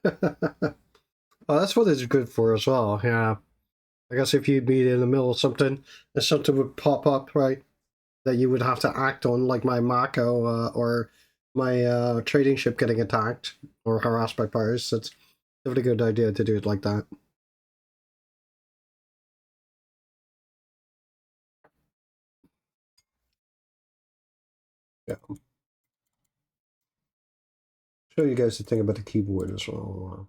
Well, that's what it's good for as well, yeah. I guess if you'd be in the middle of something, and something would pop up, right, that you would have to act on, like my Mako or my trading ship getting attacked or harassed by pirates. It's definitely a good idea to do it like that. Yeah. Show you guys the thing about the keyboard as well.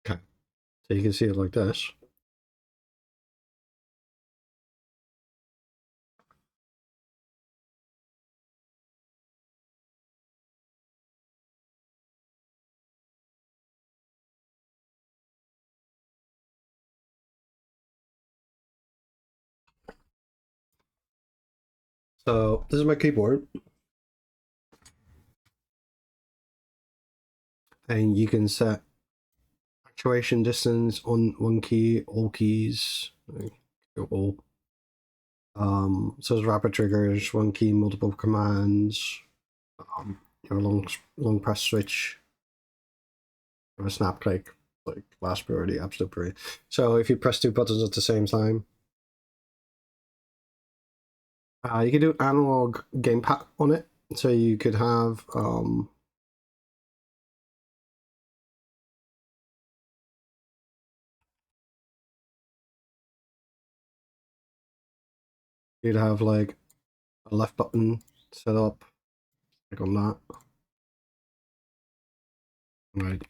Okay, so you can see it like this. So this is my keyboard, and you can set actuation distance on one key, all keys, all. So there's rapid triggers, one key, multiple commands. You have a long press switch. You have a snap click, like last priority, absolute priority. So if you press two buttons at the same time, you can do analog gamepad on it. So you could have you'd have like a left button set up, like on that. Right.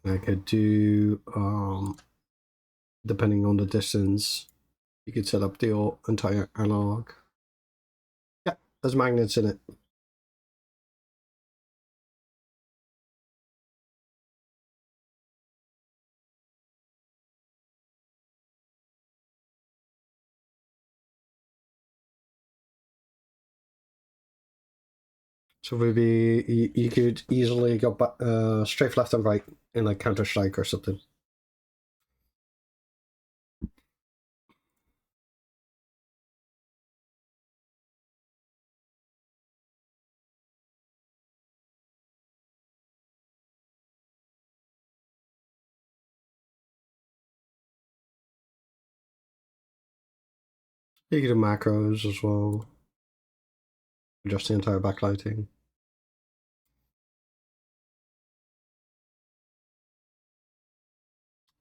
I could do, depending on the distance, you could set up the entire analog. Yeah, there's magnets in it. So maybe you could easily go back, strafe left and right in like Counter-Strike or something. You can do macros as well. Adjust the entire backlighting.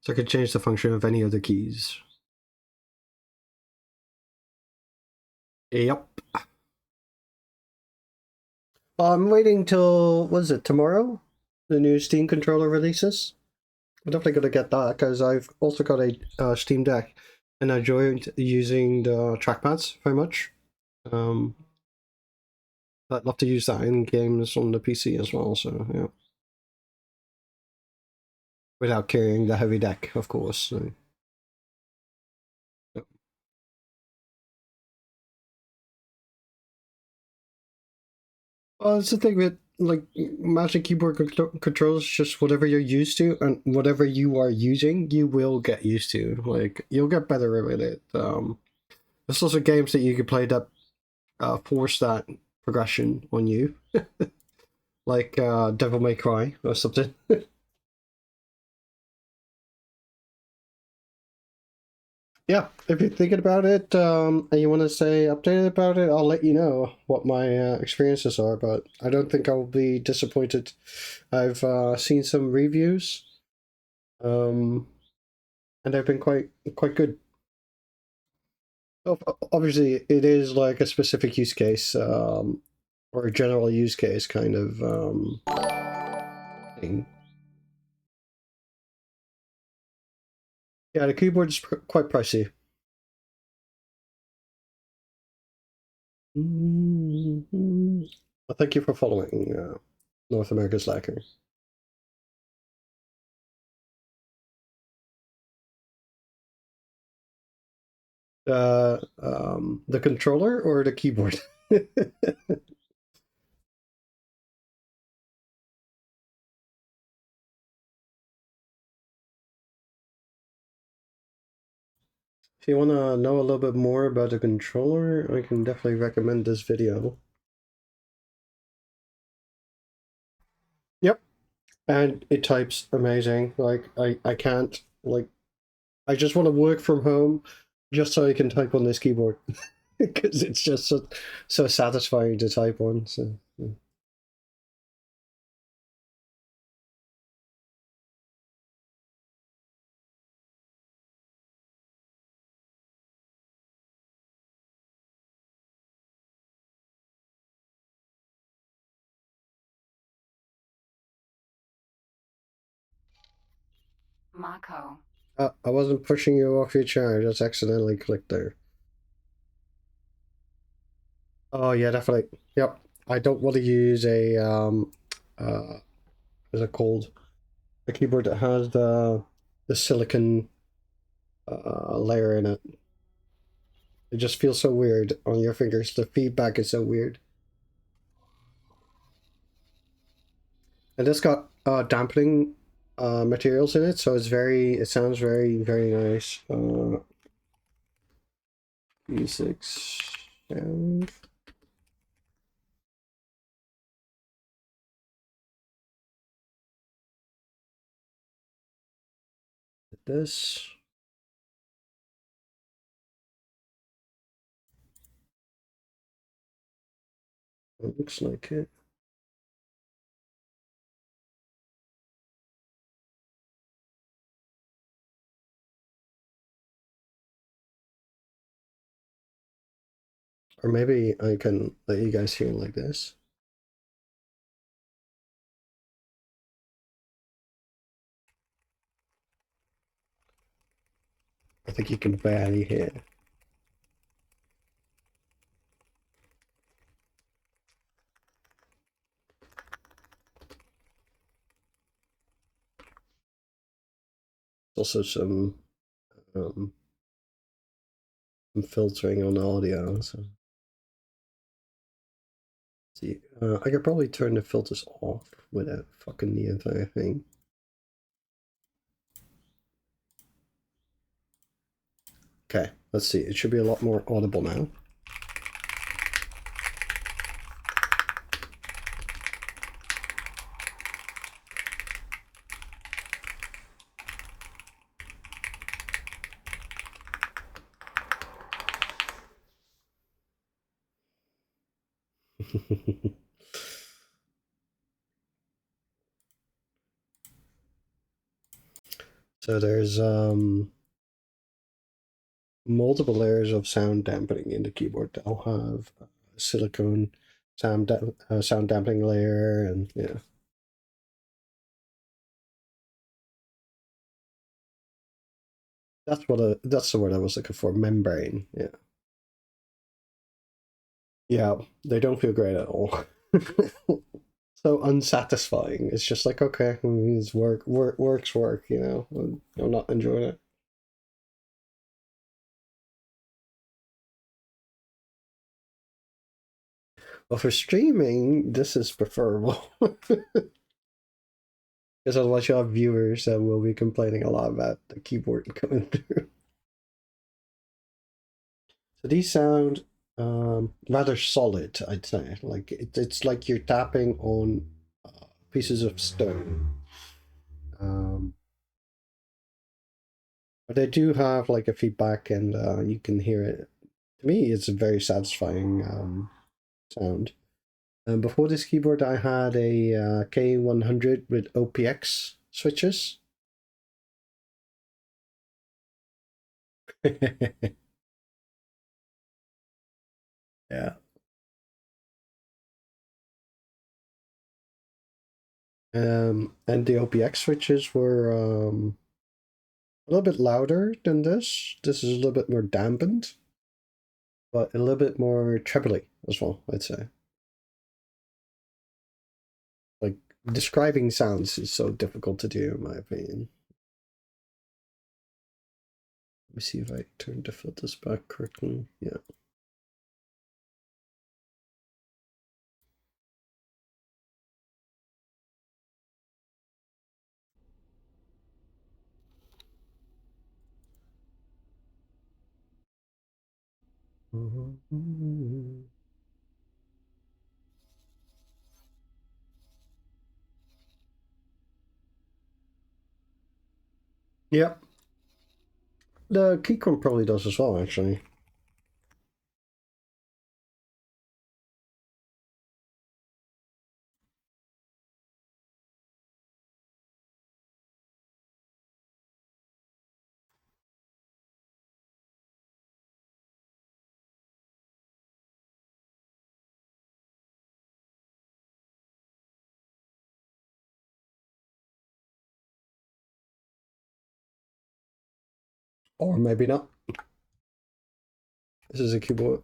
So I could change the function of any of the keys. Yep. I'm waiting till, what is it, tomorrow? The new Steam controller releases. I'm definitely going to get that because I've also got a Steam Deck and I enjoyed using the trackpads very much. I'd love to use that in games on the PC as well, so yeah. Without carrying the heavy deck, of course. So. Yep. Well, it's the thing with like Magic Keyboard controls, just whatever you're used to and whatever you are using, you will get used to. Like you'll get better with it. There's also games that you could play that force that progression on you, like Devil May Cry or something. Yeah, if you're thinking about it and you want to stay updated about it, I'll let you know what my experiences are, but I don't think I'll be disappointed. I've seen some reviews, and they've been quite good. Obviously, it is like a specific use case, or a general use case kind of thing. Yeah, the keyboard is quite pricey. Well, thank you for following North America's Lacquer. The controller or the keyboard? If you want to know a little bit more about the controller, I can definitely recommend this video. Yep. And it types amazing. Like, I can't, like, I just want to work from home just so I can type on this keyboard. Because it's just so satisfying to type on. So, yeah. Mako. I wasn't pushing you off your chair, I just accidentally clicked there. Oh yeah, definitely. Yep. I don't want to use a what's it called? A keyboard that has the silicon layer in it. It just feels so weird on your fingers. The feedback is so weird. And this got dampening materials in it, so it sounds very, very nice. E6 and this. It looks like it. Or maybe I can let you guys hear it like this. I think you can barely hear. Also some filtering on audio. So see, I could probably turn the filters off without fucking the entire thing. Okay, let's see. It should be a lot more audible now. So there's multiple layers of sound dampening in the keyboard. I'll have silicone sound dampening layer, and yeah. That's the word I was looking for. Membrane. Yeah. Yeah, they don't feel great at all. So unsatisfying. It's just like, okay, it's works, you know. I'm not enjoying it. Well, for streaming, this is preferable. Because otherwise you'll have viewers that will be complaining a lot about the keyboard coming through. So these sound rather solid, I'd say. Like it's like you're tapping on pieces of stone. But they do have like a feedback, and you can hear it. To me, it's a very satisfying sound. And before this keyboard, I had a K100 with OPX switches. Yeah. And the OPX switches were a little bit louder than this. This is a little bit more dampened, but a little bit more trebly as well, I'd say. Like, describing sounds is so difficult to do, in my opinion. Let me see if I turn the filters back correctly. Yeah. Yep. The Keychron probably does as well, actually. Or maybe not. This is a keyboard.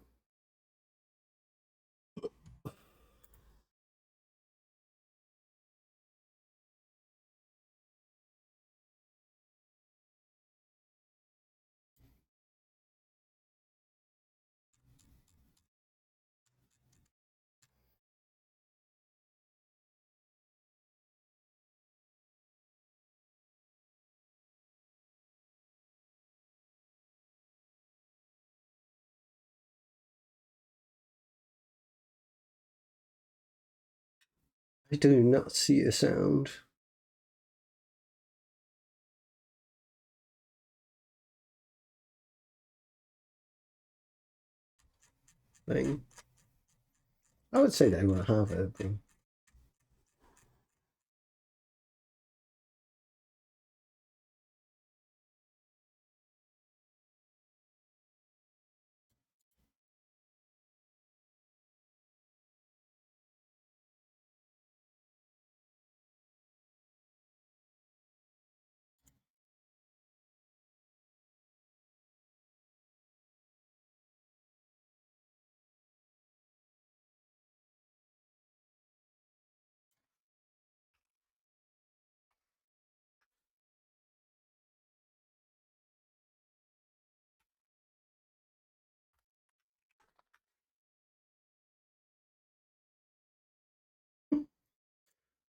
I do not see a sound. Thing. I would say they will have it. But...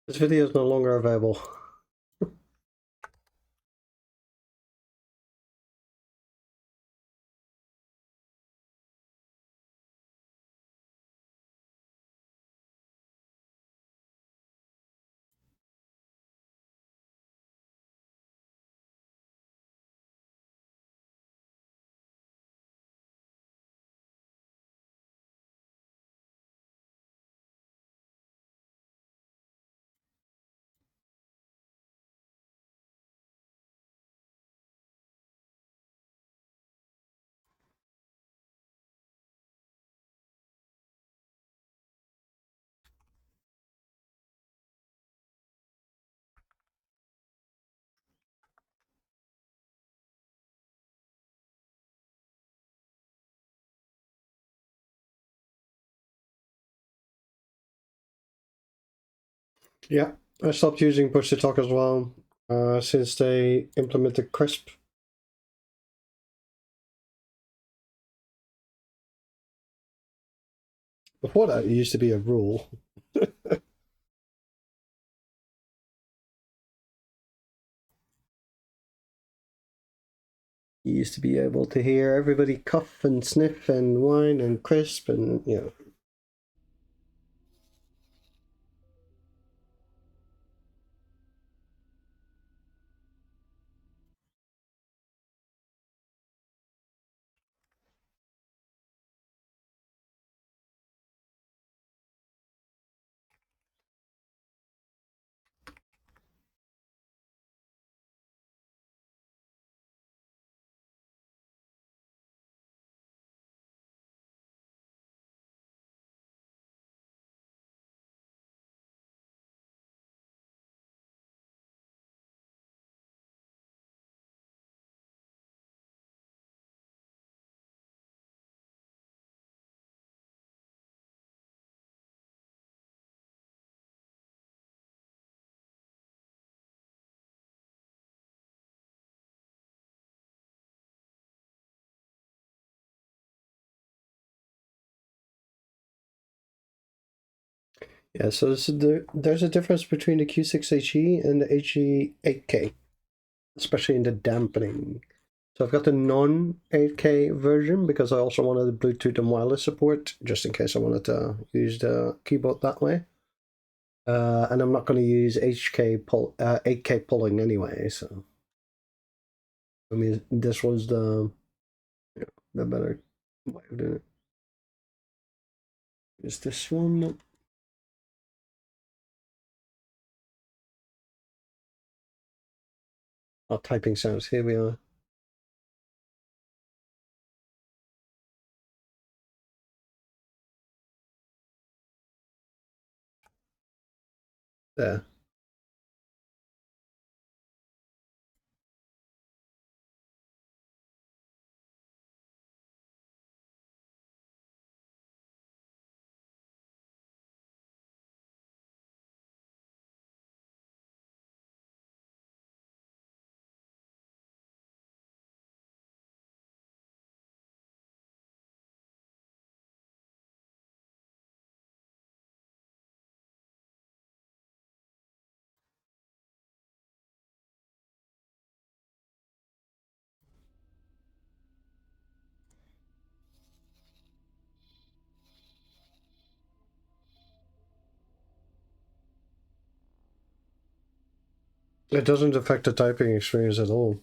This video is no longer available. Yeah, I stopped using push to talk as well since they implemented Crisp. Before that, it used to be a rule. You used to be able to hear everybody cough and sniff and whine and crisp and, you know. Yeah, so there's a difference between the Q6HE and the HE8K, especially in the dampening. So I've got the non-8K version because I also wanted the Bluetooth and wireless support, just in case I wanted to use the keyboard that way. And I'm not going to use 8K pulling anyway, so I mean this was the better way of doing it. Is this one? Oh, typing sounds. Here we are. There. It doesn't affect the typing experience at all.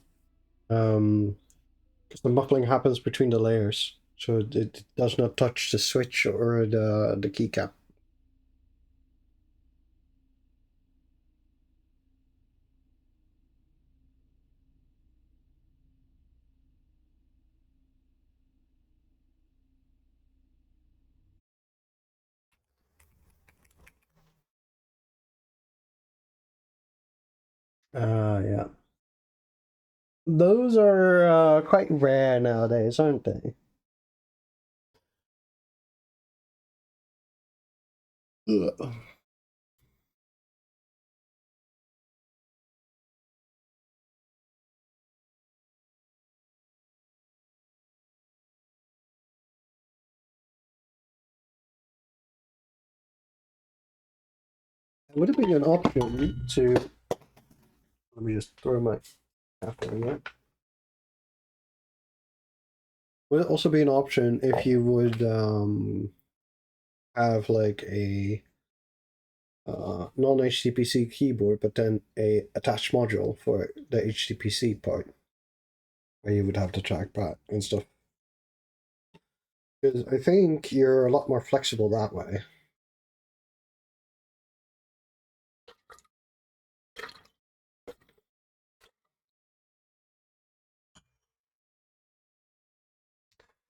Because the muckling happens between the layers, so it does not touch the switch or the keycap. Yeah. Those are quite rare nowadays, aren't they? Ugh. It would have been an option to. Let me just throw my after that. Would it also be an option if you would have like a non-HTPC keyboard, but then a attached module for the HTPC part, where you would have the trackpad and stuff. Because I think you're a lot more flexible that way.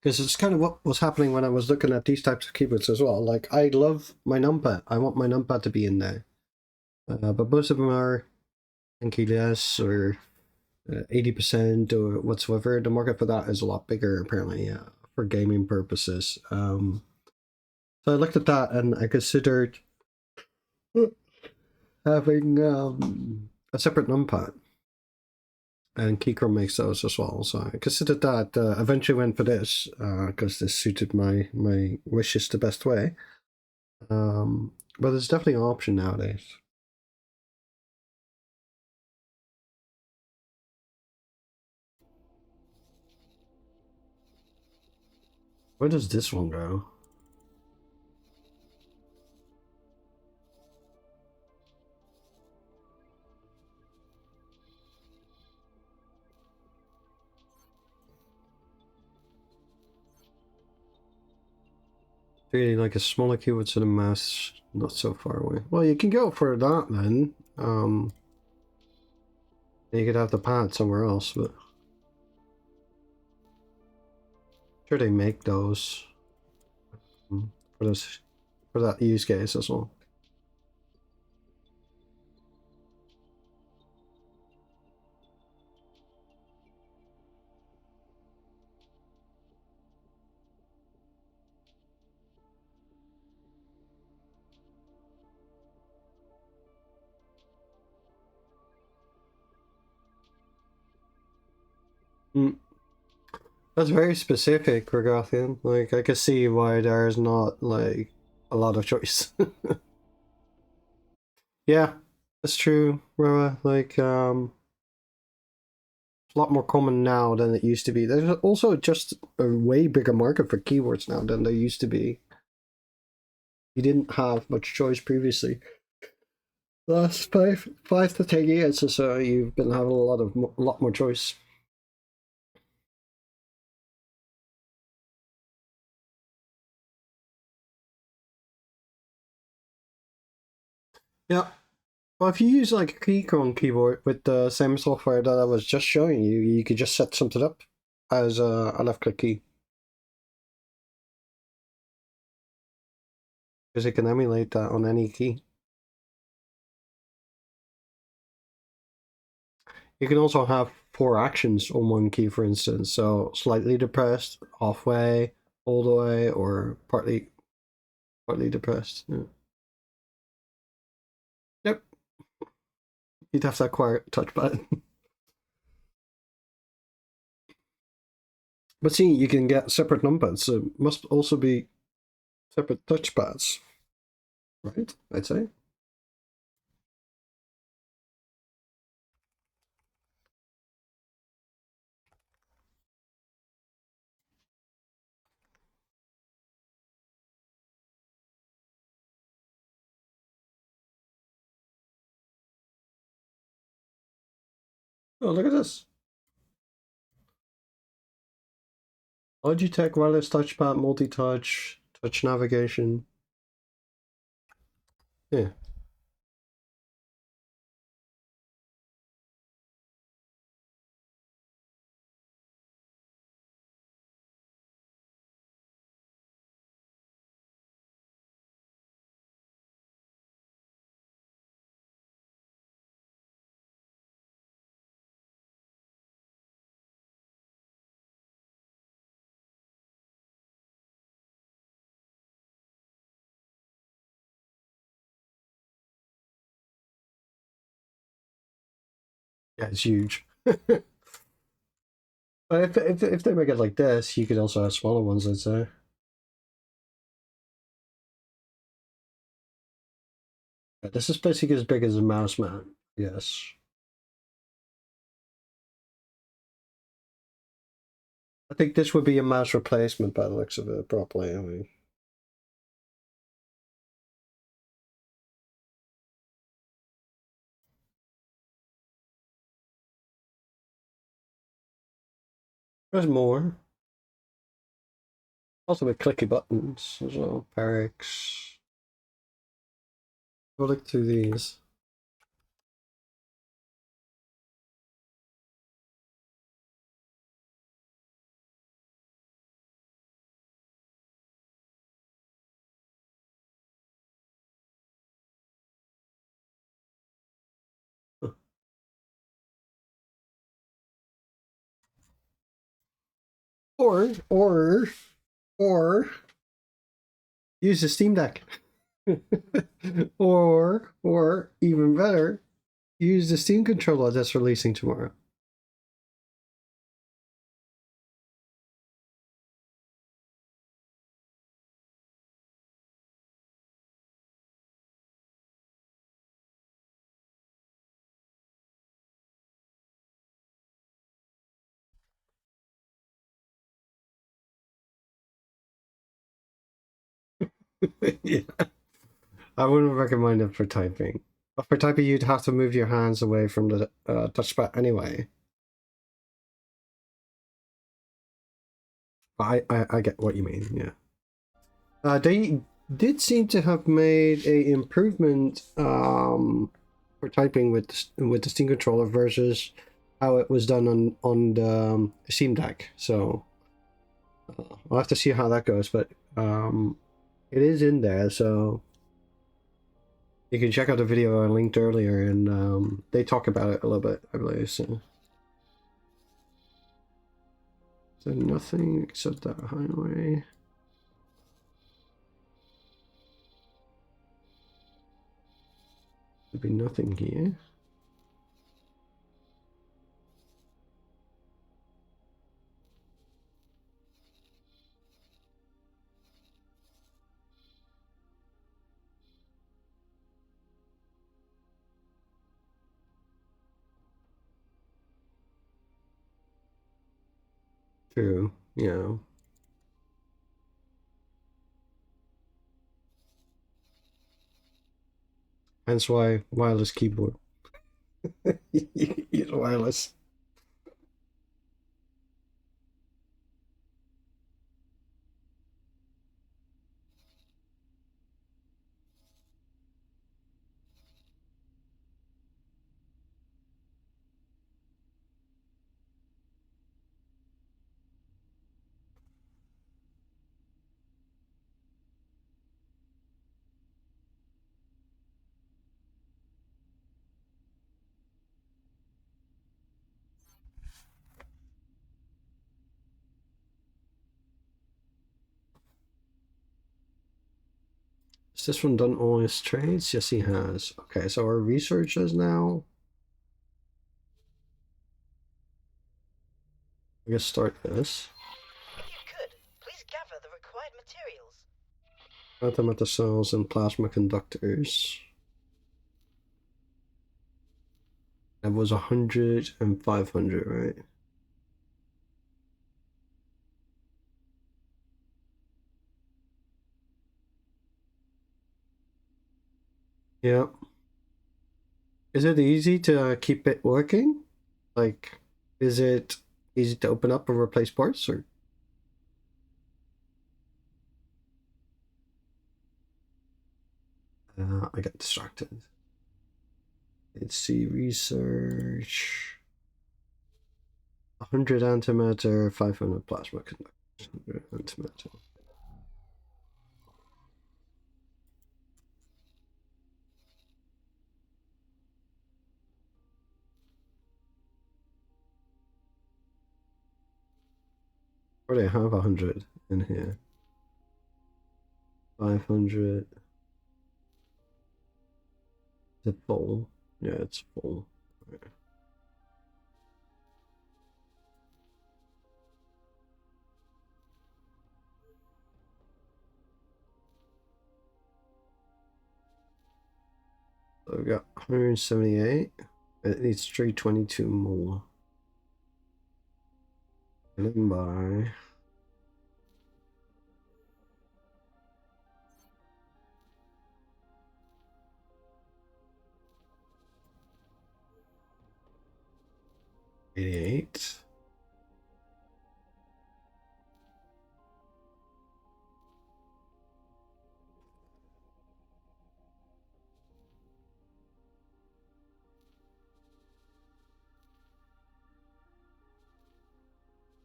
Because it's kind of what was happening when I was looking at these types of keyboards as well. Like, I love my numpad. I want my numpad to be in there. But most of them are keyless or 80% or whatsoever. The market for that is a lot bigger, apparently, for gaming purposes. So I looked at that and I considered having a separate numpad. And Keychron makes those as well, so I considered that. Eventually went for this because this suited my wishes the best way. But it's definitely an option nowadays. Where does this one go? Really like a smaller keyboard so the mouse not so far away. Well, you can go for that then. You could have the pad somewhere else, but sure they make those for that use case as well. That's very specific, Rogothian. Like, I can see why there's not, like, a lot of choice. Yeah, that's true, Roa. Like, a lot more common now than it used to be. There's also just a way bigger market for keyboards now than there used to be. You didn't have much choice previously. Last 5 to 10 years or so, you've been having a lot more choice. Yeah. Well, if you use like a Keychron keyboard with the same software that I was just showing you, you could just set something up as a left-click key. Because it can emulate that on any key. You can also have 4 actions on one key, for instance. So slightly depressed, halfway, all the way, or partly depressed. Yeah. Yep. You'd have to acquire a touchpad. But see, you can get separate numpads, so it must also be separate touchpads. Right? I'd say. Oh, look at this. Logitech wireless touchpad, multi-touch, touch navigation. Yeah. Yeah, it's huge. But if they make it like this, you could also have smaller ones, I'd say. Yeah, this is basically as big as a mouse mat, yes. I think this would be a mouse replacement by the looks of it properly, I mean. There's more. Also with clicky buttons as well. Perix. We'll look through these. Or use the Steam Deck. or even better, use the Steam controller that's releasing tomorrow. Yeah. I wouldn't recommend it for typing. But for typing, you'd have to move your hands away from the touchpad anyway. I get what you mean, yeah. They did seem to have made a improvement for typing with the Steam controller versus how it was done on the Steam Deck. So I'll have to see how that goes, but it is in there, so you can check out the video I linked earlier, and they talk about it a little bit, I believe. So nothing except that highway. There'd be nothing here. True. Yeah. Hence why wireless keyboard. Use wireless. Has this one done all his trades? Yes, he has. Okay, so our researchers now. I guess start this. If you could, please gather the required materials. Antimatter cells and plasma conductors. That was 100 and 500, right? Yeah. Is it easy to keep it working? Like, is it easy to open up and replace parts, or? I got distracted. Let's see, research. 100 antimatter, 500 plasma conductors. 100 antimatter. Or they have 100 in here. 500. Is it full? Yeah, it's full. Right. So we got 178. It needs 322 more. And then by 88.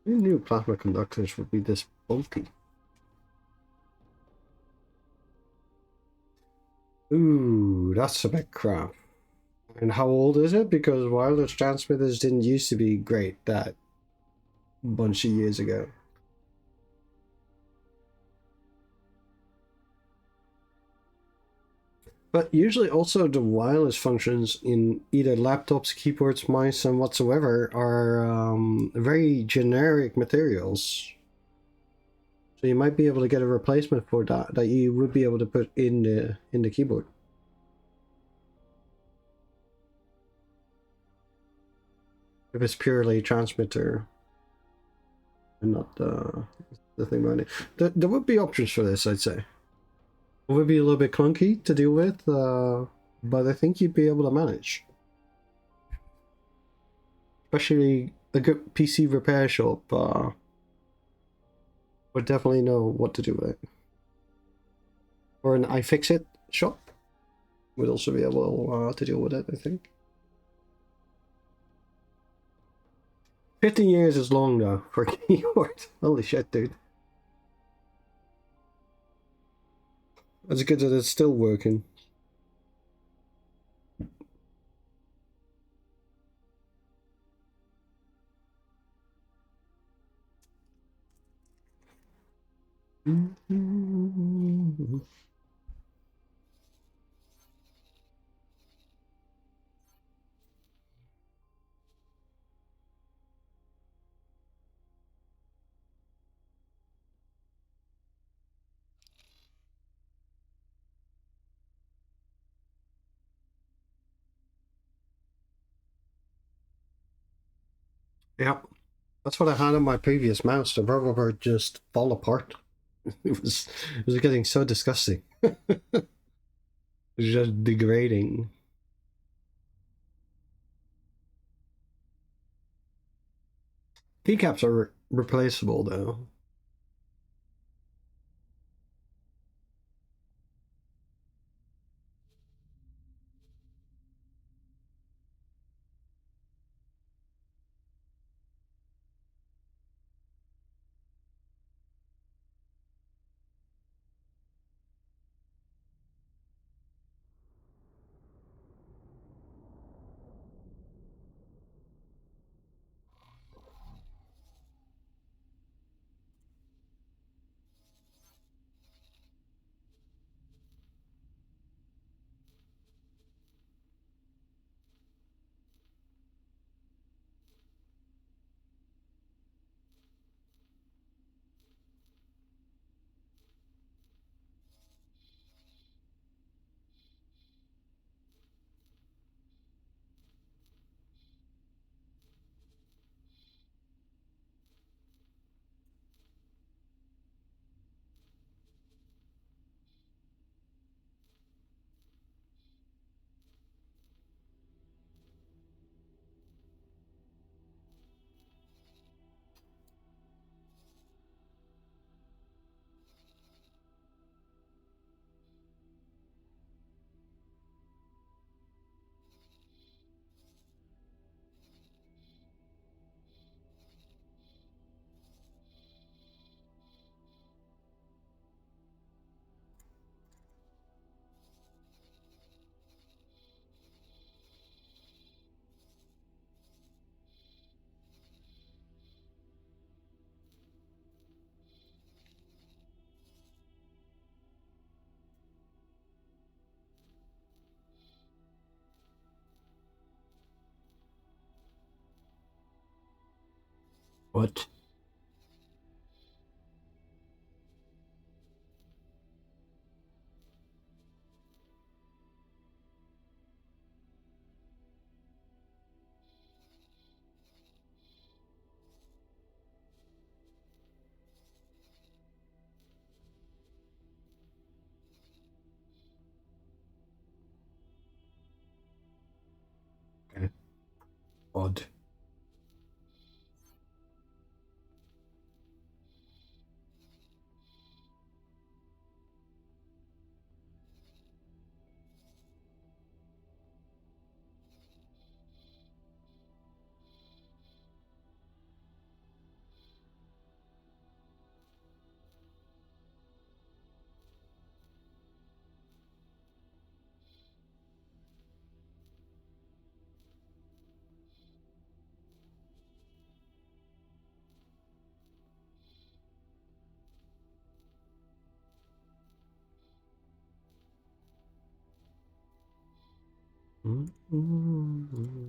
Who knew plasma conductors would be this bulky? Ooh, that's a bit crap. And how old is it? Because wireless transmitters didn't used to be great that bunch of years ago. But usually also the wireless functions in either laptops, keyboards, mice, and whatsoever are very generic materials. So you might be able to get a replacement for that you would be able to put in the keyboard. If it's purely transmitter and not the thing behind it. There would be options for this, I'd say. It would be a little bit clunky to deal with, but I think you'd be able to manage. Especially a good PC repair shop would definitely know what to do with it. Or an iFixit shop would also be able to deal with it, I think. 15 years is long though for a keyboard. Holy shit, dude. It's good that it's still working. Yep. That's what I had on my previous mouse. The rubber would just fall apart. It was getting so disgusting. It was just degrading. Keycaps are replaceable though. What? Okay. Odd. Mm-hmm.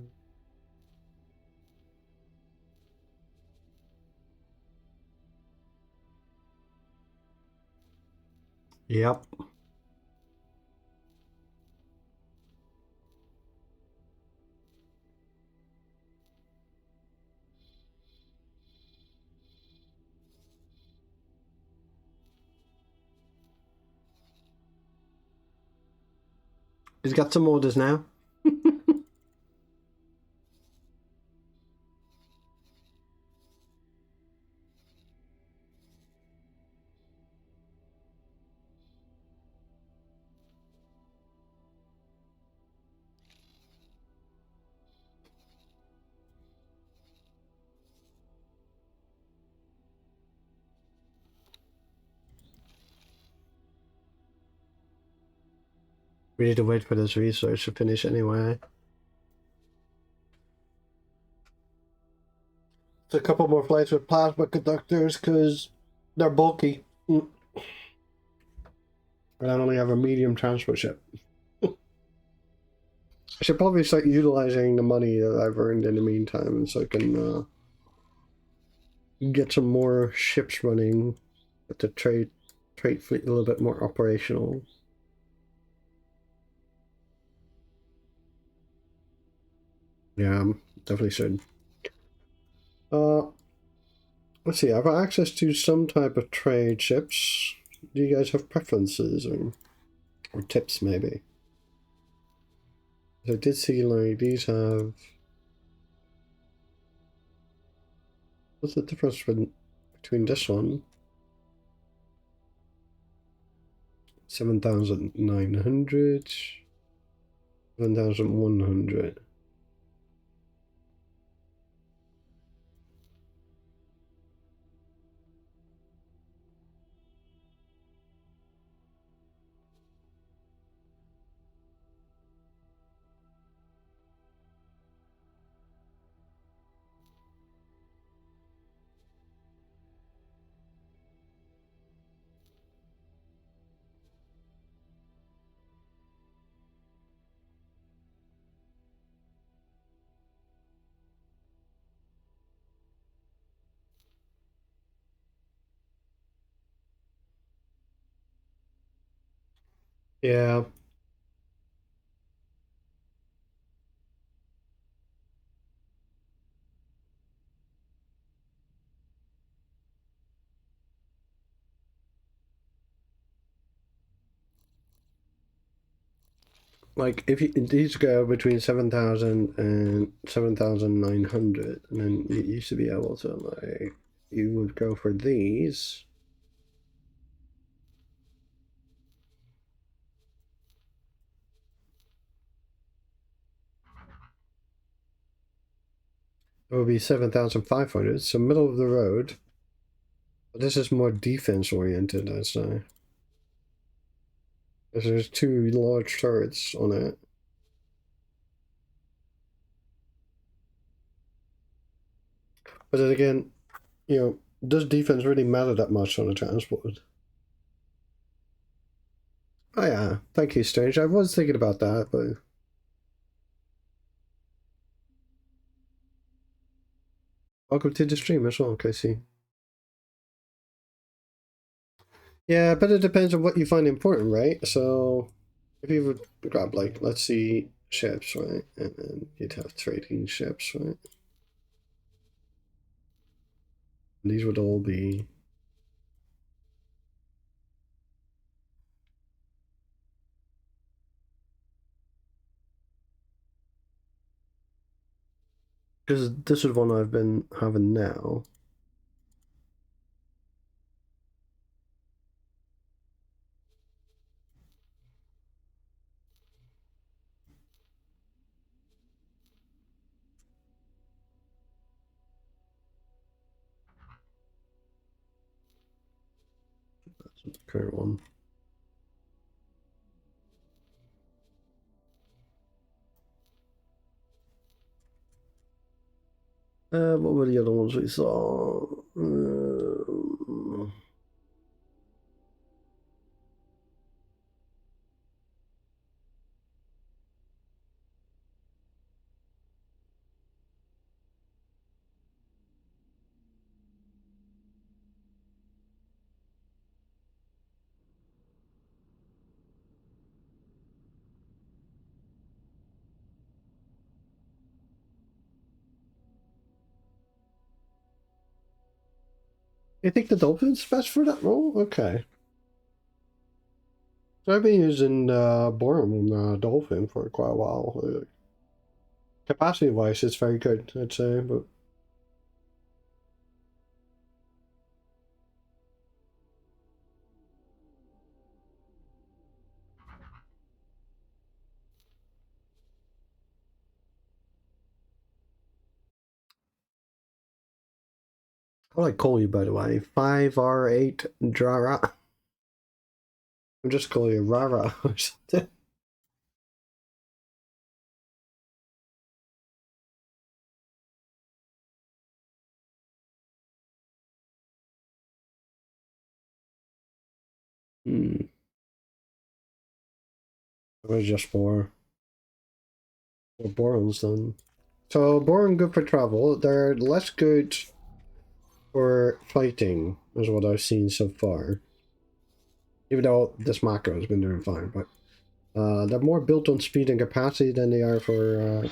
Yep. He's got some orders now. We need to wait for this research to finish anyway. It's a couple more flights with plasma conductors because they're bulky. And I only have a medium transport ship. I should probably start utilizing the money that I've earned in the meantime so I can get some more ships running, get the trade fleet a little bit more operational. Yeah, definitely should. let's see, I've got access to some type of trade ships. Do you guys have preferences or tips maybe? I did see like these have. What's the difference between this one? 7,900, 7,100. Yeah. Like if these go between 7,000 and 7,900, and then you used to be able to like you would go for these. It would be 7,500, so middle of the road. But this is more defense oriented, I'd say. Because there's two large turrets on it. But then again, you know, does defense really matter that much on a transport? Oh yeah, thank you, Strange. I was thinking about that, but... Welcome to the stream as well, Casey. Yeah, but it depends on what you find important, right? So, if you would grab, like, let's see, ships, right? And then you'd have trading ships, right? And these would all be... Because this is one I've been having now. That's the current one. What were the other ones we saw? You think the Dolphin's best for that role? Okay. So I've been using Borum Dolphin for quite a while. Capacity-wise, it's very good, I'd say, but... How do I call you, by the way? 5R8 Drara? I'm just calling you Rara or something. It was just for Borons then. So Boron good for travel. They're less good for fighting, is what I've seen so far. Even though this macro has been doing fine, but they're more built on speed and capacity than they are for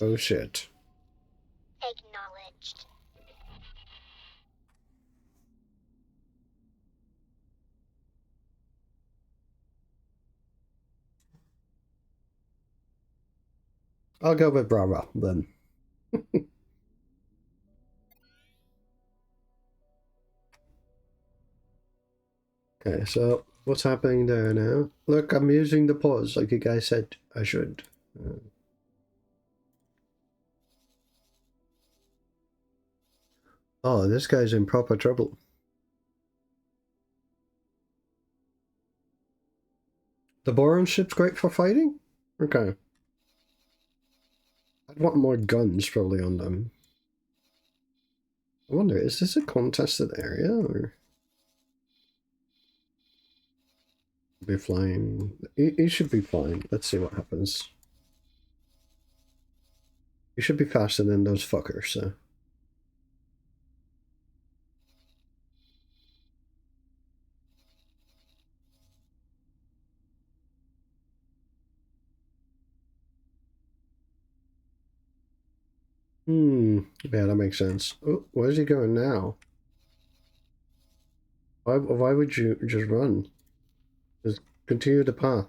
oh shit. Acknowledged. I'll go with Brava then. Okay, so what's happening there now? Look, I'm using the pause like you guys said I should. Oh, this guy's in proper trouble. The Boron ship's great for fighting? Okay. I'd want more guns probably on them. I wonder, is this a contested area or? Be flying. He should be fine. Let's see what happens. You should be faster than those fuckers, so. Yeah, that makes sense. Oh, where's he going now? Why would you just run? Just continue the path.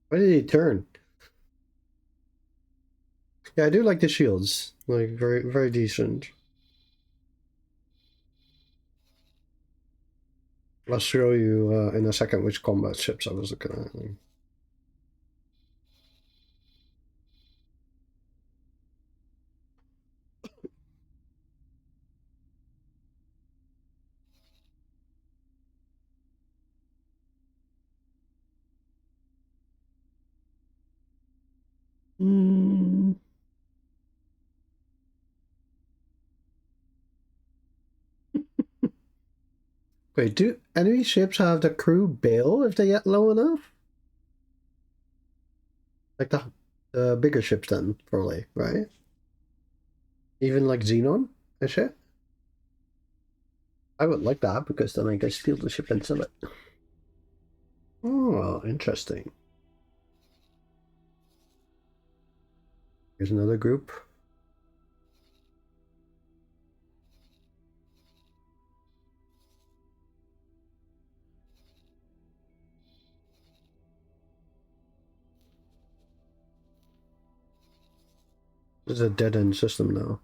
Why did he turn? Yeah, I do like the shields. Like, very, very decent. I'll show you in a second which combat ships I was looking at. Wait, do enemy ships have the crew bail if they get low enough? Like the bigger ships then, probably, right? Even like Xenon and shit? I would like that because then I can steal the ship and sell it. Oh, interesting. Here's another group. This is a dead-end system now.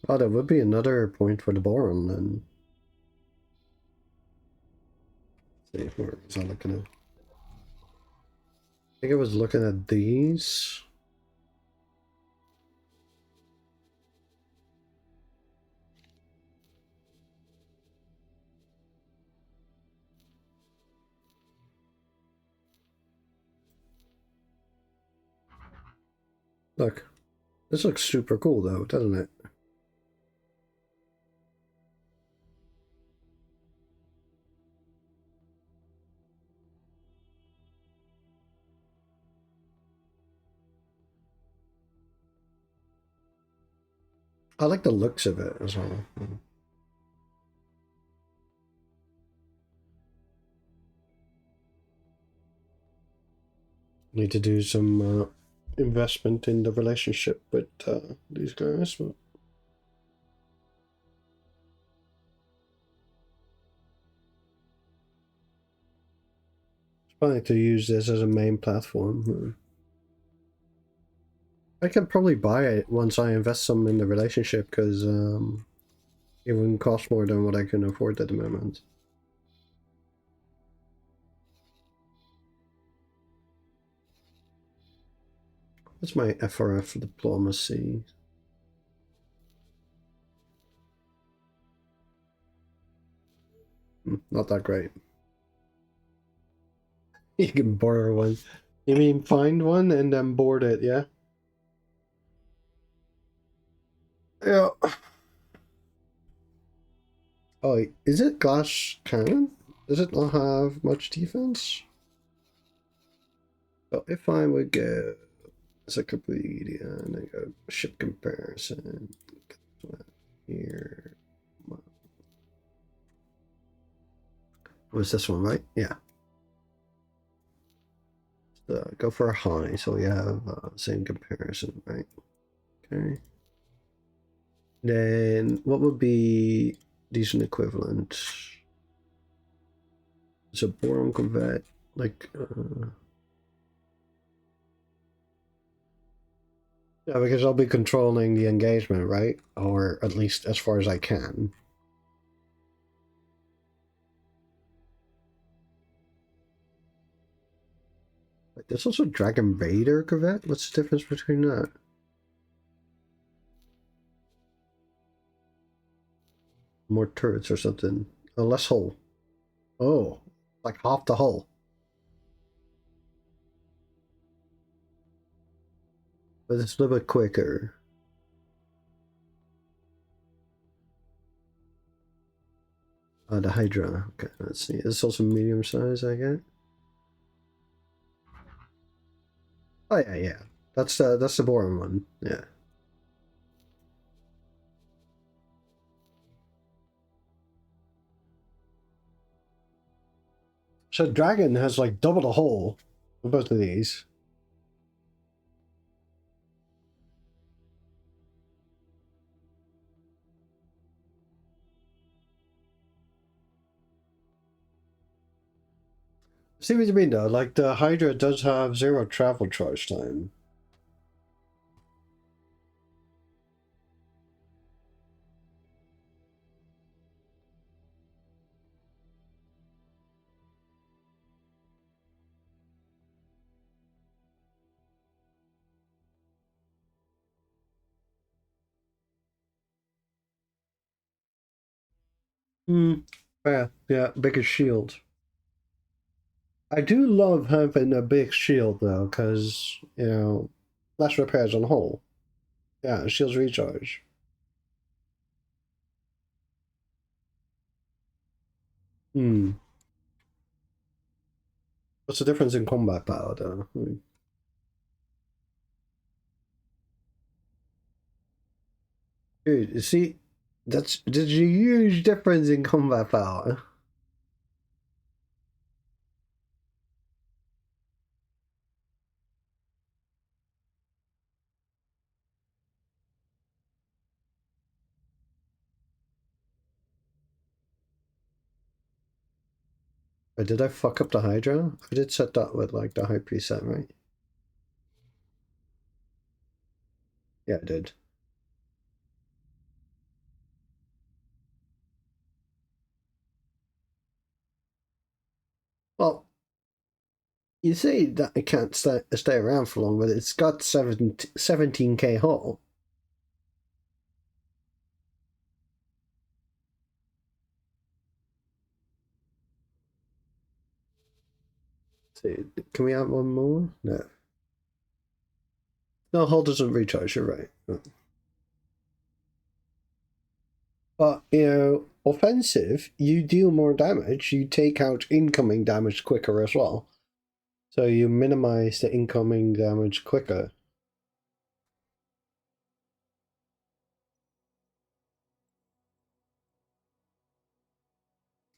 Oh, there would be another point for the Boron then. Let's see, where was I looking at? I think I was looking at these. Look, this looks super cool though, doesn't it? I like the looks of it as well. Need to do some investment in the relationship with these guys. But it's planning to use this as a main platform. I can probably buy it once I invest some in the relationship because it wouldn't cost more than what I can afford at the moment. What's my FRF diplomacy? Not that great. You can borrow one. You mean find one and then board it, yeah? Yeah. Oh, is it glass cannon? Does it not have much defense? Well, if I would go Encyclopedia and then go ship comparison here. Was this one, right? Yeah. So go for a high, so we have same comparison, right? Okay. Then what would be decent equivalent? It's a Boron Corvette, like yeah, because I'll be controlling the engagement, right? Or at least as far as I can. Wait, there's also Dragon Raider Corvette? What's the difference between that? More turrets or something. Oh, less hull. Oh, like half the hull. But it's a little bit quicker. The Hydra. Okay, let's see. It's also medium size, I get. Oh yeah, yeah. That's the boring one. Yeah. So Dragon has like double the hull for both of these. See what you mean though, like the Hydra does have 0 travel charge time. Yeah, yeah, bigger shield. I do love having a big shield though, because, you know, less repairs on hull. Yeah, shields recharge. What's the difference in combat power though? Dude, you see, there's a huge difference in combat power. But did I fuck up the Hydra? I did set that with like the high preset, right? Yeah, I did. Well, you say that it can't stay around for long, but it's got 17k hull. See, can we have one more? No. No, hull doesn't recharge, you're right. But, you know, offensive, you deal more damage, you take out incoming damage quicker as well. So you minimize the incoming damage quicker.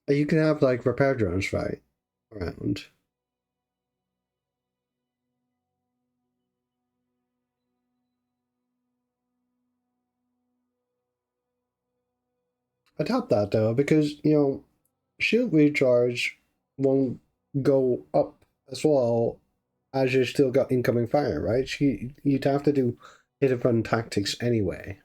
You can have like repair drones right around. I doubt that though, because you know, shield recharge won't go up as well as you still got incoming fire, right? You'd have to do hit and run tactics anyway.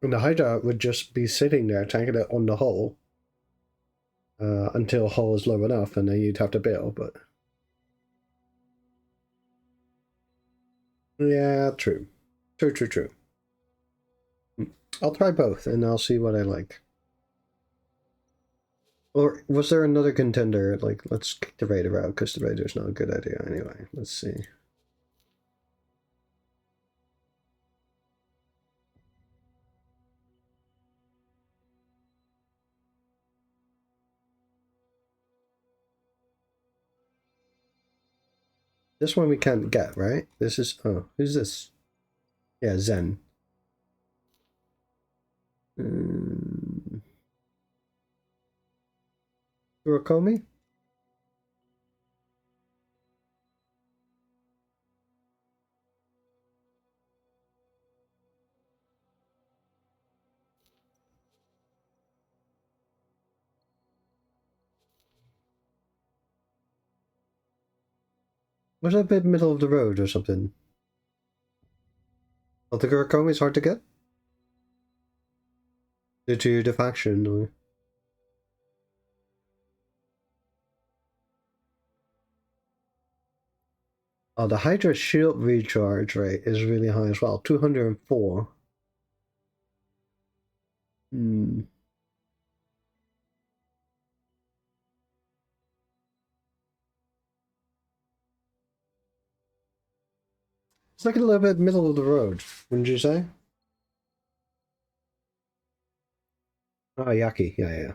And the Hydra would just be sitting there tanking it on the hull until hull is low enough, and then you'd have to bail, but... Yeah, true. True. I'll try both, and I'll see what I like. Or was there another contender? Like, let's kick the Raider out, because the Raider's not a good idea anyway. Let's see. This one we can't get, right? This is... Oh, who's this? Yeah, Zen. Urokomi? Was that a bit middle of the road or something? Well, the Urokomi is hard to get? Due to the faction, or... Oh, the Hydra shield recharge rate is really high as well. 204. Hmm. It's like a little bit middle of the road, wouldn't you say? Oh, Yaki. Yeah.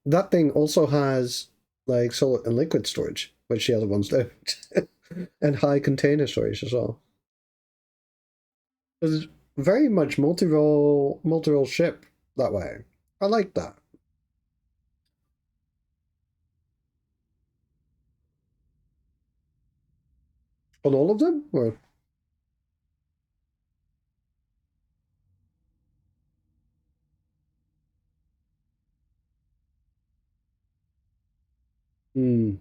That thing also has like solid and liquid storage, which the other ones don't. And high container storage as well. It's very much multi-role ship that way. I like that. On all of them? Or... Hmm.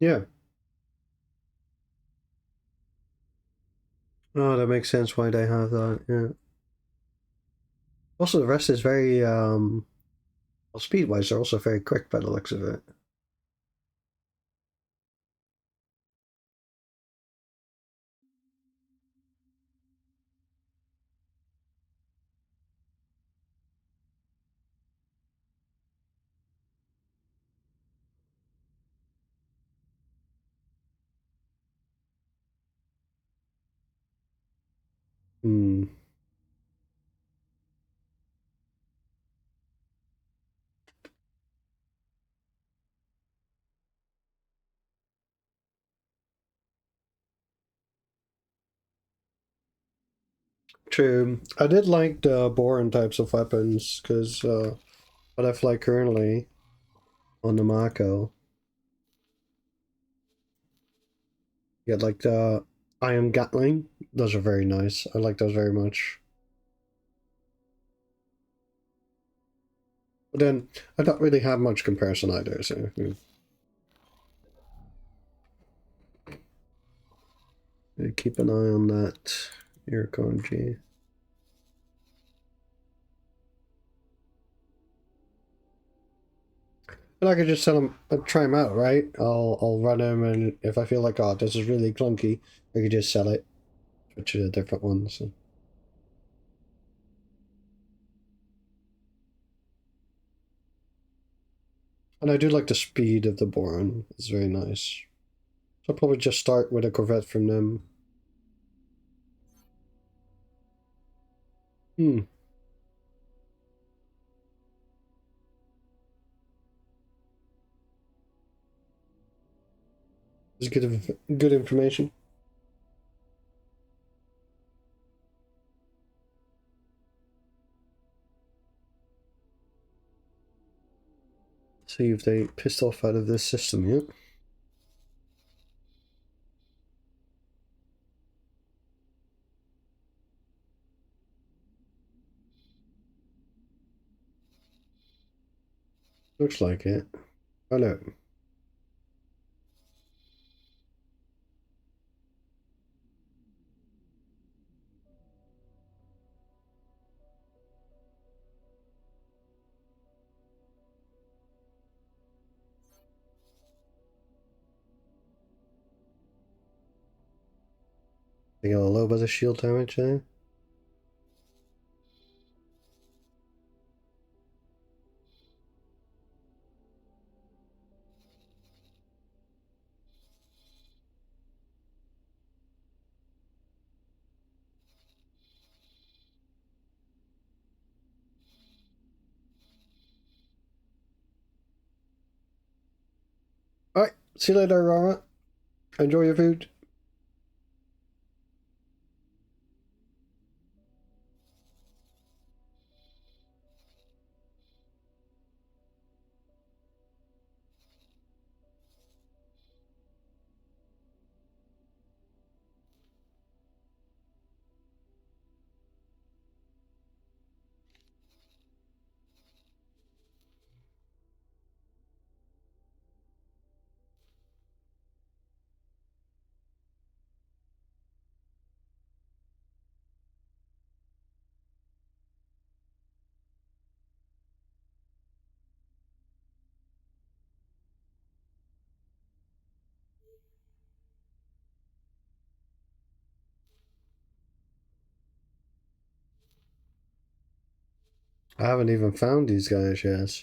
Yeah. Oh, that makes sense why they have that, yeah. Also, the rest is very, well, speed-wise, they're also very quick by the looks of it. Hmm. True. I did like the Boron types of weapons, because what I fly currently on the Mako, you get like the Iron Gatling. Those are very nice. I like those very much. But then, I don't really have much comparison either, so... Keep an eye on that, Urokomi. And I could just try him out, right? I'll run him, and if I feel like, oh, this is really clunky, I could just sell it, switch to a different one. So. And I do like the speed of the Boron. It's very nice. So I'll probably just start with a Corvette from them. Hmm. It's good information. See if they pissed off out of this system yet. Looks like it. Oh no. They got a little bit of shield damage there. See you later, Rara. Enjoy your food. I haven't even found these guys yet.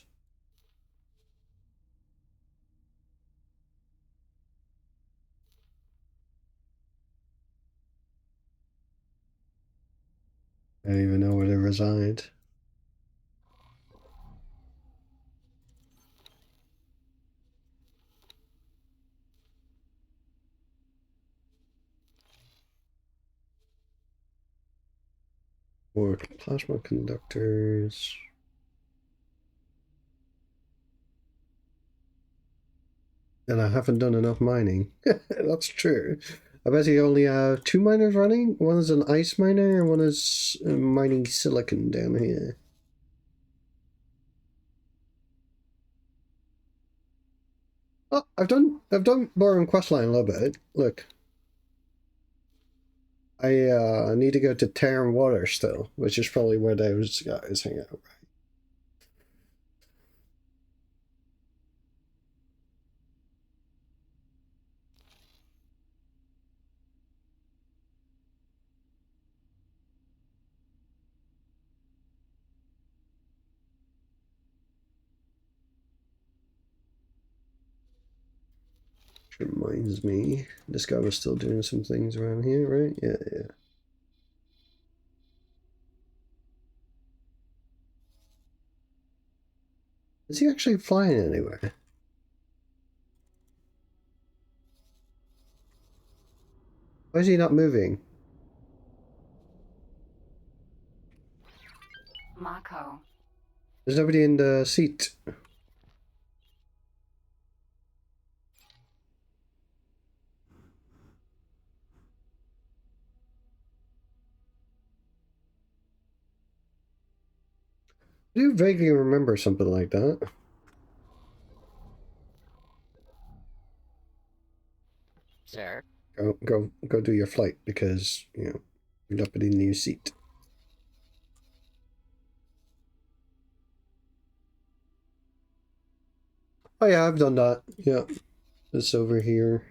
I don't even know where they reside. Or plasma conductors. And I haven't done enough mining. That's true. I bet you only have 2 miners running. One is an ice miner and one is mining silicon down here. Oh, I've done Boron Questline a little bit. Look. I need to go to Terran Water still, which is probably where those guys hang out, right? Which reminds me, this guy was still doing some things around here, right? Yeah, yeah. Is he actually flying anywhere? Why is he not moving? Mako. There's nobody in the seat. I do vaguely remember something like that. Sir? Go do your flight because, you know, you're not in your seat. Oh yeah, I've done that. Yeah. It's over here.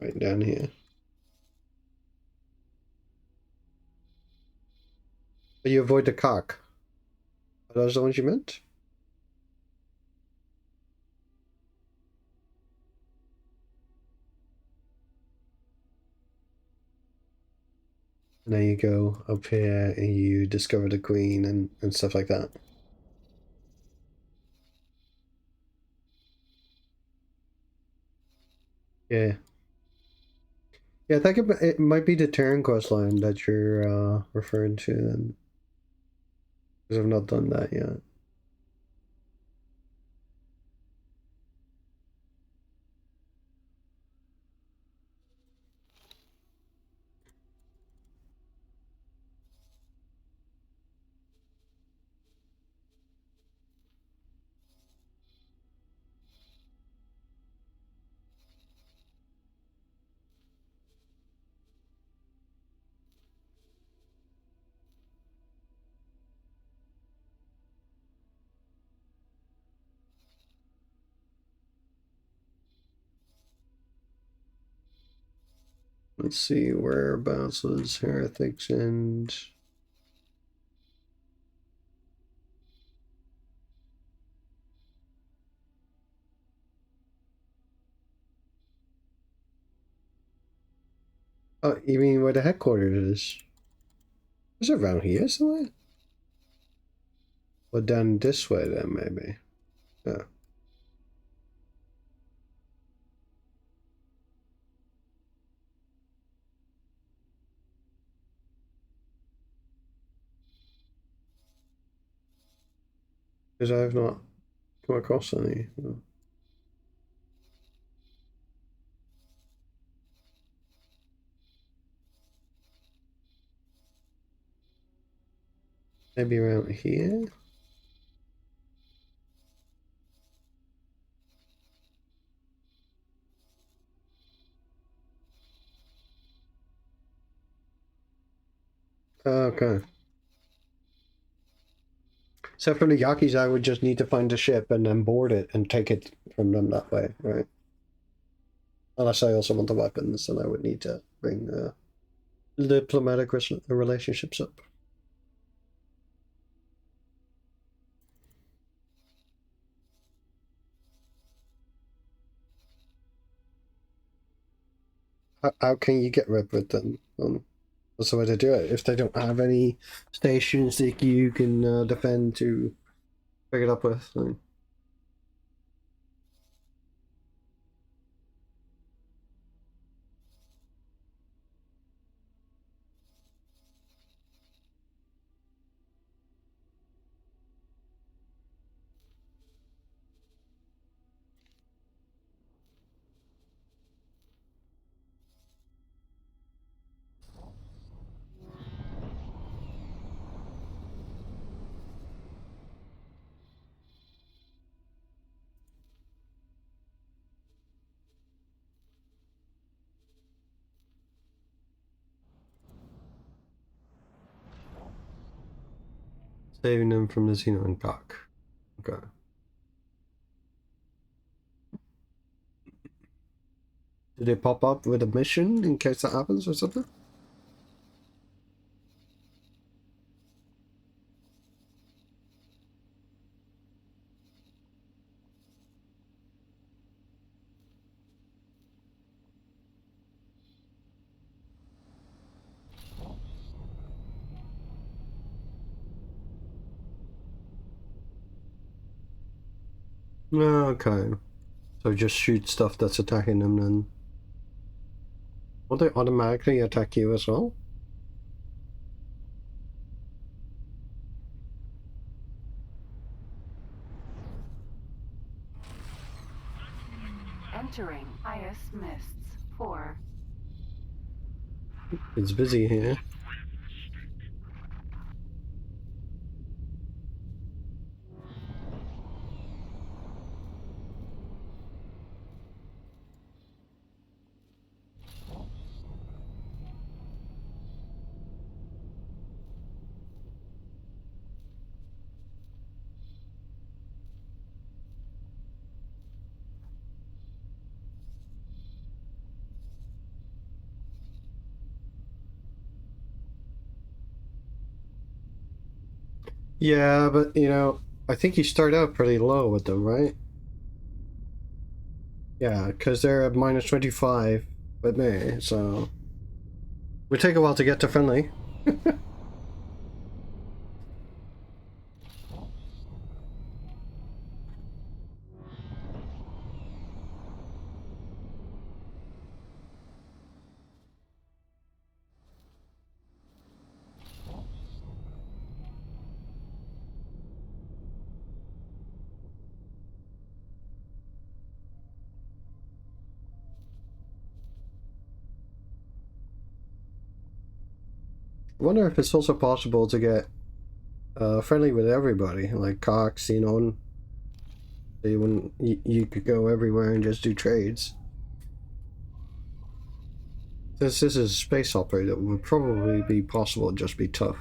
Right down here. But you avoid the cock. Are those the ones you meant? And then you go up here and you discover the queen and stuff like that. Yeah. Yeah, I think it might be the Terran quest line that you're referring to then. Because I've not done that yet. Let's see, whereabouts is Heretics and... Oh, you mean where the headquarters is? Is it around here somewhere? Well, down this way then, maybe. Oh. Because I have not come across any. Maybe around here? Okay. So from the Yakis, I would just need to find a ship and then board it and take it from them that way, right? Unless I also want the weapons, then I would need to bring diplomatic relationships up. How can you get rid with them? What's the way to do it? If they don't have any stations that you can defend to pick it up with. Then... Saving them from the Xenon dock. Okay. Do they pop up with a mission in case that happens or something? Okay. So just shoot stuff that's attacking them then. Will they automatically attack you as well? Entering IS Mists 4. It's busy here. Yeah, but you know, I think you start out pretty low with them, right? Yeah, because they're at minus 25 with me, so... It would take a while to get to friendly. I wonder if it's also possible to get friendly with everybody, like Cox, you know, when you could go everywhere and just do trades. Since this is a space operator, it would probably be possible to just be tough.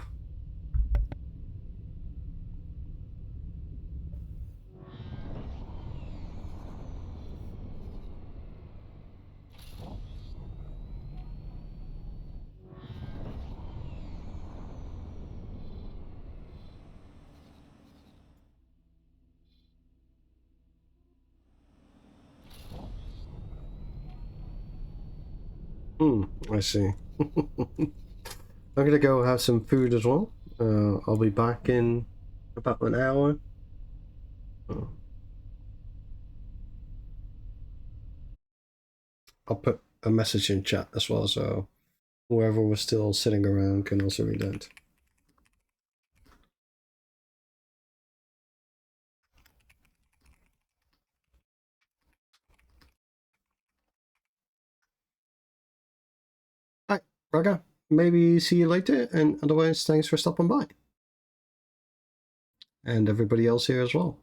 I see. I'm gonna go have some food as well. I'll be back in about an hour. I'll put a message in chat as well, so whoever was still sitting around can also read that. Braga, maybe see you later, and otherwise, thanks for stopping by. And everybody else here as well.